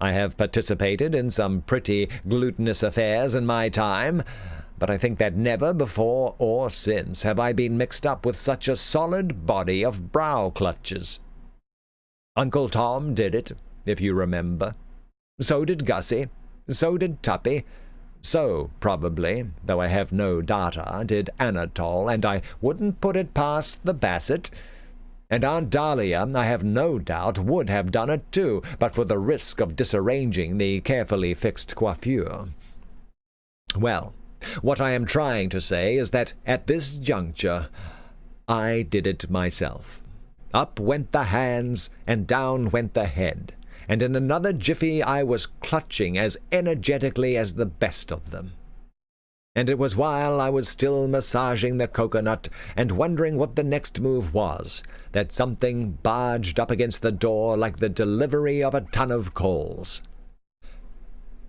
I have participated in some pretty glutinous affairs in my time, but I think that never before or since have I been mixed up with such a solid body of brow clutches. Uncle Tom did it, if you remember. So did Gussie. So did Tuppy. So, probably, though I have no data, did Anatole, and I wouldn't put it past the Bassett. And Aunt Dahlia, I have no doubt, would have done it too, but for the risk of disarranging the carefully fixed coiffure. Well, what I am trying to say is that at this juncture I did it myself. Up went the hands, and down went the head, and in another jiffy I was clutching as energetically as the best of them. And it was while I was still massaging the coconut and wondering what the next move was, that something barged up against the door like the delivery of a ton of coals.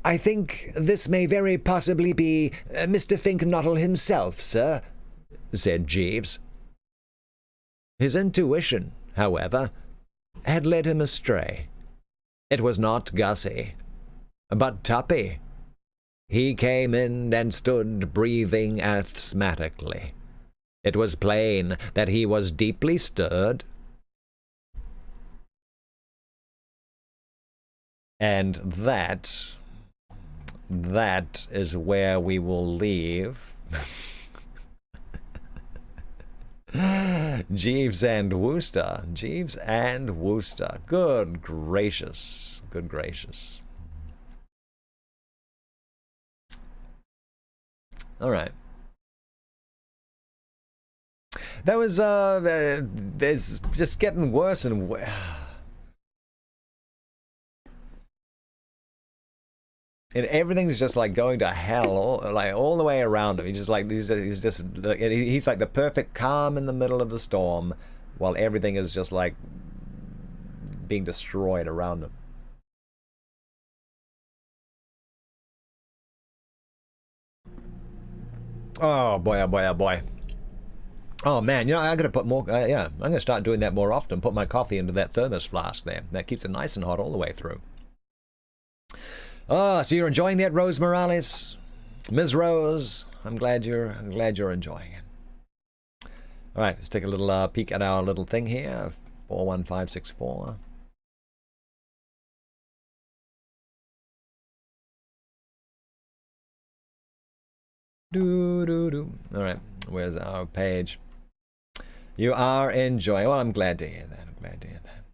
"I think this may very possibly be Mr. Finknottle himself, sir," said Jeeves.
His intuition, however, had led him astray. It was not Gussie, but Tuppy. He came in and stood breathing asthmatically.
It was plain that he was deeply stirred.
And that is where we will leave Jeeves and Wooster. Jeeves and Wooster. Good gracious. Good gracious. All right. That was, it's just getting worse and worse. And everything's just like going to hell, all the way around him. He's like the perfect calm in the middle of the storm, while everything is just like being destroyed around him. Oh boy! Oh boy! Oh boy! Oh man! You know, I gotta put more. Yeah, I'm gonna start doing that more often. Put my coffee into that thermos flask there. That keeps it nice and hot all the way through. Oh, so you're enjoying that, Rose Morales? Ms. Rose, I'm glad you're enjoying it. All right, let's take a little peek at our little thing here. 41564. All right, where's our page? You are enjoying. Well, I'm glad to hear that. I'm glad to hear that.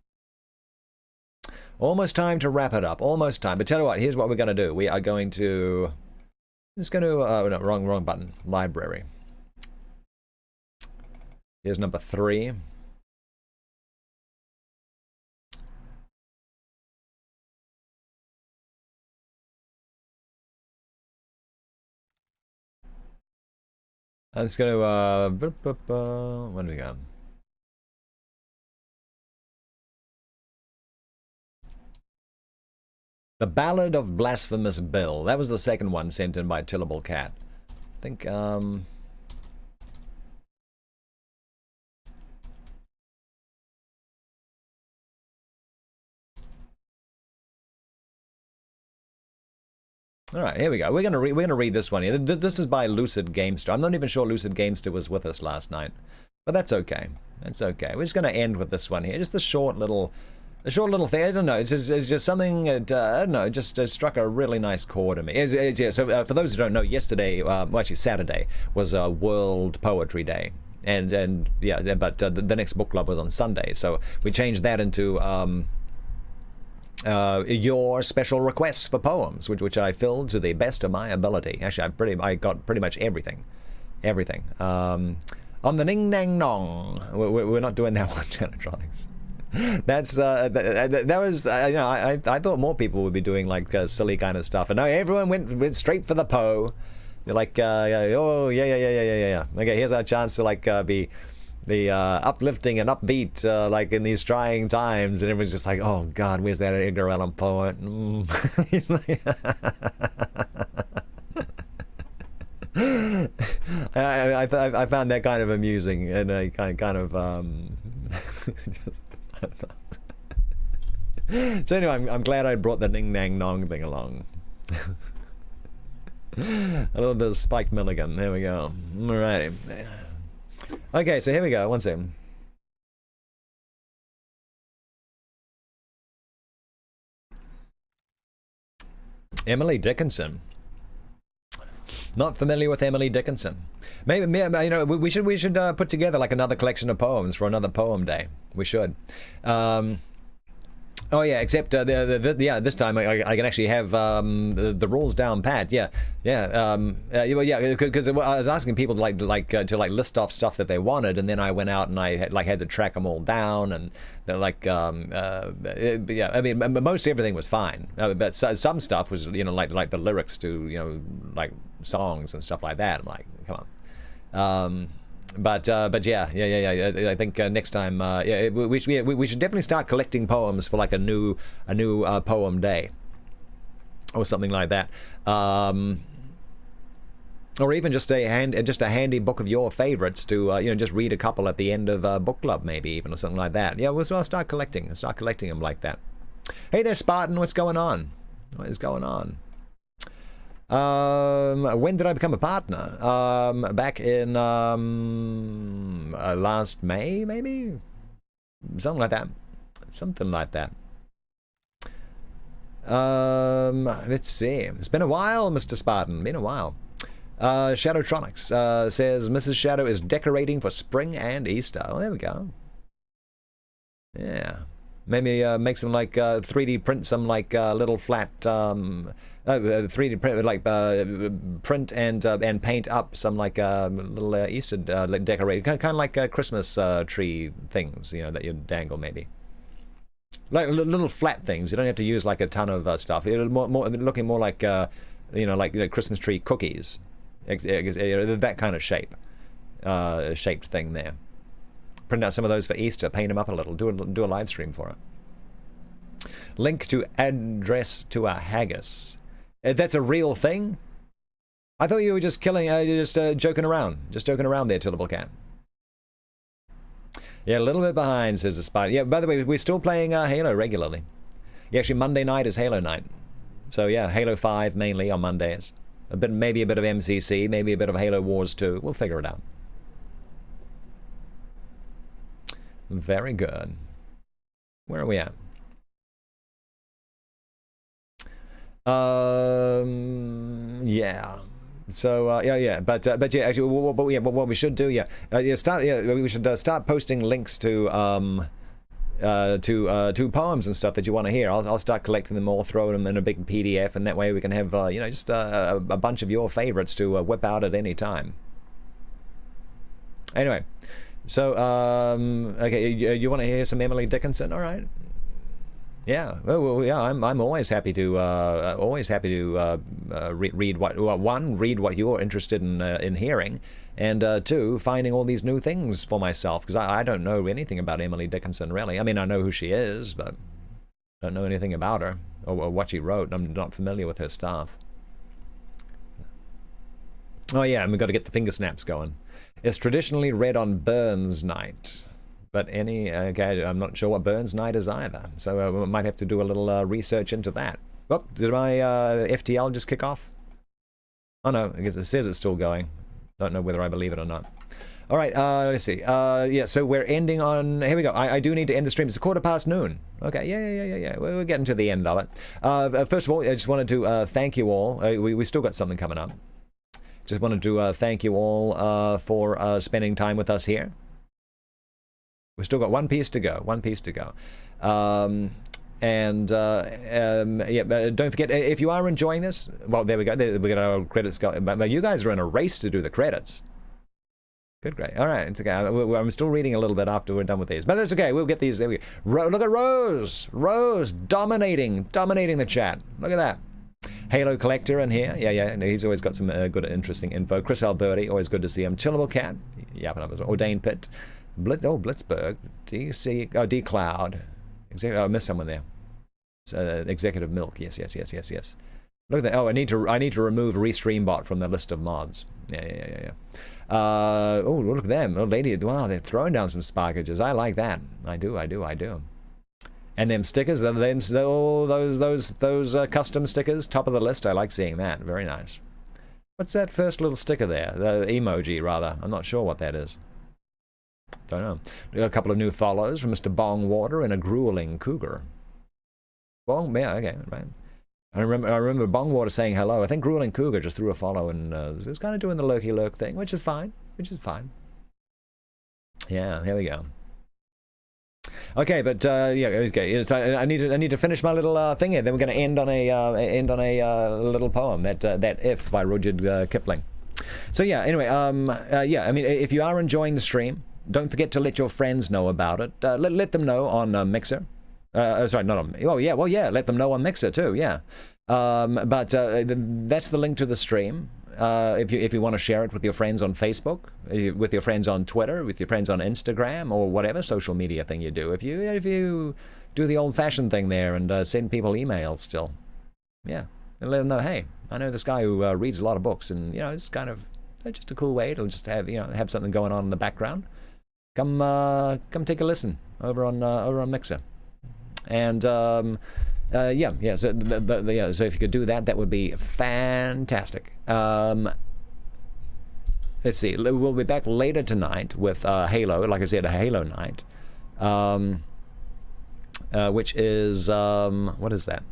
Almost time to wrap it up. Almost time. But tell you what, here's what we're going to do. We are going to... Just going to... no, wrong button. Library. Here's number 3. I'm just going to... When do we go? The Ballad of Blasphemous Bill. That was the second one sent in by Tillable Cat. I think, Alright, here we go. We're gonna read this one here. This is by Lucid Gamester. I'm not even sure Lucid Gamester was with us last night, but that's okay. That's okay. We're just gonna end with this one here. Just a short little thing. I don't know. It's just something. I don't know. It just struck a really nice chord in me. Yeah. So for those who don't know, yesterday, well, actually Saturday was World Poetry Day, and yeah, but the next book club was on Sunday. So we changed that into your special requests for poems, which I filled to the best of my ability. Actually, I got pretty much everything. On the Ning Nang Nong. We're not doing that one, Janitronics. That's that was you know, I thought more people would be doing like silly kind of stuff, and no, everyone went straight for the Poe. They're like oh yeah. Okay, here's our chance to like be the uplifting and upbeat like in these trying times, and everyone's just like, oh God, where's that Edgar Allan Poe? He's like I found that kind of amusing, and I kind of so anyway, I'm glad I brought the Ning Nang Nong thing along. A little bit of Spike Milligan. There we go. Alrighty. Okay, so here we go. One second. Emily Dickinson. Not familiar with Emily Dickinson. Maybe you know, we should put together like another collection of poems for another poem day. We should. Oh yeah, except this time I can actually have the rules down pat. Yeah, because I was asking people to list off stuff that they wanted, and then I went out and I had to track them all down, and they're like yeah. I mean, most everything was fine, but some stuff was, you know, like the lyrics to, you know, like songs and stuff like that. I'm like, come on. But yeah. I think next time, we should definitely start collecting poems for like a new poem day, or something like that. Or even just a handy book of your favorites to you know, just read a couple at the end of book club, maybe even, or something like that. Yeah, we'll start collecting them like that. Hey there, Spartan. What's going on? What is going on? When did I become a partner? Back in last May, maybe? Something like that. Something like that. Let's see. It's been a while, Mr. Spartan. Been a while. Shadowtronics says Mrs. Shadow is decorating for spring and Easter. Oh, there we go. Yeah. Maybe make some like 3D print some like little flat 3D print like print and paint up some like little Easter decorated kind of like Christmas tree things, you know, that you dangle maybe. Like little flat things. You don't have to use like a ton of stuff. It'll more looking more like you know, like Christmas tree cookies, that kind of shape, shaped thing there. Print out some of those for Easter. Paint them up a little. Do a live stream for it. Link to address to a haggis. That's a real thing? I thought you were just killing, just joking around. Just joking around there, Tillable Cat. Yeah, a little bit behind, says the spider. Yeah, by the way, we're still playing Halo regularly. Yeah, actually, Monday night is Halo night. So yeah, Halo 5 mainly on Mondays. Maybe a bit of MCC, maybe a bit of Halo Wars 2. We'll figure it out. Very good. Where are we at? Yeah. So yeah, but yeah, actually, what we should do, we should start posting links to poems and stuff that you want to hear. I'll start collecting them all, throwing them in a big PDF, and that way we can have you know, just a bunch of your favorites to whip out at any time. Anyway. So, okay, you want to hear some Emily Dickinson? All right. Yeah. Well, yeah. I'm always happy to read what you're interested in hearing, and two, finding all these new things for myself, because I don't know anything about Emily Dickinson really. I mean, I know who she is, but I don't know anything about her or what she wrote. I'm not familiar with her stuff. Oh yeah, and we've got to get the finger snaps going. It's traditionally read on Burns Night, but okay, I'm not sure what Burns Night is either, so we might have to do a little research into that. Oh, did my FTL just kick off? Oh no, it says it's still going. Don't know whether I believe it or not. All right, let's see. Yeah, so we're ending on... Here we go. I do need to end the stream. It's 12:15. Okay, yeah. We're getting to the end of it. First of all, I just wanted to thank you all. We still got something coming up. Just wanted to thank you all for spending time with us here. We've still got one piece to go. Yeah, don't forget, if you are enjoying this, well, there we go. We got our credits going. But you guys are in a race to do the credits. Good, great. All right, it's okay. I'm still reading a little bit after we're done with these, but that's okay. We'll get these. There we go. Look at Rose dominating the chat. Look at that. Halo Collector in here. Yeah. He's always got some good, interesting info. Chris Alberti, always good to see him. Chillable Cat. Yapping up as well. Ordained Pit. Blitzberg. DC. Oh, D Cloud. I missed someone there. Executive Milk. Yes. Look at that. Oh, I need to remove Restreambot from the list of mods. Yeah. Oh, look at them. Oh, lady. Wow, they're throwing down some sparkages. I like that. I do. And them stickers, those custom stickers, top of the list. I like seeing that. Very nice. What's that first little sticker there? The emoji, rather. I'm not sure what that is. Don't know. We got a couple of new follows from Mr. Bongwater and a grueling cougar. Yeah, okay, right. I remember Bongwater saying hello. I think grueling cougar just threw a follow and was kind of doing the lurky lurk thing, which is fine. Yeah, here we go. Okay, but yeah, okay. So I need to finish my little thing here. Then we're going to end on a little poem, that If by Rudyard Kipling. So yeah, anyway, yeah. I mean, if you are enjoying the stream, don't forget to let your friends know about it. Let them know on Mixer. Sorry, not on. Oh yeah, well yeah, let them know on Mixer too. Yeah, but that's the link to the stream. If you want to share it with your friends on Facebook, with your friends on Twitter, with your friends on Instagram, or whatever social media thing you do. If you do the old-fashioned thing there and send people emails still, yeah, and let them know, hey, I know this guy who reads a lot of books, and it's kind of just a cool way to just have something going on in the background. Come take a listen over on Mixer. And Yeah. So, so if you could do that, that would be fantastic. Let's see. We'll be back later tonight with Halo. Like I said, a Halo night, which is what is that?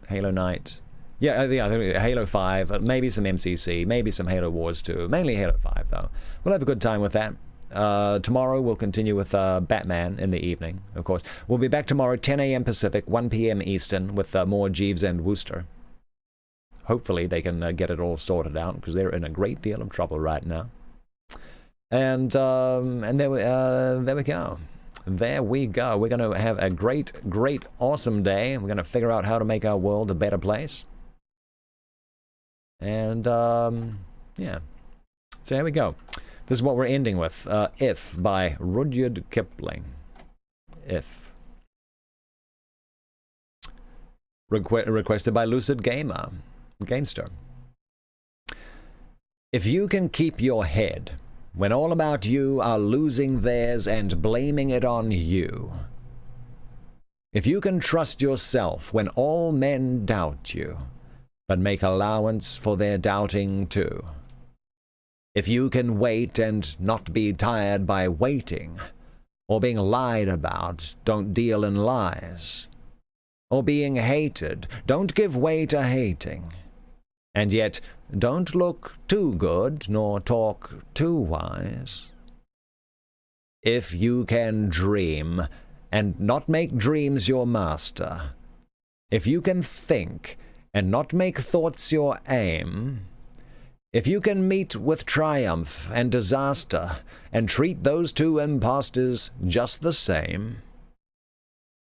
Halo night. Yeah, I think Halo 5, maybe some MCC, maybe some Halo Wars 2. Mainly Halo 5, though. We'll have a good time with that. Tomorrow we'll continue with Batman in the evening, of course. We'll be back tomorrow, 10 a.m. Pacific, 1 p.m. Eastern, with more Jeeves and Wooster. Hopefully they can get it all sorted out, because they're in a great deal of trouble right now. And there we go. There we go. We're going to have a great, awesome day. We're going to figure out how to make our world a better place. And, yeah. So here we go. This is what we're ending with. If by Rudyard Kipling. If. Requested by Lucid Gamester. If you can keep your head when all about you are losing theirs and blaming it on you. If you can trust yourself when all men doubt you, but make allowance for their doubting too. If you can wait and not be tired by waiting, or being lied about, don't deal in lies, or being hated, don't give way to hating, and yet don't look too good nor talk too wise. If you can dream and not make dreams your master, if you can think and not make thoughts your aim, if you can meet with triumph and disaster and treat those two impostors just the same,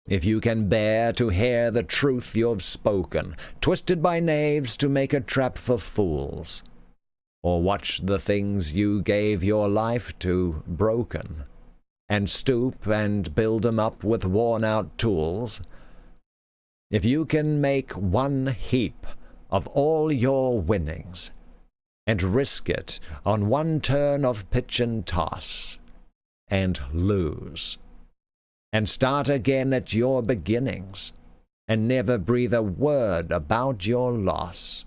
if you can bear to hear the truth you've spoken, twisted by knaves to make a trap for fools, or watch the things you gave your life to broken, and stoop and build 'em up with worn-out tools, if you can make one heap of all your winnings, and risk it on one turn of pitch and toss, and lose, and start again at your beginnings, and never breathe a word about your loss,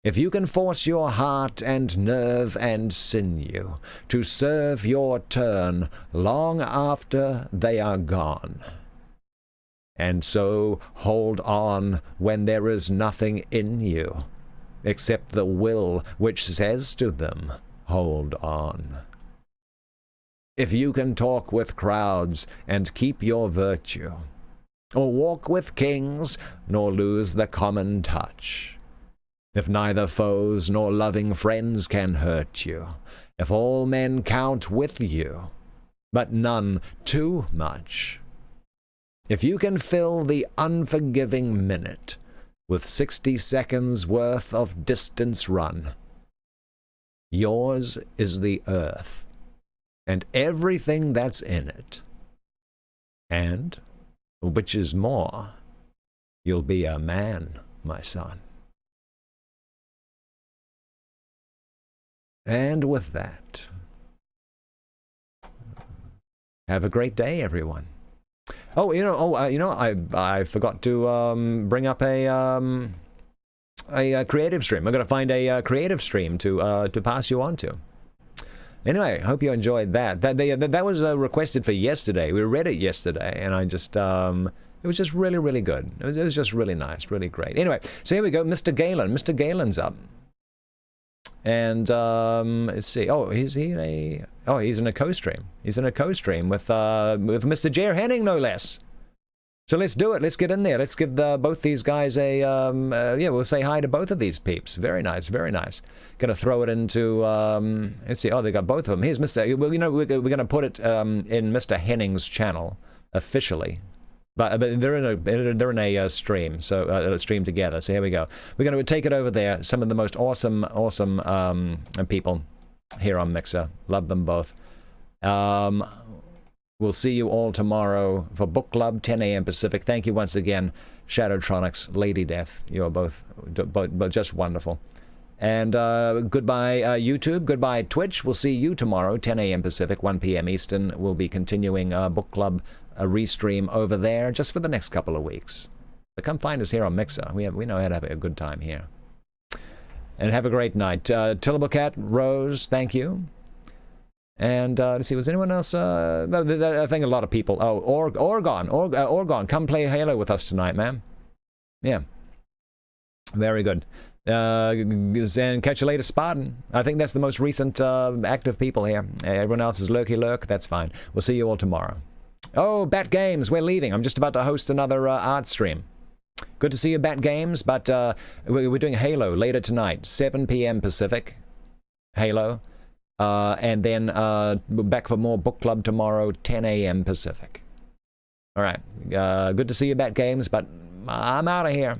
if you can force your heart and nerve and sinew to serve your turn long after they are gone, and so hold on when there is nothing in you except the will which says to them, hold on. If you can talk with crowds and keep your virtue, or walk with kings nor lose the common touch, if neither foes nor loving friends can hurt you, if all men count with you, but none too much, if you can fill the unforgiving minute with 60 seconds worth of distance run, yours is the earth and everything that's in it. And, which is more, you'll be a man, my son. And with that, have a great day, everyone. Oh, I forgot to bring up a creative stream. I'm going to find a creative stream to pass you on to. Anyway, hope you enjoyed that. That was requested for yesterday. We read it yesterday, and I just it was just really, really good. It was just really nice, really great. Anyway, so here we go. Mr. Galen. Mr. Galen's up. And let's see. Oh, he's in a co-stream. He's in a co-stream with Mr. Jer Henning, no less. So let's do it. Let's get in there. Let's give both these guys a we'll say hi to both of these peeps. Very nice, very nice. Gonna throw it into let's see. Oh, they got both of them. Here's Mr. Well, we're gonna put it in Mr. Henning's channel officially. But they're in a stream, so stream together. So here we go. We're going to take it over there. Some of the most awesome people here on Mixer. Love them both. We'll see you all tomorrow for Book Club, 10 a.m. Pacific. Thank you once again, Shadowtronics, Lady Death. You are both just wonderful. And goodbye YouTube, goodbye Twitch. We'll see you tomorrow, 10 a.m. Pacific, 1 p.m. Eastern. We'll be continuing Book Club, a restream over there just for the next couple of weeks. But come find us here on Mixer. We know how to have a good time here. And have a great night. Tillabucat, Rose, thank you. And let's see, was anyone else? I think a lot of people. Oh, Oregon, come play Halo with us tonight, man. Yeah. Very good. And catch you later, Spartan. I think that's the most recent active people here. Everyone else is lurky lurk. That's fine. We'll see you all tomorrow. Oh, Bat Games, we're leaving. I'm just about to host another art stream. Good to see you, Bat Games, but we're doing Halo later tonight, 7 p.m. Pacific. Halo. And then we're back for more book club tomorrow, 10 a.m. Pacific. All right. Good to see you, Bat Games, but I'm out of here.